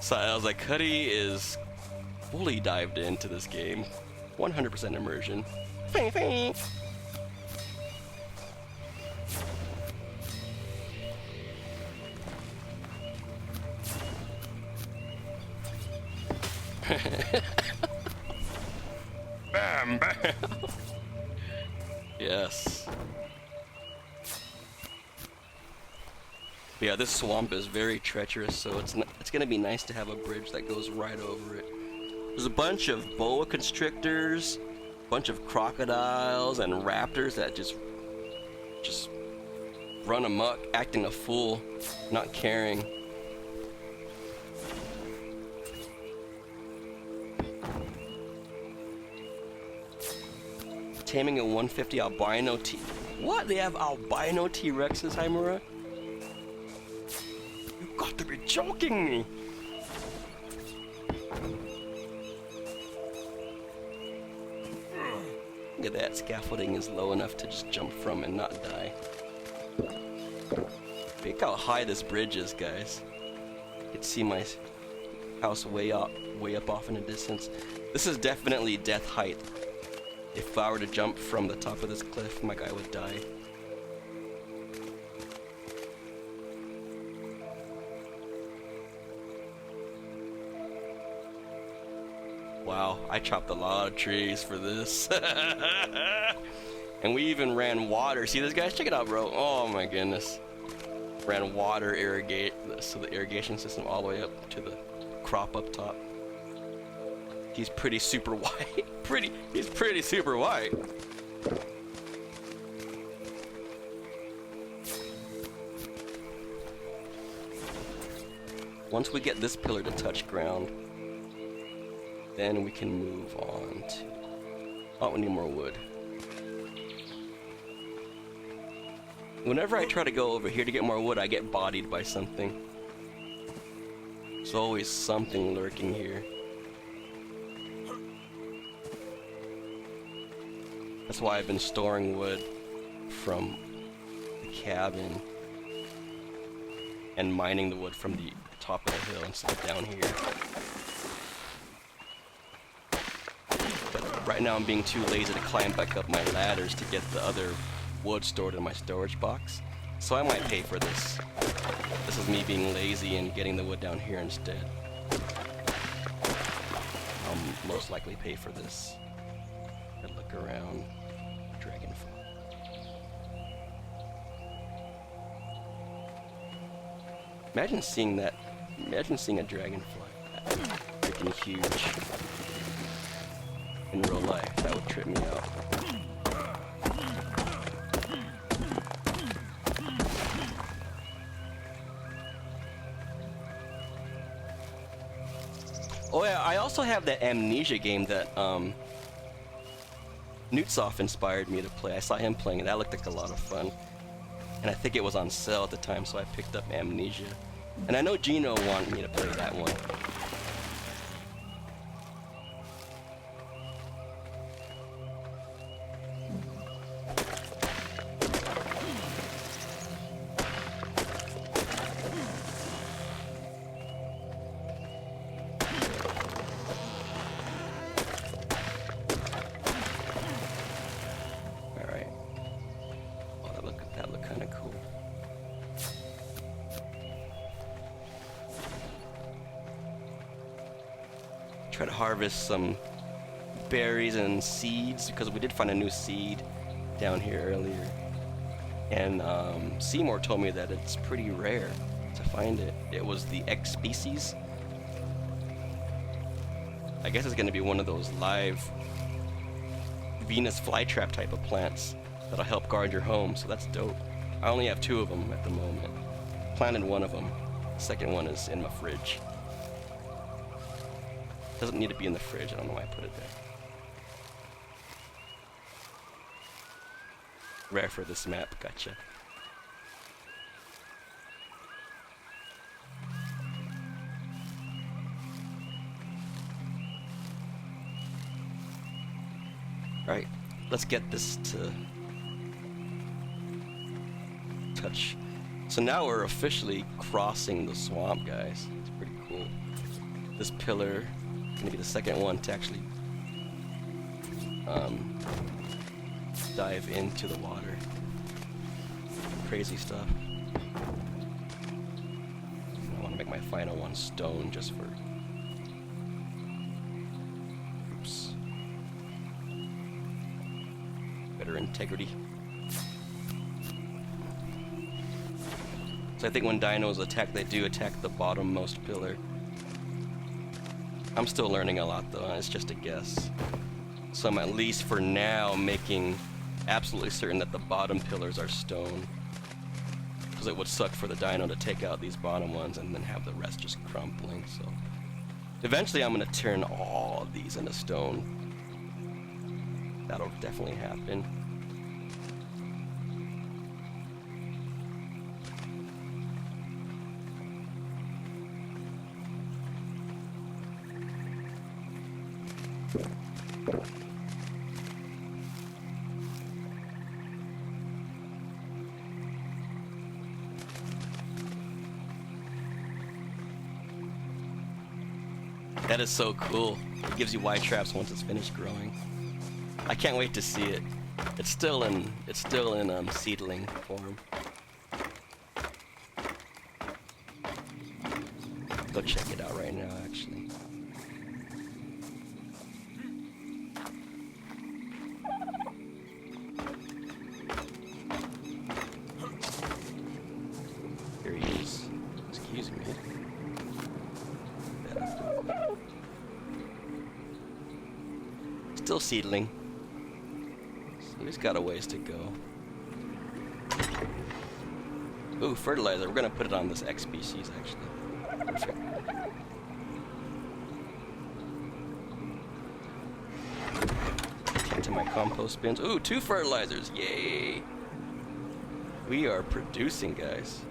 So I was like, Cuddy is fully dived into this game. 100% immersion. Bam, bam. Yes. Yeah, this swamp is very treacherous, so it's gonna be nice to have a bridge that goes right over it. There's a bunch of boa constrictors, a bunch of crocodiles and raptors that just run amok, acting a fool, not caring. Taming a 150 albino T. What? They have albino T-Rexes, Hymera? You got to be joking me! Look at that, scaffolding is low enough to just jump from and not die. Look how high this bridge is, guys. You can see my house way up off in the distance. This is definitely death height. If I were to jump from the top of this cliff, my guy would die. Wow, I chopped a lot of trees for this. And we even ran water. See this, guys? Check it out, bro. Oh my goodness. Ran water so the irrigation system all the way up to the crop up top. He's pretty super white. He's pretty super white. Once we get this pillar to touch ground, then we can move on to... Oh, we need more wood. Whenever I try to go over here to get more wood, I get bodied by something. There's always something lurking here. That's why I've been storing wood from the cabin and mining the wood from the top of the hill instead of down here. But right now I'm being too lazy to climb back up my ladders to get the other wood stored in my storage box. So I might pay for this. This is me being lazy and getting the wood down here instead. I'll most likely pay for this. And look around. Dragonfly. Imagine seeing that. Imagine seeing a dragonfly. That's freaking huge. In real life, that would trip me out. Oh yeah, I also have that Amnesia game that Newtsoff inspired me to play. I saw him playing it. That looked like a lot of fun. And I think it was on sale at the time, so I picked up Amnesia. And I know Gino wanted me to play that one. Try to harvest some berries and seeds because we did find a new seed down here earlier, and Seymour told me that it's pretty rare to find it. It was the X species. I guess it's gonna be one of those live Venus flytrap type of plants that'll help guard your home, so that's dope. I only have 2 of them at the moment. Planted one of them. The second one is in my fridge. Doesn't need to be in the fridge. I don't know why I put it there. Rare for this map. Gotcha. Alright, let's get this to touch. So now we're officially crossing the swamp, guys. It's pretty cool. This pillar is gonna be the second one to actually dive into the water. Crazy stuff. I want to make my final one stone just for... Oops. better integrity. So I think when dinos attack, they do attack the bottommost pillar. I'm still learning a lot though, it's just a guess. So I'm at least for now making absolutely certain that the bottom pillars are stone. Because it would suck for the dino to take out these bottom ones and then have the rest just crumbling, so. Eventually I'm going to turn all of these into stone. That'll definitely happen. That is so cool. It gives you Y traps once it's finished growing. I can't wait to see it. It's still in seedling form. Go check it out right now, actually. Here he is. Excuse me. Still seedling. So he's got a ways to go. Ooh, fertilizer. We're gonna put it on this X species, actually. Perfect. Into my compost bins. Ooh, 2 fertilizers. Yay! We are producing, guys.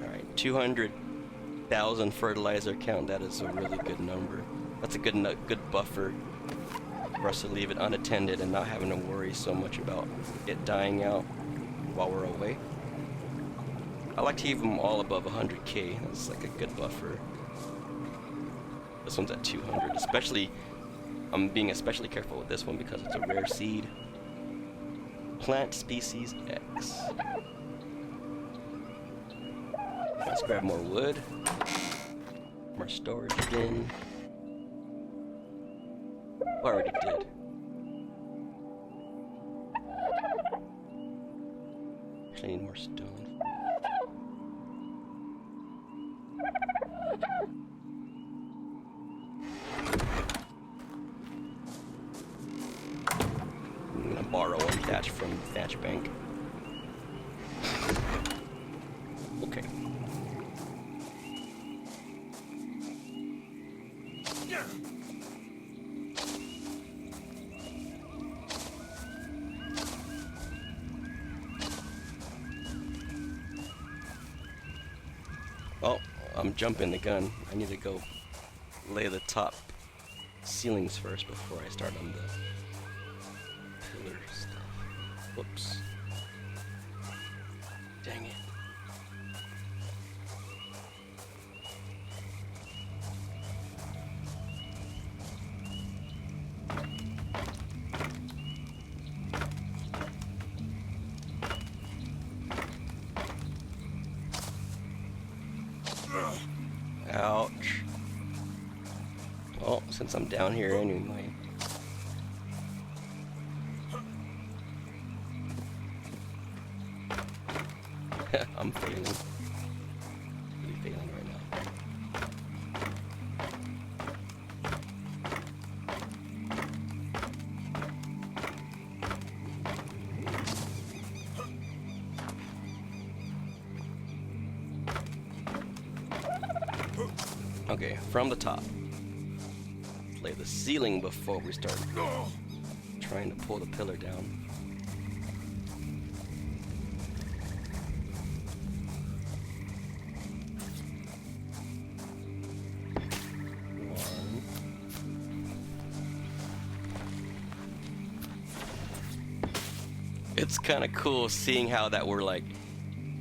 Alright, 200,000 fertilizer count. That is a really good number. That's a good buffer for us to leave it unattended and not having to worry so much about it dying out while we're away. I like to keep them all above 100k. That's like a good buffer. This one's at 200. Especially, I'm being especially careful with this one because it's a rare seed. Plant species X. Let's grab more wood. More storage bin. Oh, I already did. Actually, I need more stone. I'm gonna borrow one thatch from the thatch bank. Okay. Oh, I'm jumping the gun. I need to go lay the top ceilings first before I start on the pillar stuff. Whoops. Dang it. Ouch. Well, since I'm down here anyway. I'm failing. Really failing right now. Okay, from the top. Lay the ceiling before we start trying to pull the pillar down. It's kind of cool seeing how that we're like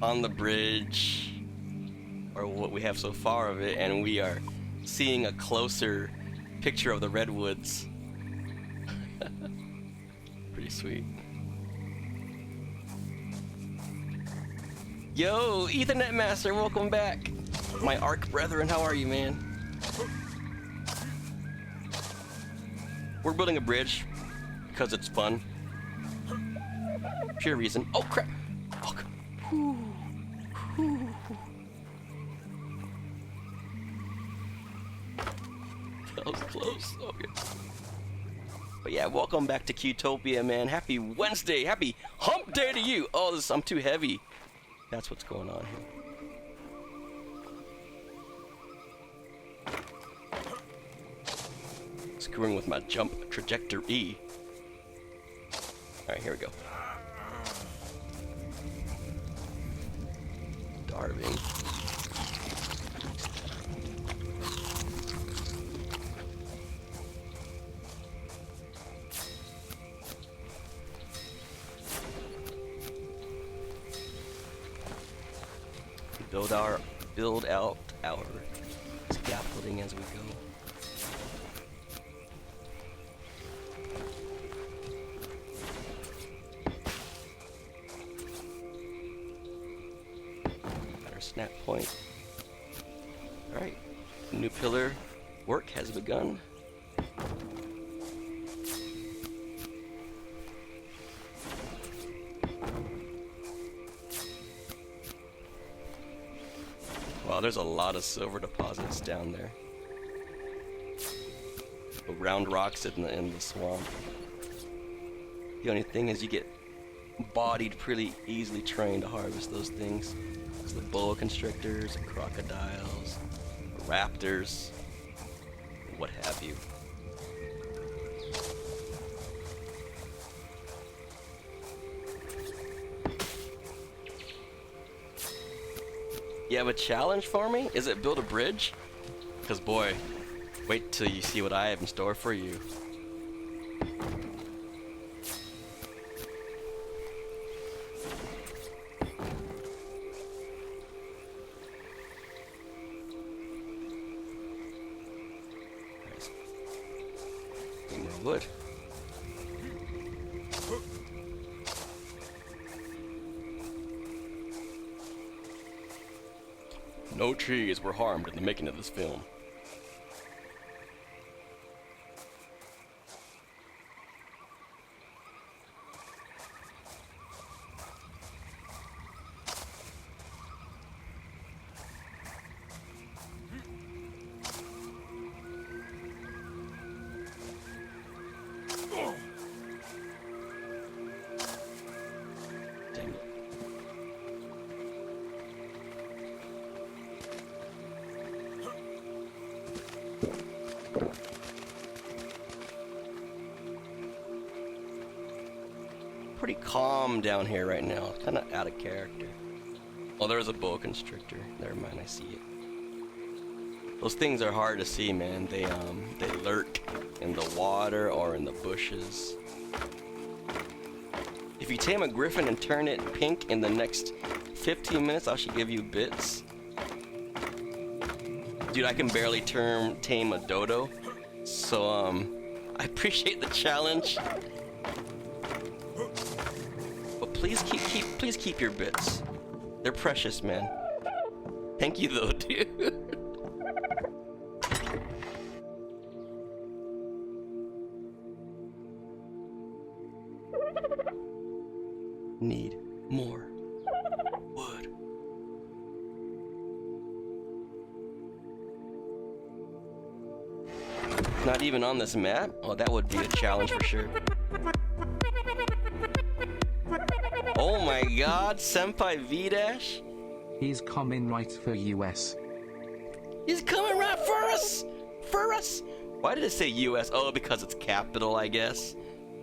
on the bridge, or what we have so far of it, and we are seeing a closer picture of the redwoods. Pretty sweet. Yo, Ethernet Master, welcome back. My ARK brethren, how are you, man? We're building a bridge because it's fun. Pure reason. Oh crap! Oh, whew. Whew. That was close. Okay. But yeah, welcome back to Qtopia, man. Happy Wednesday. Happy hump day to you. Oh, I'm too heavy. That's what's going on here. Screwing with my jump trajectory. Alright, here we go. Starving. Build out our scaffolding as we go. Got our snap point. Alright, new pillar work has begun. Wow, there's a lot of silver deposits down there. Round rocks in the swamp. The only thing is you get bodied pretty easily trying to harvest those things. It's the boa constrictors, and crocodiles, raptors, what have you. You have a challenge for me? Is it build a bridge? Because boy, wait till you see what I have in store for you. Nice. Need more wood. No trees were harmed in the making of this film. Dang it. Pretty calm down here right now. It's kind of out of character. Oh, there's a boa constrictor. Never mind, I see it. Those things are hard to see, man. They lurk in the water or in the bushes. If you tame a griffin and turn it pink in the next 15 minutes, I should give you bits. Dude, I can barely tame a dodo. So, I appreciate the challenge. But please keep your bits. They're precious, man. Thank you though, dude. Need more wood. Not even on this map? Oh, that would be a challenge for sure. Oh my god, Senpai V-Dash? He's coming right for US. He's coming right for us! For us! Why did it say US? Oh, because it's capital, I guess.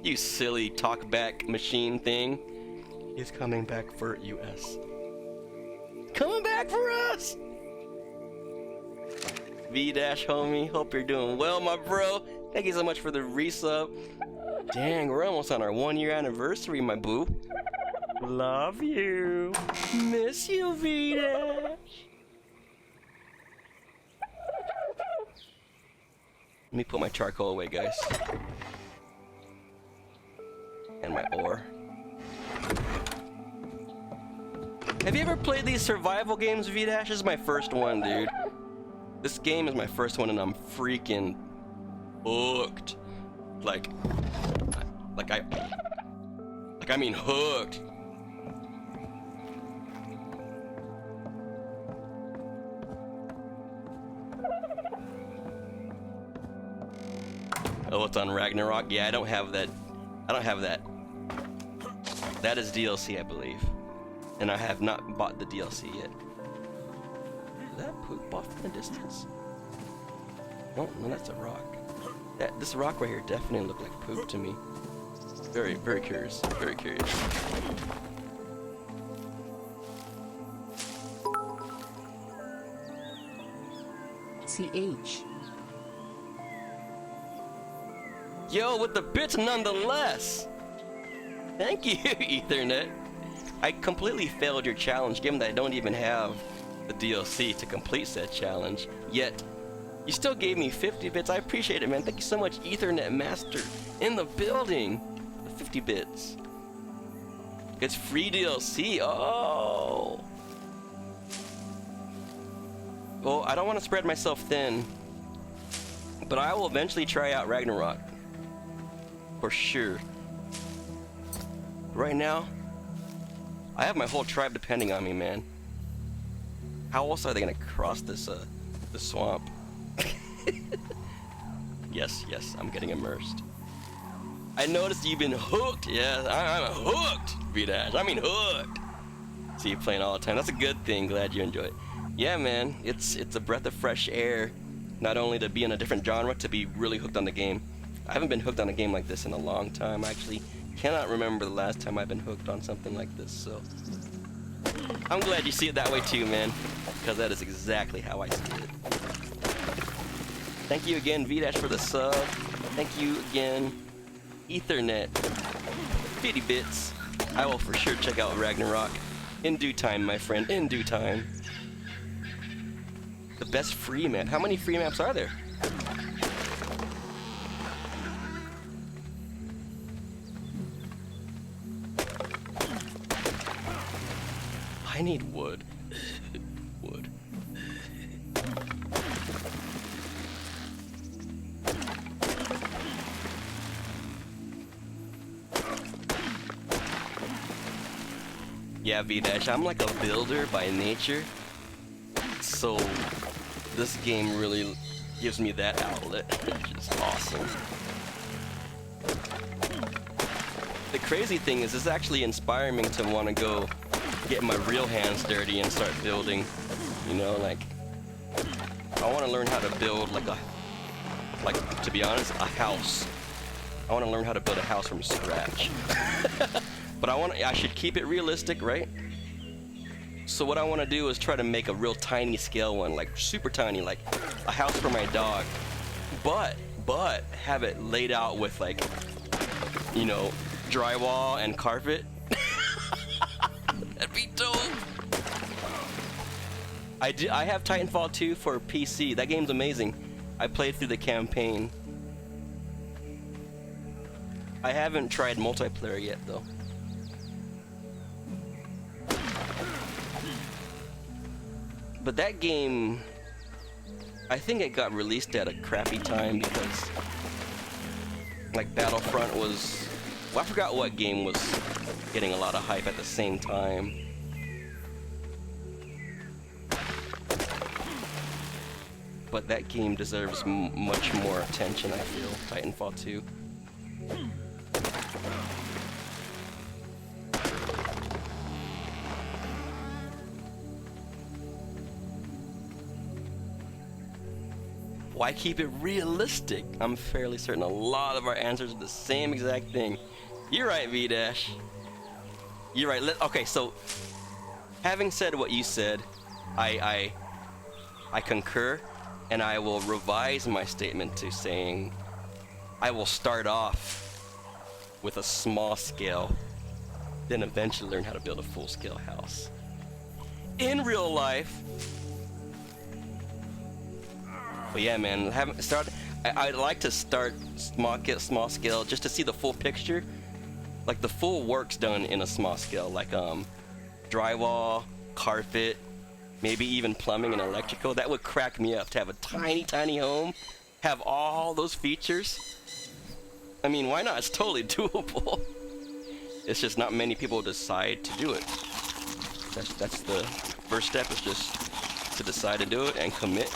You silly talkback machine thing. He's coming back for US. Coming back for us! V-Dash, homie. Hope you're doing well, my bro. Thank you so much for the resub. Dang, we're almost on our 1-year anniversary, my boo. Love you. Miss you, V-Dash. Let me put my charcoal away, guys. And my ore. Have you ever played these survival games, V-Dash? This is my first one, dude. This game is my first one, and I'm freaking hooked. I mean hooked. Oh, it's on Ragnarok? Yeah, I don't have that. I don't have that. That is DLC, I believe. And I have not bought the DLC yet. Is that poop off in the distance? Oh, no, that's a rock. This rock right here definitely looked like poop to me. Very, very curious. Very curious. TH. Yo, with the bits nonetheless! Thank you, Ethernet. I completely failed your challenge, given that I don't even have the DLC to complete said challenge. Yet, you still gave me 50 bits. I appreciate it, man. Thank you so much, Ethernet Master, in the building. The 50 bits. It's free DLC. Oh! Well, I don't want to spread myself thin, but I will eventually try out Ragnarok. For sure. Right now, I have my whole tribe depending on me, man. How else are they gonna cross this the swamp? Yes, I'm getting immersed. I noticed you've been hooked. Yeah, I'm hooked, V-Dash. I mean hooked. See you playing all the time. That's a good thing. Glad you enjoy it. Yeah, man. It's a breath of fresh air. Not only to be in a different genre, to be really hooked on the game. I haven't been hooked on a game like this in a long time. I actually cannot remember the last time I've been hooked on something like this, so I'm glad you see it that way too, man, because that is exactly how I see it. Thank you again, V-Dash, for the sub. Thank you again, Ethernet. 50 bits. I will for sure check out Ragnarok in due time, my friend, in due time. The best free map. How many free maps are there? I need wood. Wood. Yeah, V-Dash, I'm like a builder by nature. So this game really gives me that outlet, which is awesome. The crazy thing is, it's actually inspiring me to want to go get my real hands dirty and start building. You know, like, I want to learn how to build to be honest, a house. I want to learn how to build a house from scratch. But I should keep it realistic, right? So what I want to do is try to make a real tiny scale one, like super tiny, like a house for my dog. But have it laid out with, like, you know, drywall and carpet. That'd be dope. I have Titanfall 2 for PC. That game's amazing. I played through the campaign. I haven't tried multiplayer yet, though. But that game, I think it got released at a crappy time because, like, Battlefront was, well, I forgot what game was getting a lot of hype at the same time. But that game deserves much more attention, I feel. Titanfall 2. Why keep it realistic? I'm fairly certain a lot of our answers are the same exact thing. You're right, V-Dash. You're right. Okay, so having said what you said, I concur, and I will revise my statement to saying I will start off with a small scale, then eventually learn how to build a full-scale house. In real life. But yeah, man, I'd like to start small scale just to see the full picture, like the full work's done in a small scale, like drywall, carpet, maybe even plumbing and electrical. That would crack me up to have a tiny, tiny home, have all those features. I mean, why not? It's totally doable. It's just not many people decide to do it. That's the first step, is just to decide to do it and commit.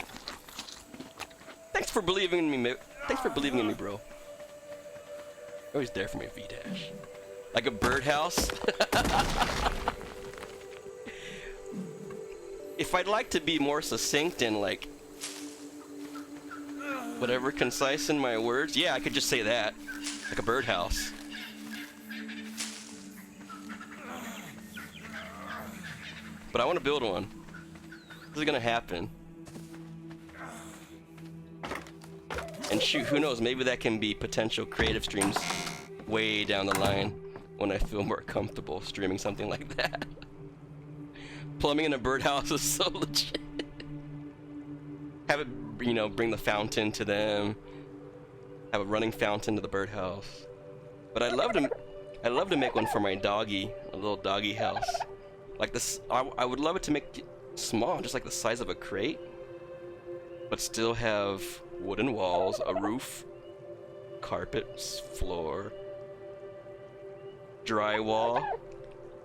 Thanks for believing in me. Thanks for believing in me, bro. You're always there for me, V-Dash. Like a birdhouse. If I'd like to be more succinct and like whatever, concise in my words, yeah, I could just say that. Like a birdhouse. But I want to build one. This is gonna happen. And shoot, who knows, maybe that can be potential creative streams way down the line when I feel more comfortable streaming something like that. Plumbing in a birdhouse is so legit. Have it, you know, bring the fountain to them. Have a running fountain to the birdhouse. But I'd love to make one for my doggy, a little doggy house. Like this, I would love it to make it small, just like the size of a crate, but still have wooden walls, a roof, carpets, floor, drywall.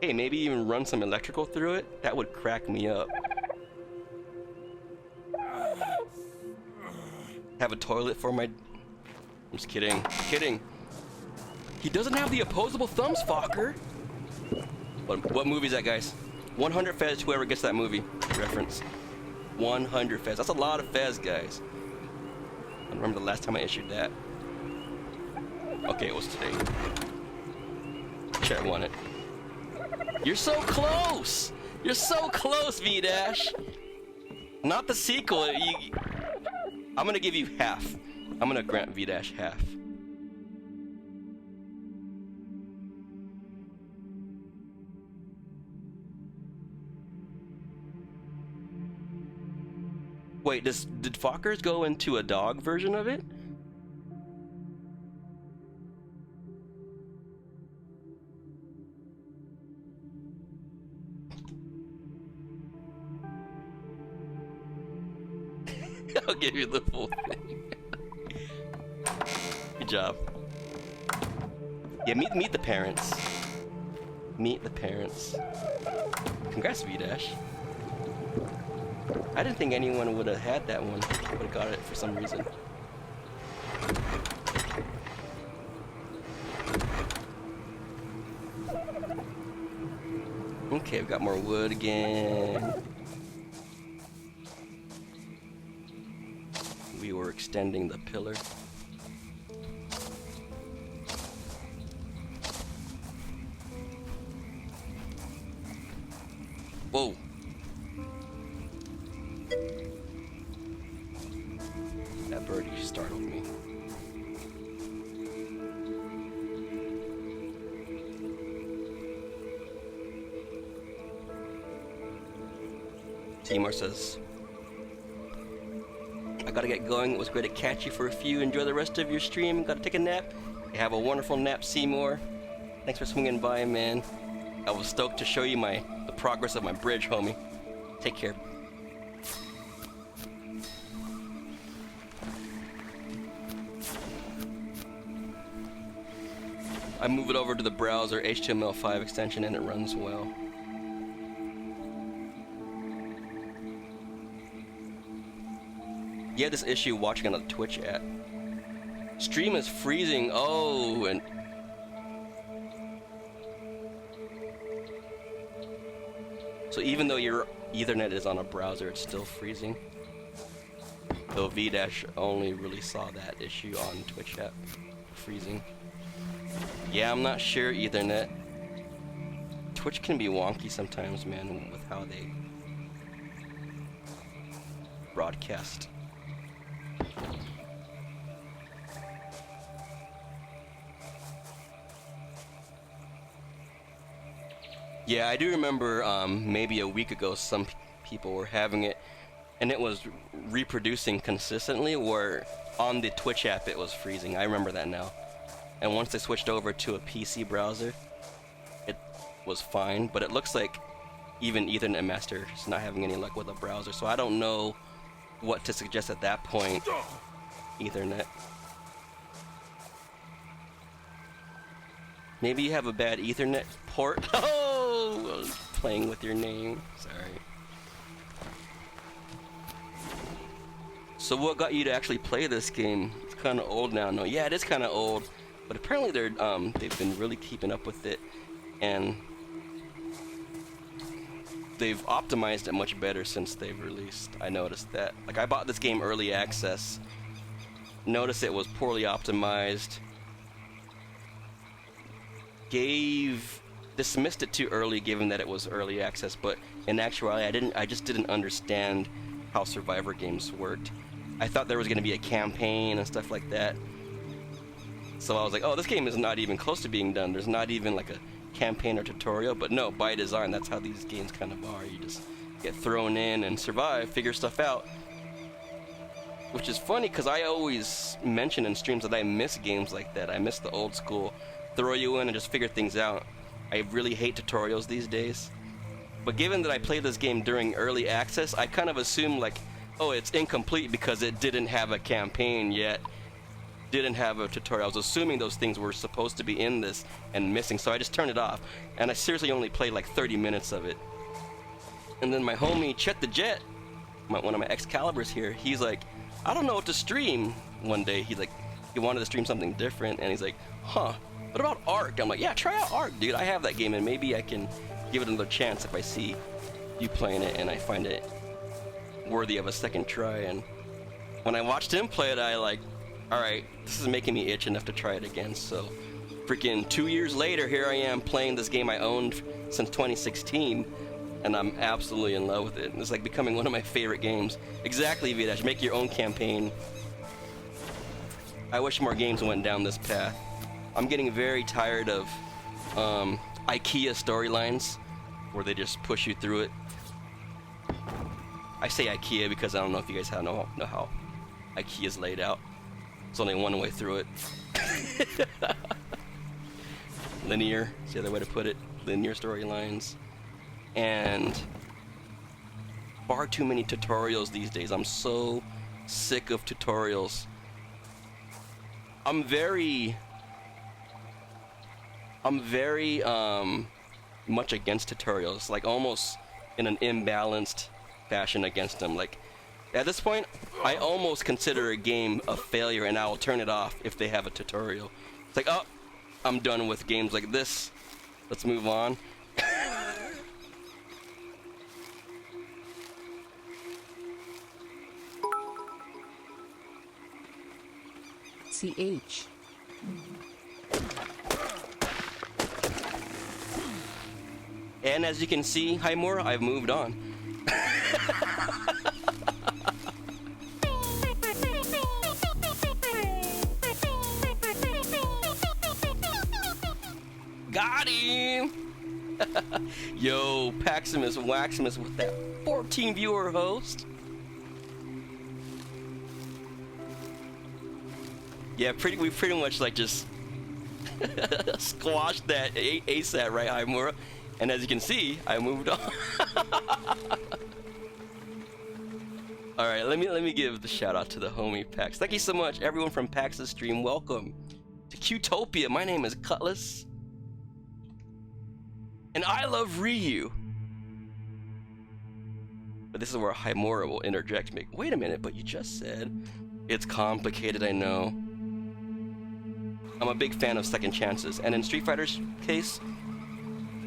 Hey, maybe even run some electrical through it. That would crack me up. Have a toilet for my... I'm just kidding. Kidding. He doesn't have the opposable thumbs, Fokker. What movie is that, guys? 100 Fez, whoever gets that movie reference. 100 Fez. That's a lot of Fez, guys. I remember the last time I issued that. Okay, it was today. Chat won it. You're so close! You're so close, V-Dash! Not the sequel. I'm gonna give you half. I'm gonna grant V-Dash half. Wait, did Fokkers go into a dog version of it? I'll give you the full thing. Good job. Yeah, meet the parents. Meet the parents. Congrats, V-Dash. I didn't think anyone would have had that one. Would have got it for some reason. Okay, we've got more wood again. We were extending the pillar. Whoa. That birdie startled me. Timur says, I gotta get going. It was great to catch you for a few. Enjoy the rest of your stream. Gotta take a nap. Have a wonderful nap, Seymour. Thanks for swinging by, man. I was stoked to show you the progress of my bridge, homie. Take care. I move it over to the browser HTML5 extension and it runs well. You had this issue watching on a Twitch app. Stream is freezing. Oh, and so even though your Ethernet is on a browser, it's still freezing. Though V-Dash only really saw that issue on Twitch app, freezing. Yeah, I'm not sure Ethernet. Twitch can be wonky sometimes, man, with how they broadcast. Yeah, I do remember maybe a week ago some people were having it and it was reproducing consistently, where on the Twitch app it was freezing. I remember that now. And once they switched over to a PC browser, it was fine, but it looks like even Ethernet Master is not having any luck with a browser, so I don't know what to suggest at that point. Ethernet. Maybe you have a bad Ethernet port. Oh, playing with your name. Sorry. So what got you to actually play this game? It's kind of old now. No, yeah, it is kind of old, but apparently they've been really keeping up with it, and they've optimized it much better since they've released. I noticed that. Like, I bought this game early access. Noticed it was poorly optimized. Dismissed it too early, given that it was early access. But in actuality, I just didn't understand how Survivor games worked. I thought there was going to be a campaign and stuff like that. So I was like, oh, this game is not even close to being done. There's not even like a campaign or tutorial. But no, by design, that's how these games kind of are. You just get thrown in and survive, figure stuff out. Which is funny, because I always mention in streams that I miss games like that. I miss the old school, throw you in and just figure things out. I really hate tutorials these days. But given that I played this game during early access, I kind of assumed like, oh, it's incomplete because it didn't have a campaign yet, didn't have a tutorial. I was assuming those things were supposed to be in this and missing, so I just turned it off. And I seriously only played like 30 minutes of it. And then my homie Chet the Jet, one of my Excaliburs here, he's like, I don't know what to stream. One day he wanted to stream something different, and he's like, huh, what about ARK? I'm like, yeah, try out ARK, dude. I have that game, and maybe I can give it another chance if I see you playing it and I find it worthy of a second try. And when I watched him play it, I like, alright, this is making me itch enough to try it again. So freaking 2 years later, here I am playing this game I owned since 2016, and I'm absolutely in love with it. It's like becoming one of my favorite games. Exactly, Vidash, make your own campaign. I wish more games went down this path. I'm getting very tired of IKEA storylines where they just push you through it. I say IKEA because I don't know if you guys know how IKEA's laid out. It's only one way through it. Linear is the other way to put it. Linear storylines. And far too many tutorials these days. I'm so sick of tutorials. I'm very much against tutorials, like almost in an imbalanced fashion against them. Like at this point, I almost consider a game a failure, and I will turn it off if they have a tutorial. It's like, oh, I'm done with games like this. Let's move on. CH. And as you can see, Hymora, I've moved on. Got him! Yo, Paximus Waximus with that 14 viewer host. Yeah, we pretty much like just squashed that ASAP, right, Hymora? And as you can see, I moved on. All right, let me give the shout out to the homie Pax. Thank you so much, everyone from Pax's stream. Welcome to Qtopia. My name is Cutlass, and I love Ryu. But this is where Hymora will interject. Wait a minute, but you just said it's complicated. I know. I'm a big fan of second chances, and in Street Fighter's case,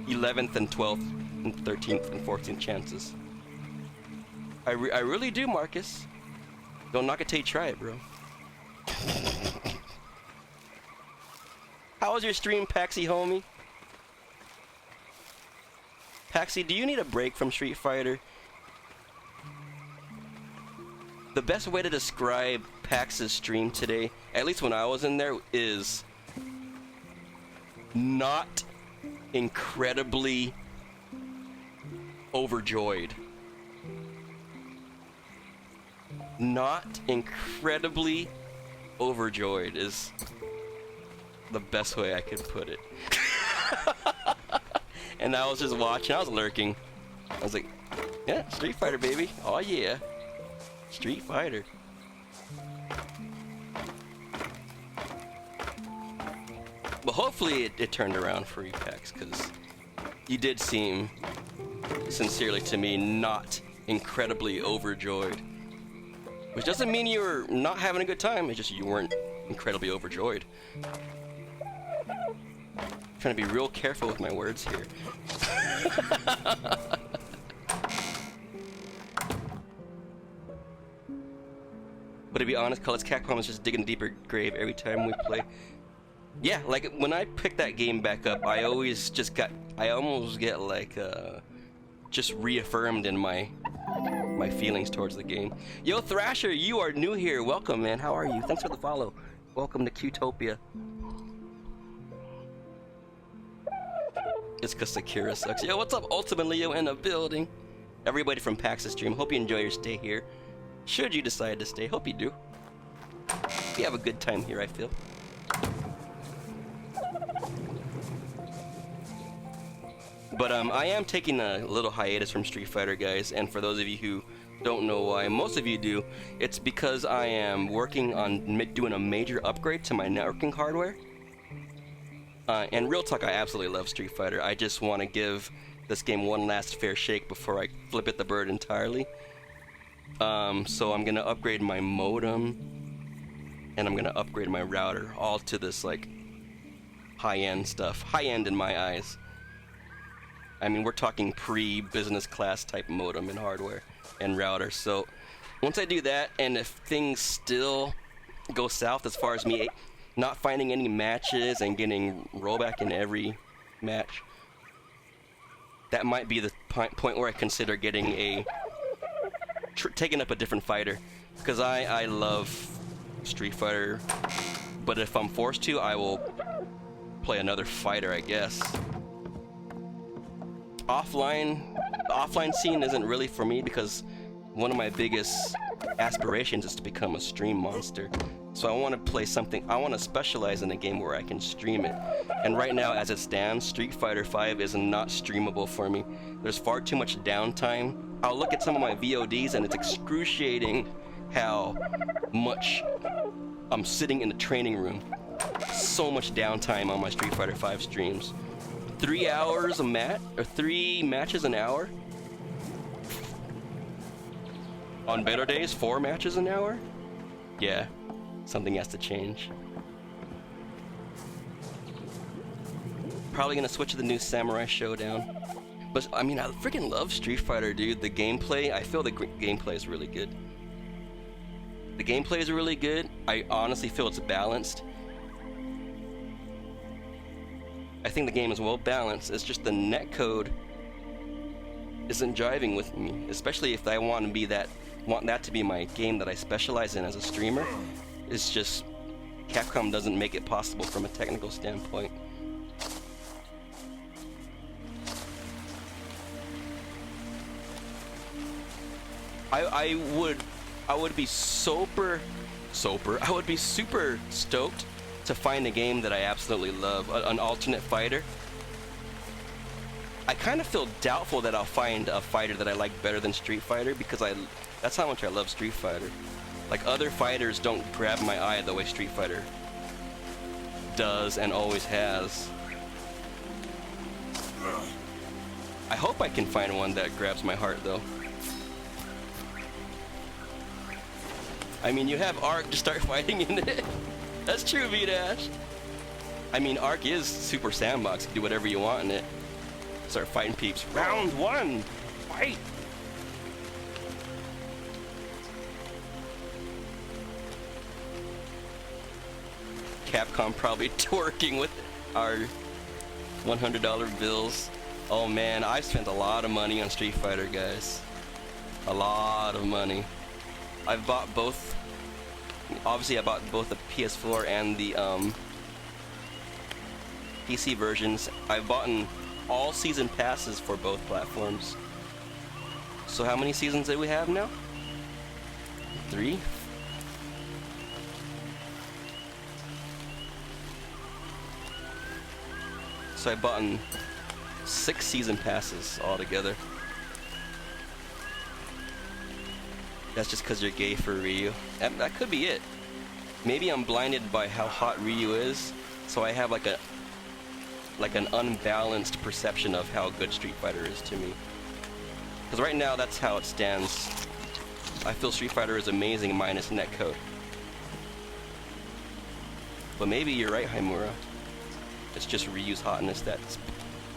11th and 12th and 13th and 14th chances. I really do, Marcus. Don't knock it till you try it, bro. How was your stream, Paxi homie? Paxi, do you need a break from Street Fighter? The best way to describe Pax's stream today, at least when I was in there, is not incredibly overjoyed. Not incredibly overjoyed is the best way I could put it. And I was just watching, I was lurking. I was like, yeah, Street Fighter, baby. Oh yeah, Street Fighter. But hopefully it turned around for you, Pax, because you did seem, sincerely to me, not incredibly overjoyed. Which doesn't mean you were not having a good time, it's just you weren't incredibly overjoyed. Trying to be real careful with my words here. But to be honest, Cullis, Capcom is just digging a deeper grave every time we play. Yeah, like when I pick that game back up, I almost get like just reaffirmed in my feelings towards the game. Yo, Thrasher, you are new here. Welcome, man. How are you? Thanks for the follow. Welcome to Qtopia. It's because Sakura sucks. Yo, what's up, Ultimate Leo in the building? Everybody from Pax's stream, hope you enjoy your stay here. Should you decide to stay, hope you do. We have a good time here, I feel. But I am taking a little hiatus from Street Fighter, guys, and for those of you who don't know why, most of you do, it's because I am working on doing a major upgrade to my networking hardware. And real talk, I absolutely love Street Fighter. I just want to give this game one last fair shake before I flip it the bird entirely. So I'm gonna upgrade my modem, and I'm gonna upgrade my router, all to this like high-end stuff. High-end in my eyes. I mean, we're talking pre-business class type modem and hardware and router. So once I do that, and if things still go south as far as me not finding any matches and getting rollback in every match, that might be the point where I consider getting taking up a different fighter, because I love Street Fighter, but if I'm forced to, I will play another fighter, I guess. The offline scene isn't really for me, because one of my biggest aspirations is to become a stream monster. So I want to play something, I want to specialize in a game where I can stream it. And right now, as it stands, Street Fighter V is not streamable for me. There's far too much downtime. I'll look at some of my VODs and it's excruciating how much I'm sitting in the training room. So much downtime on my Street Fighter V streams. 3 hours a match, or 3 matches an hour? On better days, 4 matches an hour? Yeah, something has to change. Probably gonna switch to the new Samurai Showdown. But, I mean, I freaking love Street Fighter, dude. The gameplay, I feel the gameplay is really good. The gameplay is really good. I honestly feel it's balanced. I think the game is well balanced. It's just the netcode isn't jiving with me, especially if I want that to be my game that I specialize in as a streamer. It's just Capcom doesn't make it possible from a technical standpoint. I would be super stoked to find a game that I absolutely love, an alternate fighter. I kind of feel doubtful that I'll find a fighter that I like better than Street Fighter, because that's how much I love Street Fighter. Like, other fighters don't grab my eye the way Street Fighter does and always has. I hope I can find one that grabs my heart, though. I mean, you have ARK to start fighting in it. That's true, V-Dash. I mean, ARK is super sandbox. You can do whatever you want in it. Start fighting peeps. Round 1! Fight! Capcom probably twerking with our $100 bills. Oh man, I've spent a lot of money on Street Fighter, guys. A lot of money. I've bought both. Obviously, I bought both the PS4 and the PC versions. I've bought all season passes for both platforms. So how many seasons do we have now? 3? So I bought 6 season passes altogether. That's just because you're gay for Ryu. That could be it. Maybe I'm blinded by how hot Ryu is, so I have like an unbalanced perception of how good Street Fighter is to me. Because right now, that's how it stands. I feel Street Fighter is amazing minus netcode. But maybe you're right, Haimura. It's just Ryu's hotness that's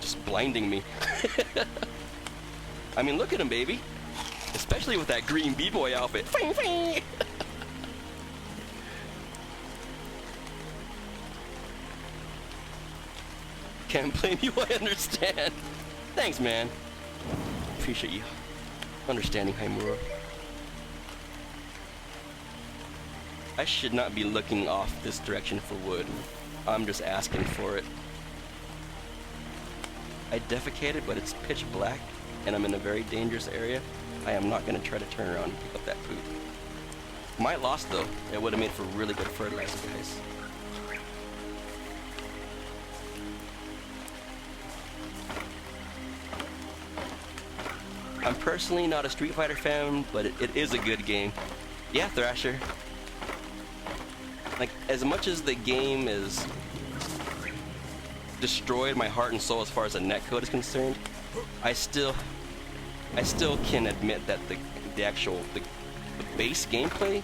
just blinding me. I mean, look at him, baby. Especially with that green B-boy outfit. Can't blame you, I understand. Thanks, man. Appreciate you understanding, Haimura. I should not be looking off this direction for wood. I'm just asking for it. I defecated, but it's pitch black, and I'm in a very dangerous area. I am not going to try to turn around and pick up that poop. Might lost, though. It would have made for really good fertilizer, guys. I'm personally not a Street Fighter fan, but it is a good game. Yeah, Thrasher. Like, as much as the game is destroyed my heart and soul as far as the netcode is concerned, I still can admit that the base gameplay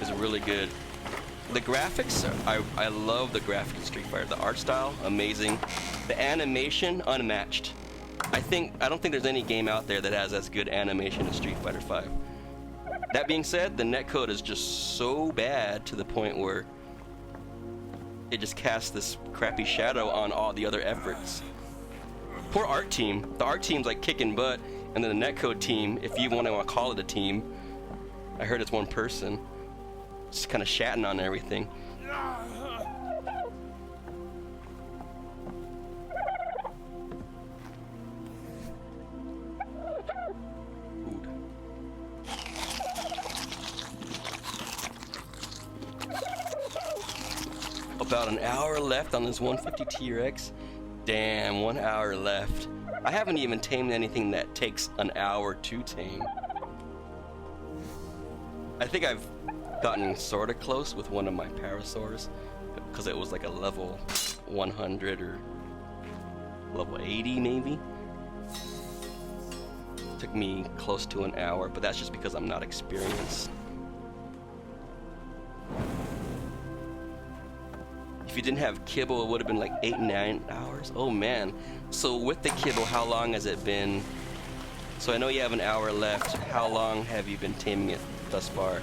is really good. The graphics, I love the graphics in Street Fighter. The art style, amazing. The animation, unmatched. I don't think there's any game out there that has as good animation as Street Fighter V. That being said, the netcode is just so bad to the point where it just casts this crappy shadow on all the other efforts. Poor ARK team. The ARK team's like kicking butt, and then the netcode team, if you want to call it a team, I heard it's one person, just kind of shatting on everything. About an hour left on this 150 T-Rex. Damn, 1 hour left. I haven't even tamed anything that takes an hour to tame. I think I've gotten sort of close with one of my Parasaurs, because it was like a level 100 or level 80 maybe. Took me close to an hour, but that's just because I'm not experienced. If you didn't have kibble, it would have been like 8-9 hours. Oh man. So with the kibble, how long has it been? So I know you have an hour left. How long have you been taming it thus far?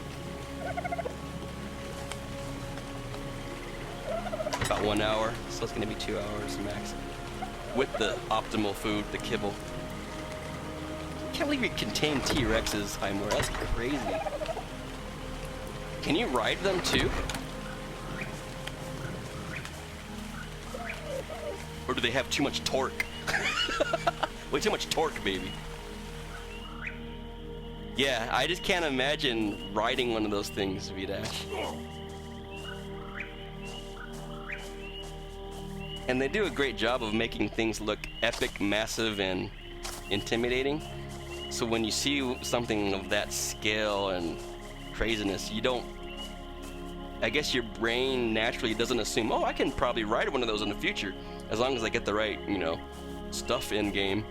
About 1 hour. So it's gonna be 2 hours max. With the optimal food, the kibble. Can't believe you can tame T-Rexes, Haimura. That's crazy. Can you ride them too? Or do they have too much torque? Way too much torque, baby. Yeah, I just can't imagine riding one of those things, V-Dash. And they do a great job of making things look epic, massive, and intimidating. So when you see something of that scale and craziness, you don't... I guess your brain naturally doesn't assume, oh, I can probably ride one of those in the future, as long as I get the right, stuff in game.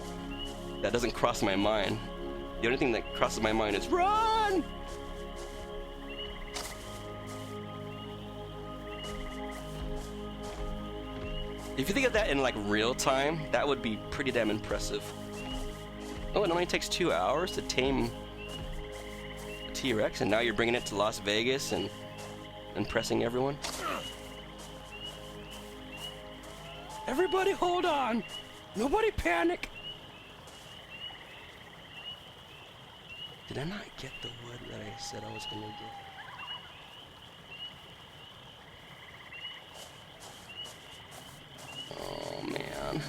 That doesn't cross my mind. The only thing that crosses my mind is run! If you think of that in like real time, that would be pretty damn impressive. Oh, it only takes 2 hours to tame a T-Rex, and now you're bringing it to Las Vegas and impressing everyone? Everybody hold on! Nobody panic! Did I not get the wood that I said I was gonna get? Oh man.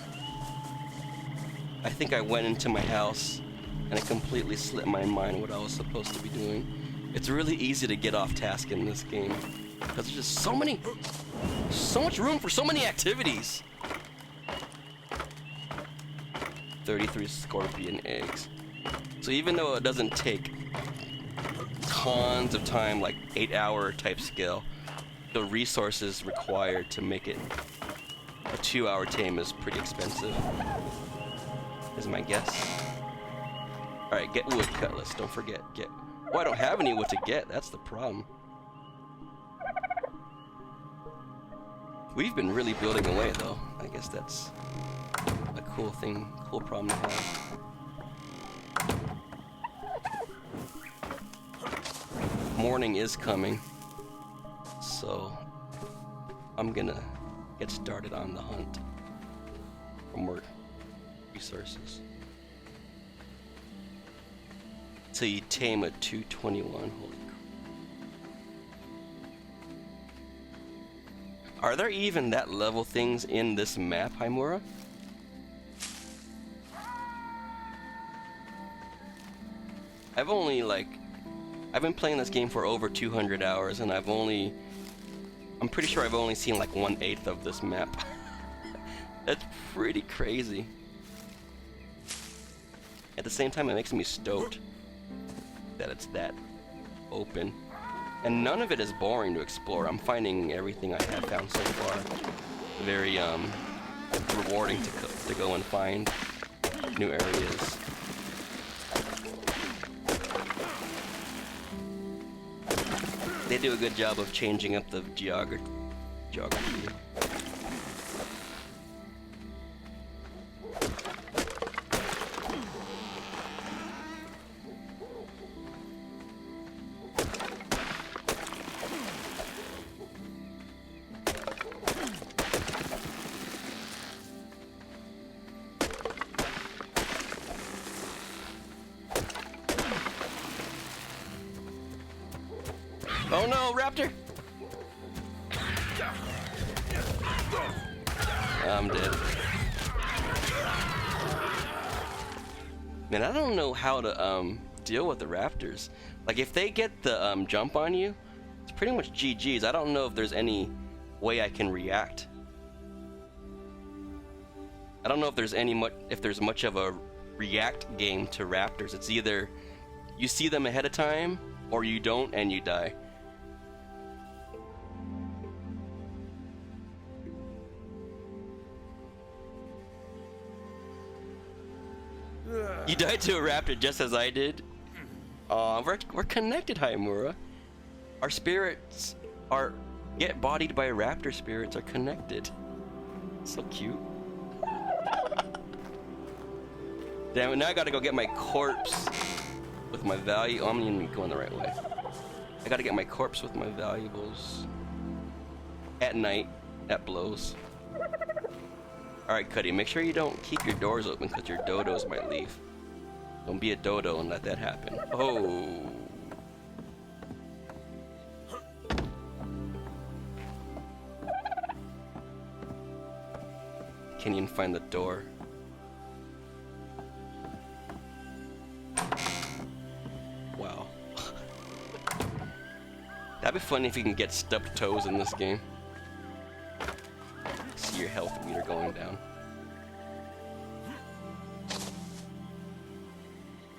I think I went into my house and it completely slipped my mind what I was supposed to be doing. It's really easy to get off task in this game because there's just so much room for so many activities. 33 scorpion eggs. So even though it doesn't take tons of time, like 8-hour type scale. The resources required to make it a 2-hour tame is pretty expensive, is my guess. Alright, get wood cutlass, don't forget. Oh, I don't have any wood to get, that's the problem. We've been really building away though. I guess that's a cool thing, cool problem to have. Morning is coming, so I'm gonna get started on the hunt for more resources. So you tame a 221, holy crap. Are there even that level things in this map, Himura? I've been playing this game for over 200 hours and I'm pretty sure I've only seen like 1/8 of this map. That's pretty crazy. At the same time, it makes me stoked that it's that open. And none of it is boring to explore. I'm finding everything I have found so far very rewarding to go and find new areas. They do a good job of changing up the geography. Oh no, Raptor! I'm dead. Man, I don't know how to deal with the Raptors. Like, if they get the jump on you, it's pretty much GG's. I don't know if there's any way I can react. I don't know if there's much of a react game to Raptors. It's either you see them ahead of time, or you don't and you die. You died to a raptor just as I did. Aw, we're connected, Himura. Our spirits get bodied by raptor spirits are connected. So cute. Damn it, now I gotta go get my corpse with my value. Oh, I'm gonna be going the right way. I gotta get my corpse with my valuables. At night, that blows. Alright, Cuddy, make sure you don't keep your doors open because your dodos might leave. Don't be a dodo and let that happen. Oh. Can't even find the door. Wow. That'd be funny if you can get stubbed toes in this game. See your health meter going down.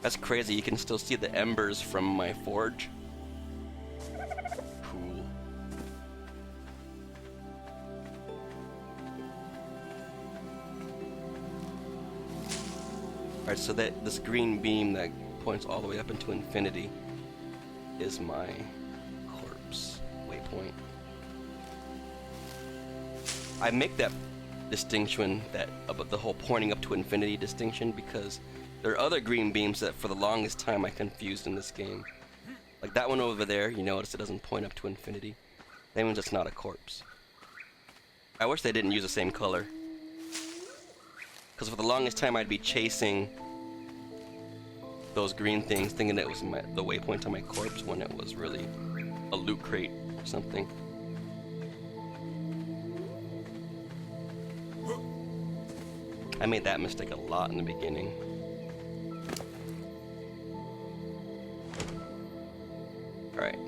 That's crazy, you can still see the embers from my forge. Cool. Alright, so this green beam that points all the way up into infinity is my corpse waypoint. I make that distinction about the whole pointing up to infinity distinction because there are other green beams that for the longest time I confused in this game. Like that one over there, you notice it doesn't point up to infinity. That means it's not a corpse. I wish they didn't use the same color. Because for the longest time I'd be chasing those green things thinking that it was the waypoint to my corpse when it was really a loot crate or something. I made that mistake a lot in the beginning. Alright.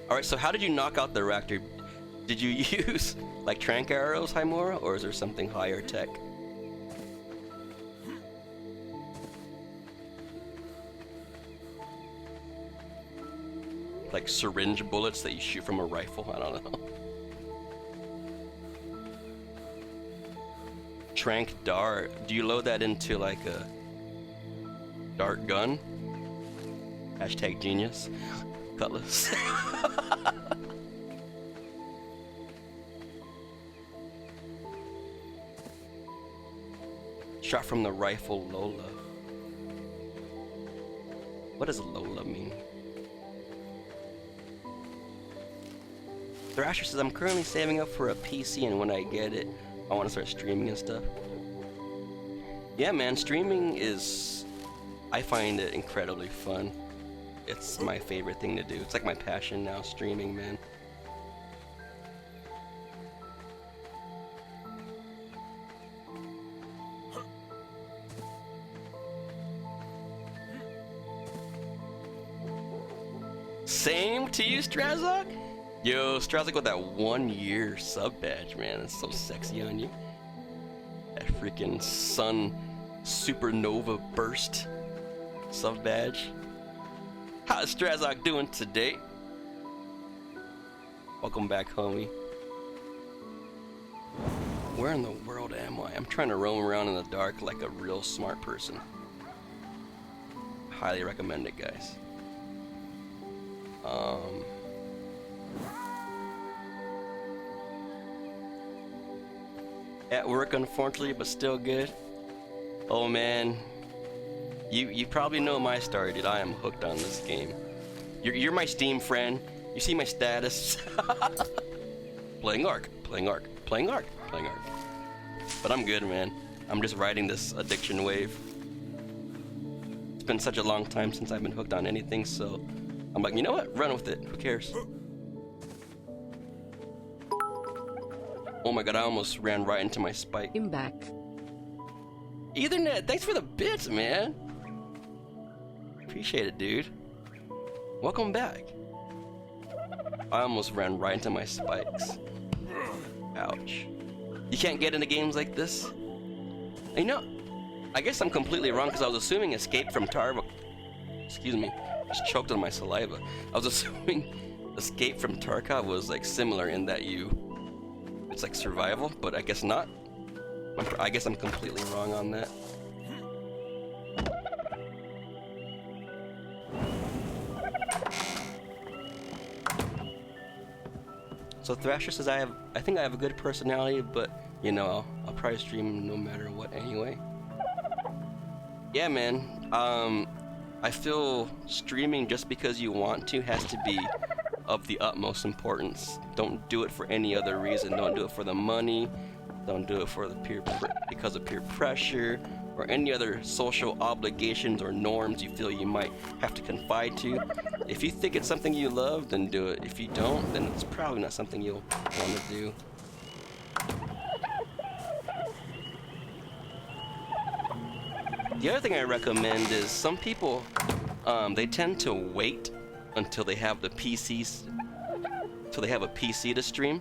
Alright, so how did you knock out the raptor? Did you use like trank arrows, Himura, or is there something higher tech? like syringe bullets that you shoot from a rifle. I don't know. Trank dart. Do you load that into like a dart gun? Hashtag genius. Cutlass. Shot from the rifle Lola. What does Lola mean? Thrasher says, I'm currently saving up for a PC, and when I get it, I want to start streaming and stuff. Yeah, man, streaming is... I find it incredibly fun. It's my favorite thing to do. It's like my passion now, streaming, man. Same to you, Strazok? Yo, Strazok with that 1 year sub badge, man. It's so sexy on you. That freaking sun supernova burst sub badge. How's Strazok doing today? Welcome back, homie. Where in the world am I? I'm trying to roam around in the dark like a real smart person. Highly recommend it, guys. At work, unfortunately, but still good. Oh man, you probably know my story, dude. I am hooked on this game. You're my Steam friend. You see my status. Playing ARK, playing ARK, playing ARK, playing ARK. But I'm good, man. I'm just riding this addiction wave. It's been such a long time since I've been hooked on anything, so I'm like, you know what? Run with it. Who cares? Oh my god, I almost ran right into my spike. I'm back. Ethernet, thanks for the bits, man. Appreciate it, dude. Welcome back. I almost ran right into my spikes. Ouch. You can't get into games like this? You know, I guess I'm completely wrong because I was assuming Escape from Tarkov. Excuse me, just choked on my saliva. I was assuming Escape from Tarkov was like similar in that it's like survival, but I guess not. I guess I'm completely wrong on that. So Thrasher says I think I have a good personality, but you know, I'll probably stream no matter what anyway. Yeah, man. I feel streaming just because you want to has to be of the utmost importance. Don't do it for any other reason. Don't do it for the money. Don't do it for the because of peer pressure or any other social obligations or norms you feel you might have to confide to. If you think it's something you love, then do it. If you don't, then it's probably not something you'll want to do. The other thing I recommend is some people, they tend to wait until they have the PCs, till they have a PC to stream,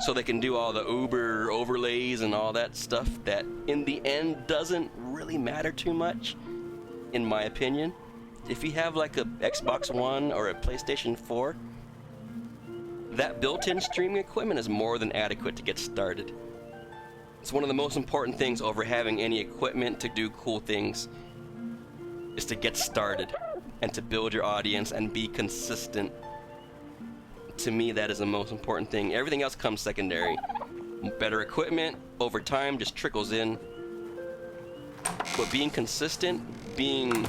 so they can do all the Uber overlays and all that stuff that in the end doesn't really matter too much, in my opinion. If you have like a Xbox One or a PlayStation 4, that built-in streaming equipment is more than adequate to get started. It's one of the most important things over having any equipment to do cool things, is to get started and to build your audience and be consistent. To me, that is the most important thing. Everything else comes secondary. Better equipment over time just trickles in. But being consistent, being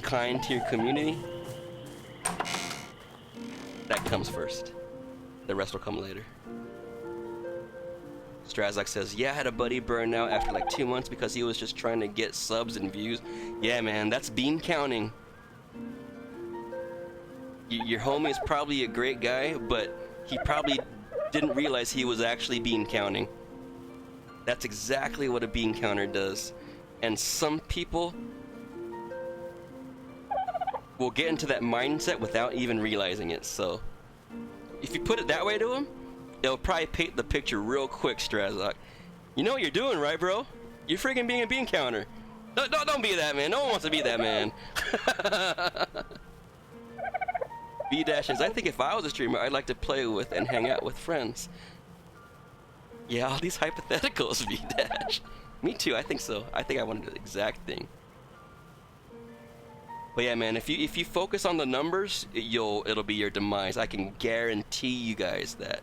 kind to your community, that comes first. The rest will come later. Strazak says, yeah, I had a buddy burn out after like 2 months because he was just trying to get subs and views. Yeah, man, that's bean counting. Your homie is probably a great guy, but he probably didn't realize he was actually bean counting. That's exactly what a bean counter does. And some people will get into that mindset without even realizing it. So if you put it that way to him, it'll probably paint the picture real quick, Strazok. You know what you're doing, right, bro? You're freaking being a bean counter. Don't be that, man. No one wants to be that, man. V-Dashes, I think if I was a streamer, I'd like to play with and hang out with friends. Yeah, all these hypotheticals, V-Dash. Me too, I think so. I think I want to do the exact thing. But yeah, man, if you focus on the numbers, it'll be your demise. I can guarantee you guys that.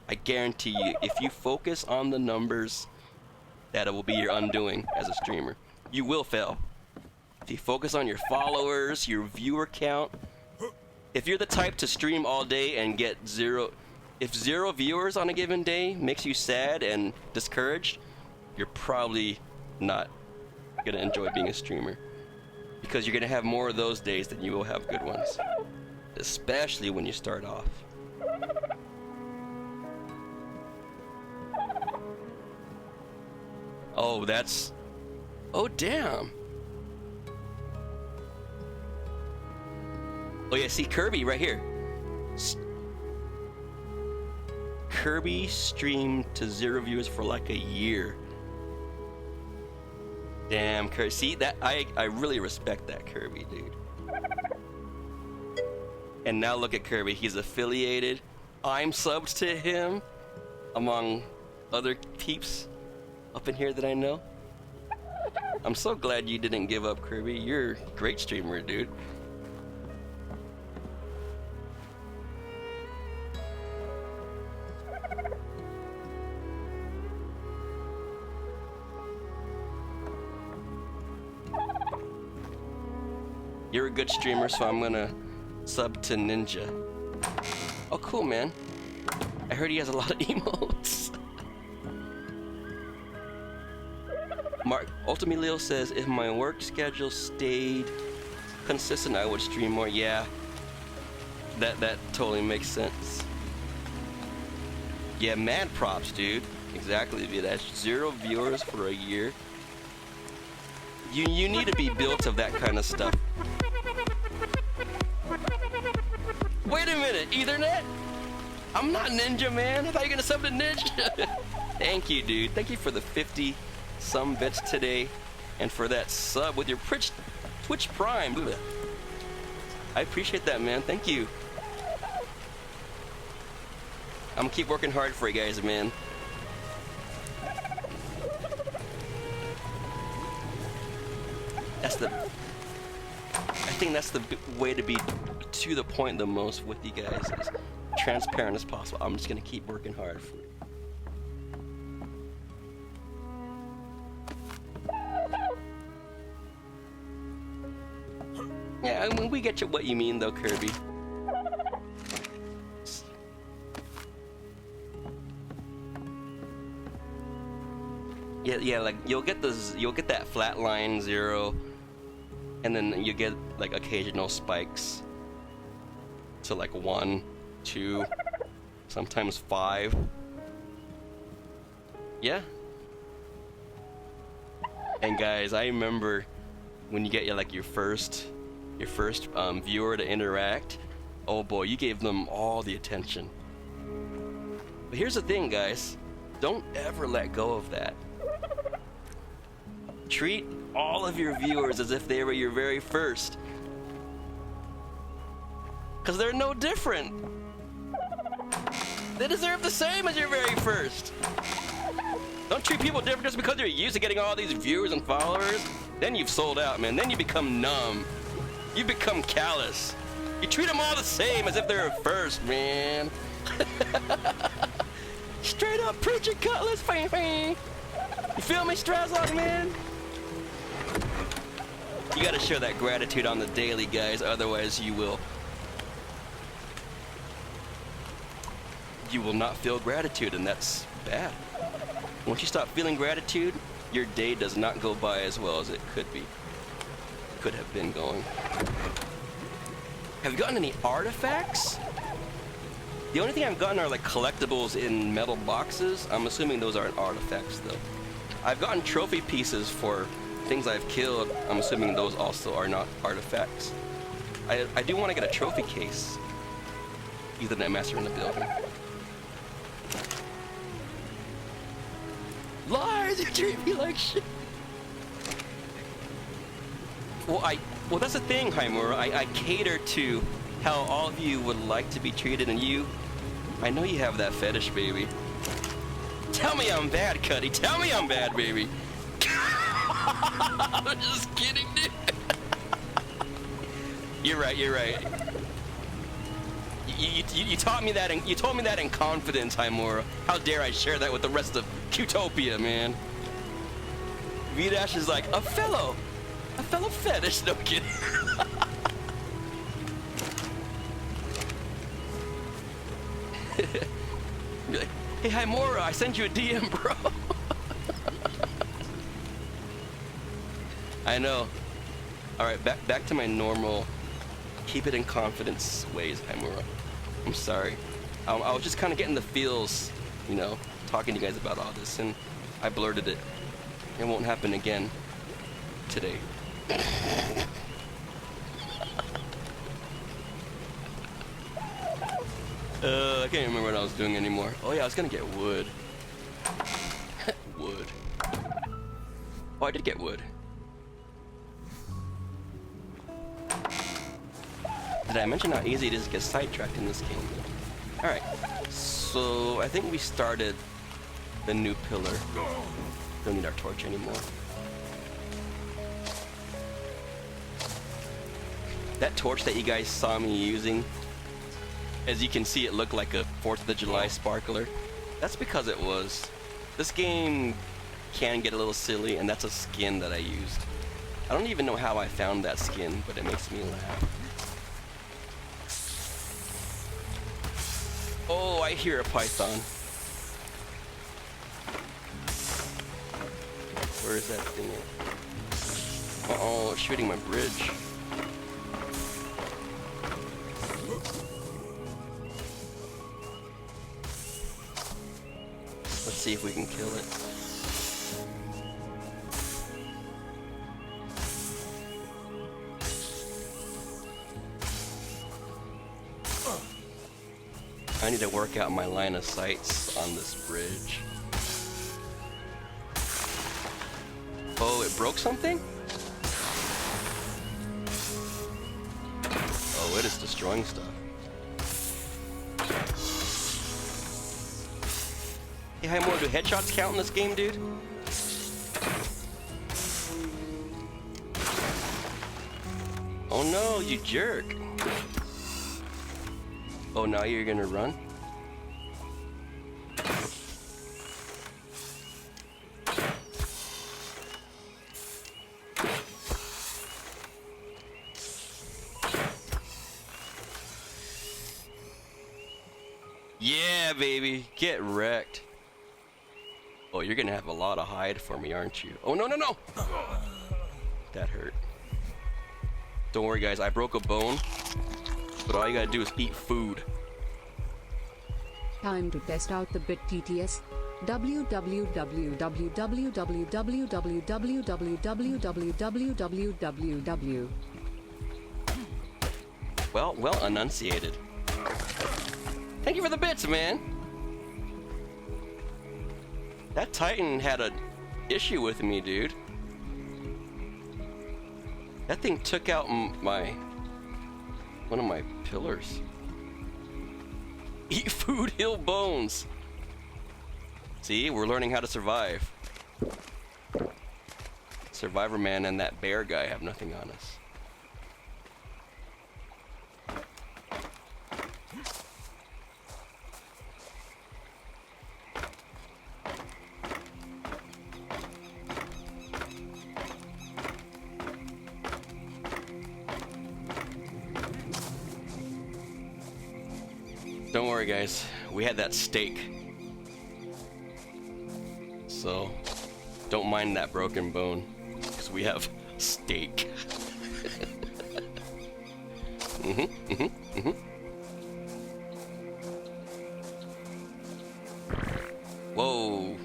I guarantee you, if you focus on the numbers, that it will be your undoing as a streamer. You will fail. If you focus on your followers, your viewer count, if you're the type to stream all day and get if 0 viewers on a given day makes you sad and discouraged, you're probably not gonna enjoy being a streamer. Because you're gonna have more of those days than you will have good ones. Especially when you start off. Oh, oh damn. Oh yeah, see Kirby right here. Kirby streamed to 0 viewers for like a year. Damn, Kirby. See that? I really respect that Kirby, dude. And now look at Kirby. He's affiliated. I'm subbed to him, among other peeps up in here that I know. I'm so glad you didn't give up, Kirby. You're a great streamer, dude. You're a good streamer, so I'm gonna sub to Ninja. Oh, cool, man. I heard he has a lot of emotes. Mark Ultimately says, if my work schedule stayed consistent, I would stream more. Yeah, that totally makes sense. Yeah, mad props, dude. Exactly, that's 0 viewers for a year. You need to be built of that kind of stuff. Wait a minute, Ethernet? I'm not Ninja, man. I thought you were gonna sub to Ninja. Thank you, dude. Thank you for the 50 some bits today, and for that sub with your Twitch Prime. I appreciate that, man. Thank you. I'm gonna keep working hard for you guys, man. I think that's the way to be to the point the most with you guys, is transparent as possible. I'm just gonna keep working hard for you. Yeah, I mean, we get you what you mean though, Kirby. Yeah, like you'll get that flat line 0, and then you get like occasional spikes to like 1, 2, sometimes 5. Yeah. And guys, I remember when you get your first viewer to interact. Oh boy, you gave them all the attention. But here's the thing, guys. Don't ever let go of that. Treat all of your viewers as if they were your very first. Because they're no different. They deserve the same as your very first. Don't treat people different just because you're used to getting all these viewers and followers. Then you've sold out, man. Then you become numb. You become callous. You treat them all the same as if they're first, man. Straight up preaching cutlass, fang. You feel me, Strazlog, man? You gotta show that gratitude on the daily, guys, otherwise you will not feel gratitude, and that's bad. Once you stop feeling gratitude, your day does not go by as well as it could have been going. Have you gotten any artifacts? The only thing I've gotten are like collectibles in metal boxes. I'm assuming those aren't artifacts though. I've gotten trophy pieces for things I've killed. I'm assuming those also are not artifacts. I do want to get a trophy case. Ethernet Master in the building. Lies, you treat me like shit. Well, that's the thing, Haimura. I cater to how all of you would like to be treated, and I know you have that fetish, baby. Tell me I'm bad, Cuddy. Tell me I'm bad, baby. I'm just kidding, dude. You're right. You taught me that, and you told me that in confidence, Hymora. How dare I share that with the rest of Qtopia, man? V-Dash is like a fellow fetish. No kidding. Be like, hey Hymora, I sent you a DM, bro. I know. All right, back to my normal, keep it in confidence ways, Hymora. I'm sorry. I was just kind of getting the feels, you know, talking to you guys about all this, and I blurted it. It won't happen again today. I can't remember what I was doing anymore. Oh yeah, I was gonna get wood. Wood. Oh, I did get wood. Did I mention how easy it is to get sidetracked in this game? Alright, so I think we started the new pillar. Don't need our torch anymore. That torch that you guys saw me using, as you can see, it looked like a 4th of July sparkler. That's because it was. This game can get a little silly, and that's a skin that I used. I don't even know how I found that skin, but it makes me laugh. Oh, I hear a python. Where is that thing at? Uh-oh, it's shooting my bridge. Let's see if we can kill it. I need to work out my line of sights on this bridge. Oh, it broke something? Oh, it is destroying stuff. Hey, Hymora, do headshots count in this game, dude? Oh no, you jerk. Oh, now you're gonna run? Yeah, baby, get wrecked. Oh, you're gonna have a lot of hide for me, aren't you? Oh, no, no, no! That hurt. Don't worry, guys, I broke a bone, but all you gotta do is eat food. Time to test out the bit TTS. www. Well enunciated. Thank you for the bits, man. That Titan had an issue with me, dude. That thing took out one of my pillars. Eat food, heal bones. See, we're learning how to survive. Survivor Man and that bear guy have nothing on us. Don't worry, guys. We had that steak. So, don't mind that broken bone, because we have steak. Whoa.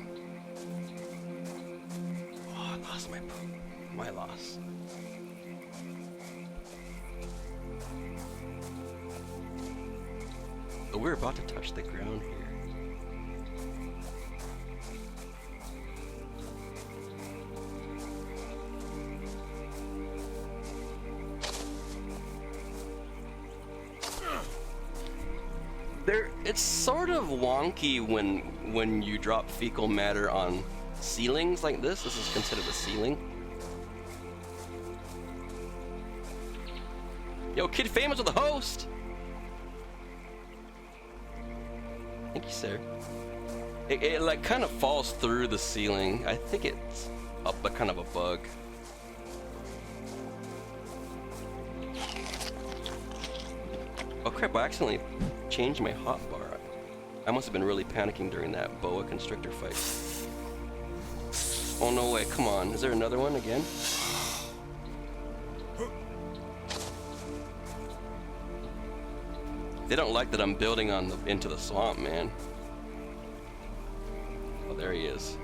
Oh, I lost my poop. My loss. Oh, we're about to touch the ground here. it's sort of wonky when you drop fecal matter on ceilings like this. This is considered a ceiling. Yo, Kid Famous with the host. Thank you, sir. It like kind of falls through the ceiling. I think it's a kind of a bug. Oh crap, I accidentally changed my hotbar. I must have been really panicking during that boa constrictor fight. Oh no way, come on. Is there another one again? They don't like that I'm building on into the swamp, man. Oh, there he is.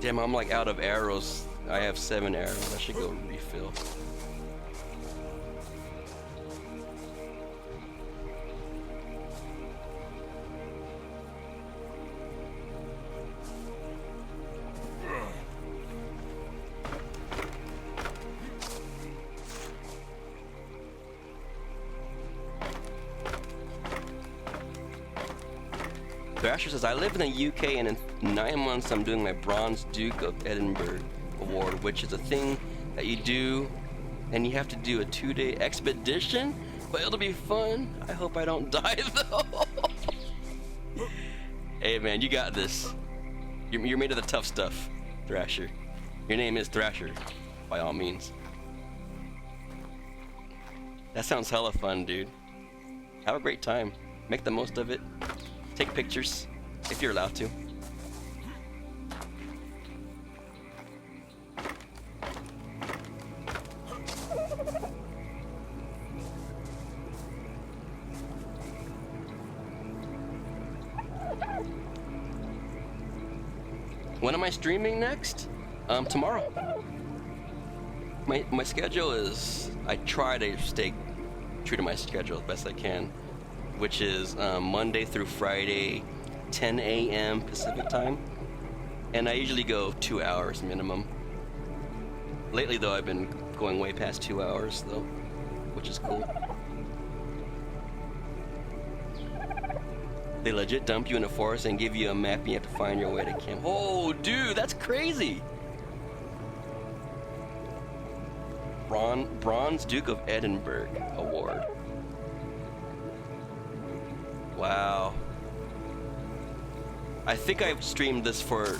Damn, I'm like out of arrows. I have 7 arrows. I should go refill. Thrasher says, I live in the UK and in 9 months I'm doing my Bronze Duke of Edinburgh award, which is a thing that you do and you have to do a 2-day expedition, but it'll be fun. I hope I don't die though. Hey man, you got this. You're made of the tough stuff, Thrasher. Your name is Thrasher, by all means. That sounds hella fun, dude. Have a great time. Make the most of it. Take pictures, if you're allowed to. When am I streaming next? Tomorrow. My schedule is, I try to stay true to my schedule as best I can, which is Monday through Friday, 10 a.m. Pacific time. And I usually go 2 hours minimum. Lately though, I've been going way past 2 hours though, which is cool. They legit dump you in a forest and give you a map and you have to find your way to camp. Oh dude, that's crazy! Bronze Duke of Edinburgh award. Wow. I think I've streamed this for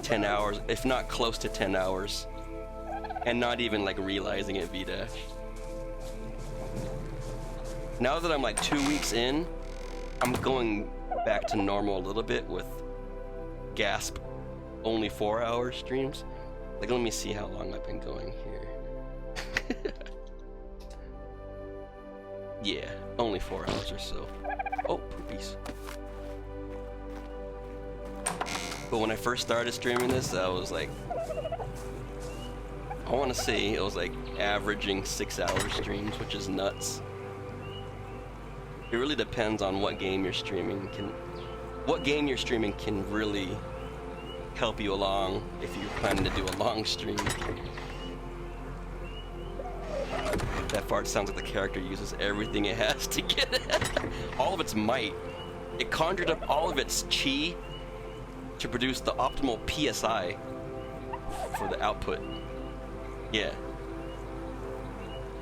10 hours, if not close to 10 hours. And not even like realizing it, V-Dash. Now that I'm like 2 weeks in, I'm going back to normal a little bit with gasp, only 4-hour streams. Like, let me see how long I've been going here. Yeah, only 4 hours or so. Oh, poopies. But when I first started streaming this, I was like, I want to say it was like averaging 6-hour streams, which is nuts. It really depends on what game you're streaming. What game you're streaming can really help you along if you're planning to do a long stream. That fart sounds like the character uses everything it has to get it. All of its might. It conjured up all of its chi to produce the optimal PSI for the output. Yeah.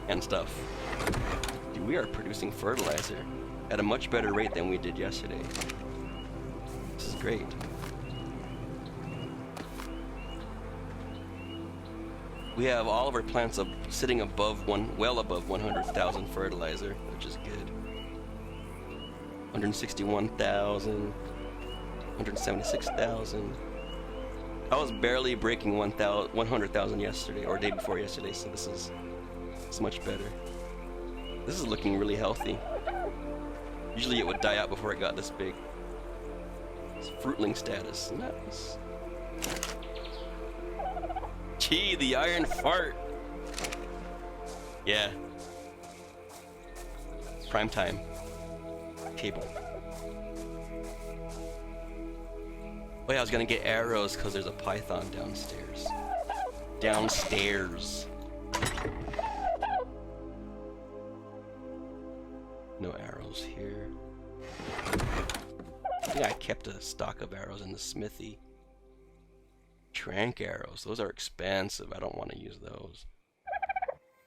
And stuff. Dude, we are producing fertilizer at a much better rate than we did yesterday. This is great. We have all of our plants sitting above well above 100,000 fertilizer, which is good. 161,000, 176,000. I was barely breaking 100,000 yesterday, or day before yesterday, so this is much better. This is looking really healthy. Usually it would die out before it got this big. It's fruitling status. Nice. Gee, the iron fart. Yeah. Prime time. Cable. Oh yeah, I was gonna get arrows because there's a python downstairs. Downstairs. No arrows here. I think I kept a stock of arrows in the smithy. Trank arrows, those are expensive. I don't want to use those.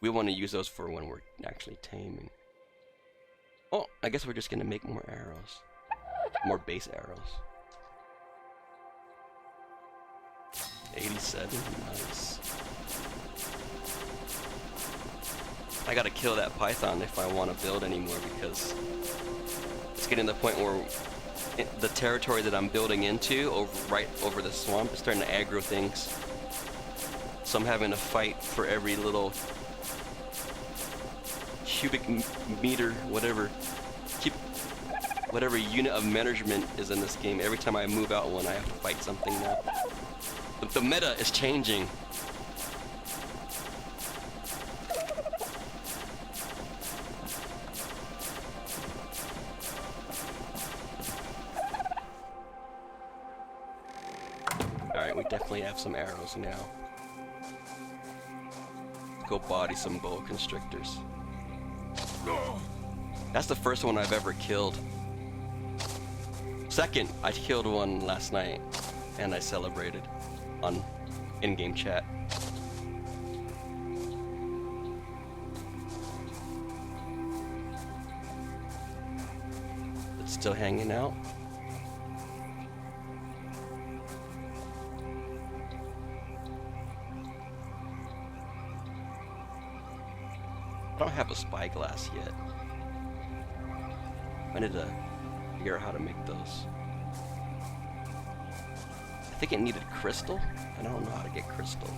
We want to use those for when we're actually taming. Oh, I guess we're just gonna make more arrows. More base arrows. 87, nice. I gotta kill that python if I want to build anymore, because it's getting to the point where the territory that I'm building into, right over the swamp, is starting to aggro things. So I'm having to fight for every little cubic meter, whatever unit of measurement is in this game. Every time I move out one, I have to fight something now. The meta is changing. Alright, we definitely have some arrows now. Go body some boa constrictors. That's the first one I've ever killed. Second, I killed one last night, and I celebrated on in-game chat. It's still hanging out. I don't have a spyglass yet. I need to figure out how to make those. I think it needed crystal. I don't know how to get crystal.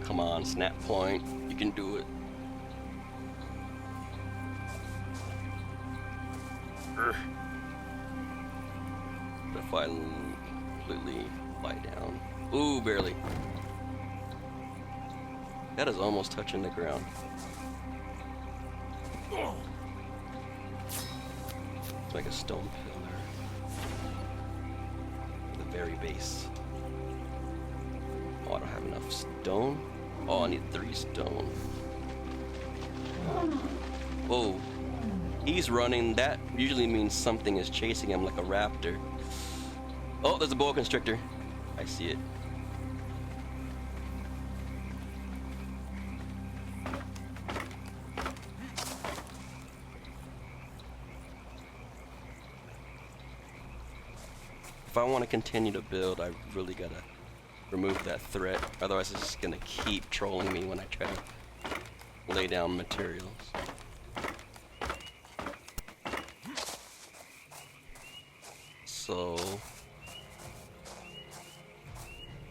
Come on, snap point. You can do it. What if I completely lie down? Ooh, barely. That is almost touching the ground. It's like a stone pillar. The very base. Oh, I don't have enough stone. Oh, I need 3 stone. Whoa. He's running. That usually means something is chasing him like a raptor. Oh, there's a boa constrictor. I see it. If I want to continue to build, I really gotta remove that threat. Otherwise, it's just gonna keep trolling me when I try to lay down materials. So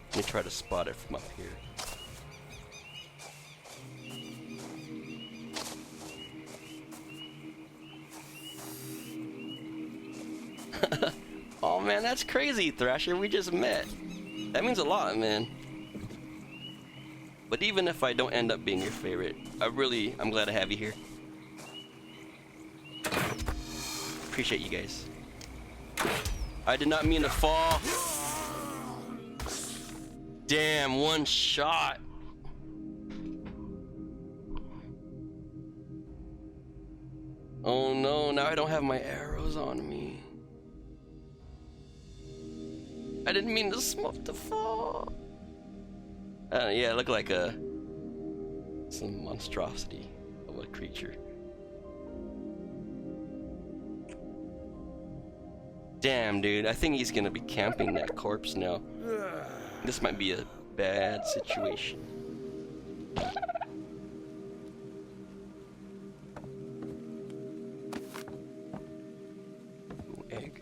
let me try to spot it from up here. Oh man, that's crazy, Thrasher. We just met. That means a lot, man. But even if I don't end up being your favorite, I'm glad to have you here. Appreciate you guys. I did not mean to fall. Damn, one shot. Oh no, now I don't have my arrows on me. I didn't mean to fall. Yeah, it looked like some monstrosity of a creature. Damn, dude, I think he's gonna be camping that corpse now. This might be a bad situation. Ooh, egg.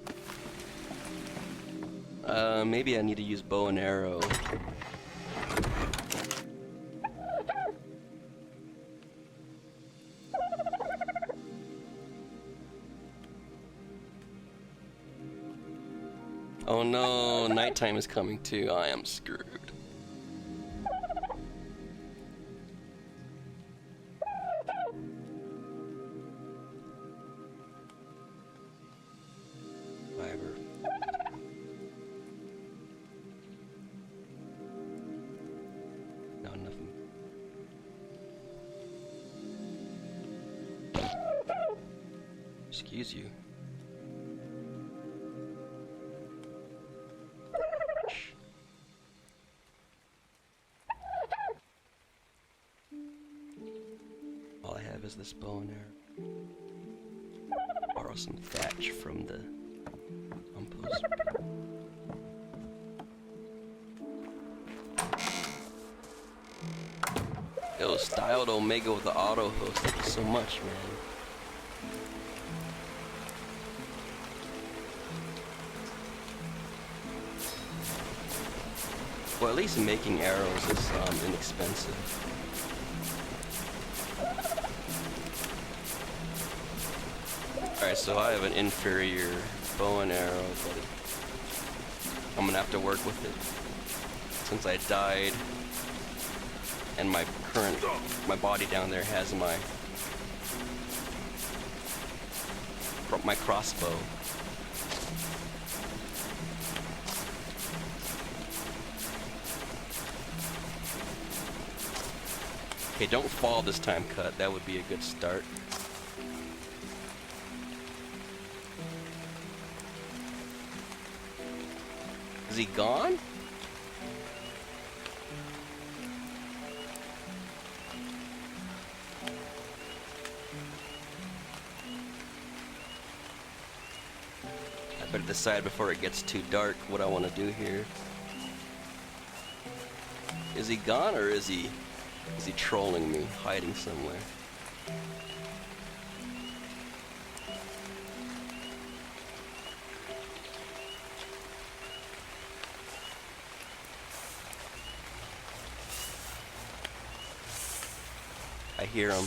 Maybe I need to use bow and arrow. Oh no, nighttime is coming too. I am screwed. Fiber. No, nothing. Excuse you. All I have is this bow and arrow. Borrow some thatch from the compost. Yo, styled Omega with the auto host. Thank you so much, man. Well, at least making arrows is inexpensive. Alright, so I have an inferior bow and arrow, but I'm gonna have to work with it. Since I died, and my body down there has my crossbow. Okay, don't fall this time, Cut. That would be a good start. Is he gone? I better decide before it gets too dark what I want to do here. Is he gone or is he trolling me, hiding somewhere? I hear him.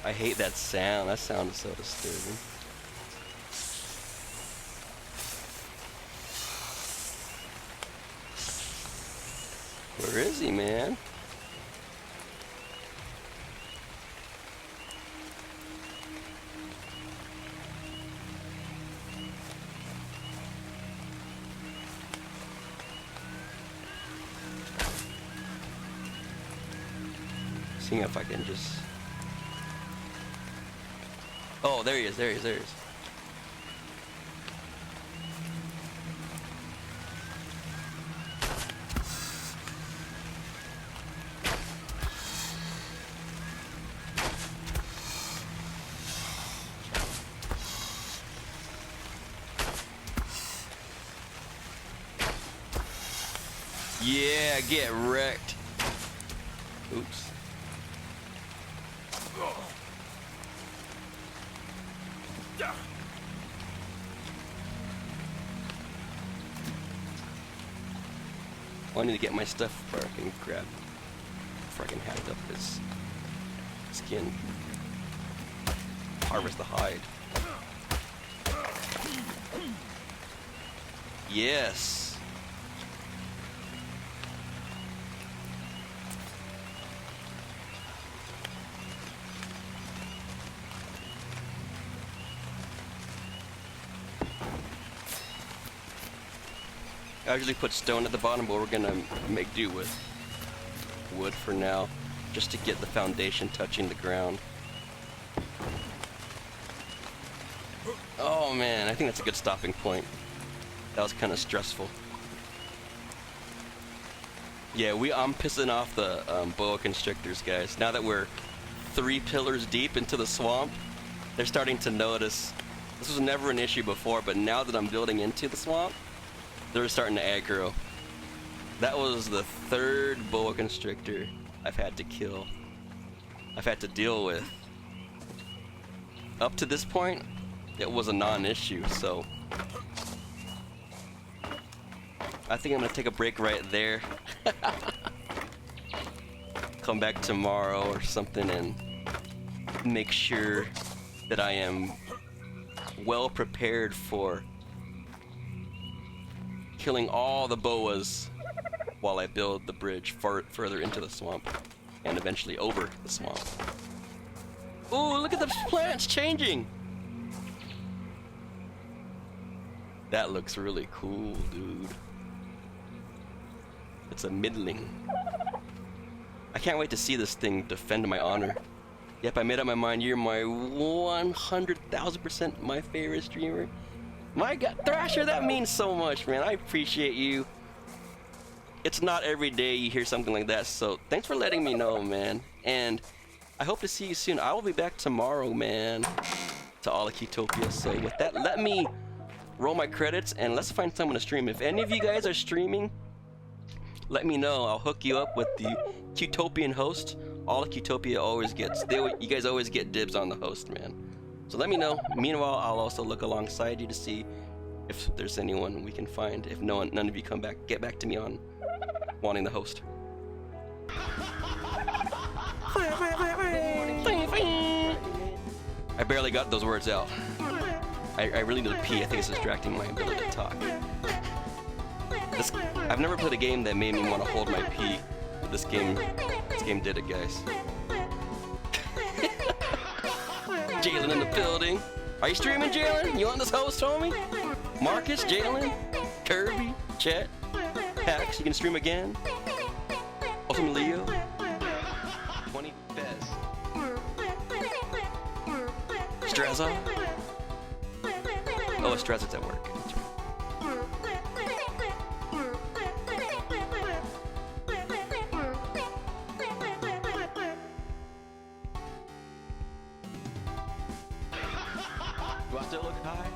I hate that sound. That sound is so disturbing. Where is he, man? Seeing if I can just... Oh, there he is, there he is, there he is. Yeah, get wrecked. Oops. Well, I need to get my stuff where I can grab, before I can hack up his skin. Harvest the hide. Yes. I usually put stone at the bottom, but we're gonna make do with wood for now, just to get the foundation touching the ground. Oh man, I think that's a good stopping point. That was kind of stressful. Yeah, I'm pissing off the boa constrictors, guys. Now that we're 3 pillars deep into the swamp, they're starting to notice. This was never an issue before, but now that I'm building into the swamp, they're starting to aggro. That was the 3rd boa constrictor I've had to kill. I've had to deal with. Up to this point, it was a non-issue, so I think I'm gonna take a break right there. Come back tomorrow or something and make sure that I am well prepared for killing all the boas while I build the bridge further into the swamp and eventually over the swamp. Ooh, look at the plants changing! That looks really cool, dude. It's a middling. I can't wait to see this thing defend my honor. Yep, I made up my mind. You're my 100,000% my favorite streamer. My God, Thrasher, that means so much, man. I appreciate you. It's not every day you hear something like that, so thanks for letting me know, man. And I hope to see you soon. I will be back tomorrow, man, to all of Qtopia. So with that, let me roll my credits and let's find someone to stream. If any of you guys are streaming, let me know. I'll hook you up with the Qtopian host. All of Qtopia always gets, you guys always get dibs on the host, man. So let me know. Meanwhile, I'll also look alongside you to see if there's anyone we can find. If none of you get back to me on wanting the host. I barely got those words out. I really need to pee. I think it's distracting my ability to talk. I've never played a game that made me want to hold my pee. This game did it, guys. Jalen in the building. Are you streaming, Jalen? You on this host, homie? Marcus, Jalen, Kirby, Chet, Pax, you can stream again. Ultimate Leo. 20 Fez. Strazza. Oh, Strazza's at work. That's right. Do I still look high?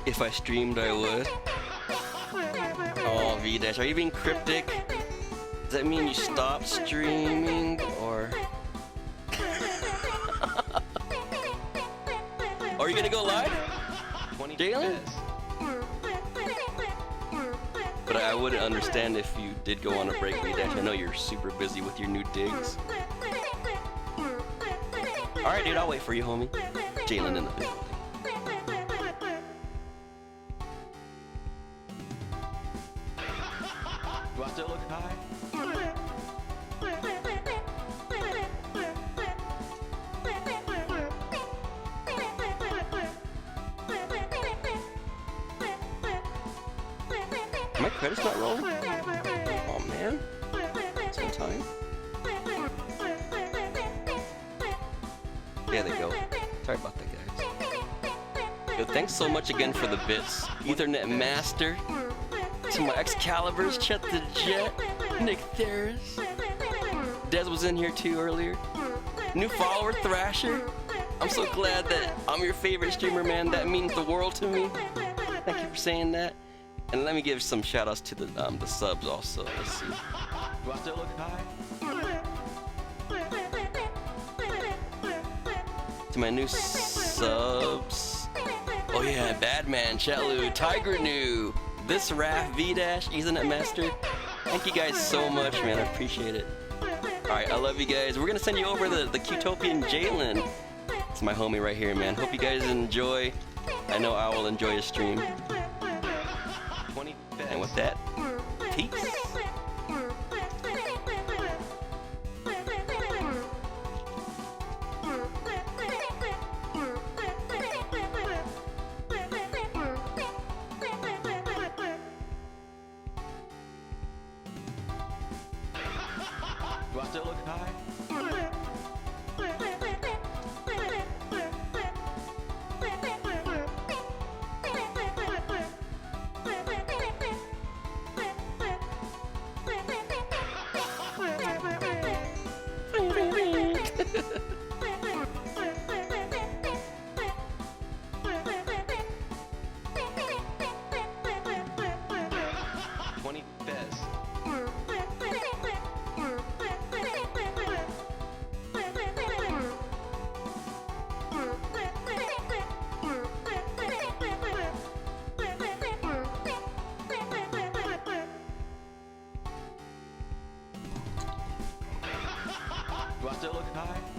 If I streamed, I would. Oh, V-Dash, are you being cryptic? Does that mean you stopped streaming, or? Are you gonna go live? Jalen? But I wouldn't understand if you did go on a break, V-Dash. I know you're super busy with your new digs. Alright, dude, I'll wait for you, homie. Jalen in the building. Do I still look high? My credit's not rolling? Oh man. It's on time. There they go. Sorry about that, guys. Yo, thanks so much again for the bits. Ethernet Master. To my Excaliburs, Chet the Jet, Nick Theris. Dez was in here too earlier. New follower, Thrasher. I'm so glad that I'm your favorite streamer, man. That means the world to me. Thank you for saying that. And let me give some shout outs to the subs also. Let's see. Do I still look high? To my new subs. Oh yeah, Badman, Chetlu, Tiger New. This Raph, V-Dash, Ethernet Master. Thank you guys so much, man. I appreciate it. Alright, I love you guys. We're gonna send you over the Qtopian Jalen. It's my homie right here, man. Hope you guys enjoy. I know I will enjoy his stream. And with that, peace. Do I still look high? still look high?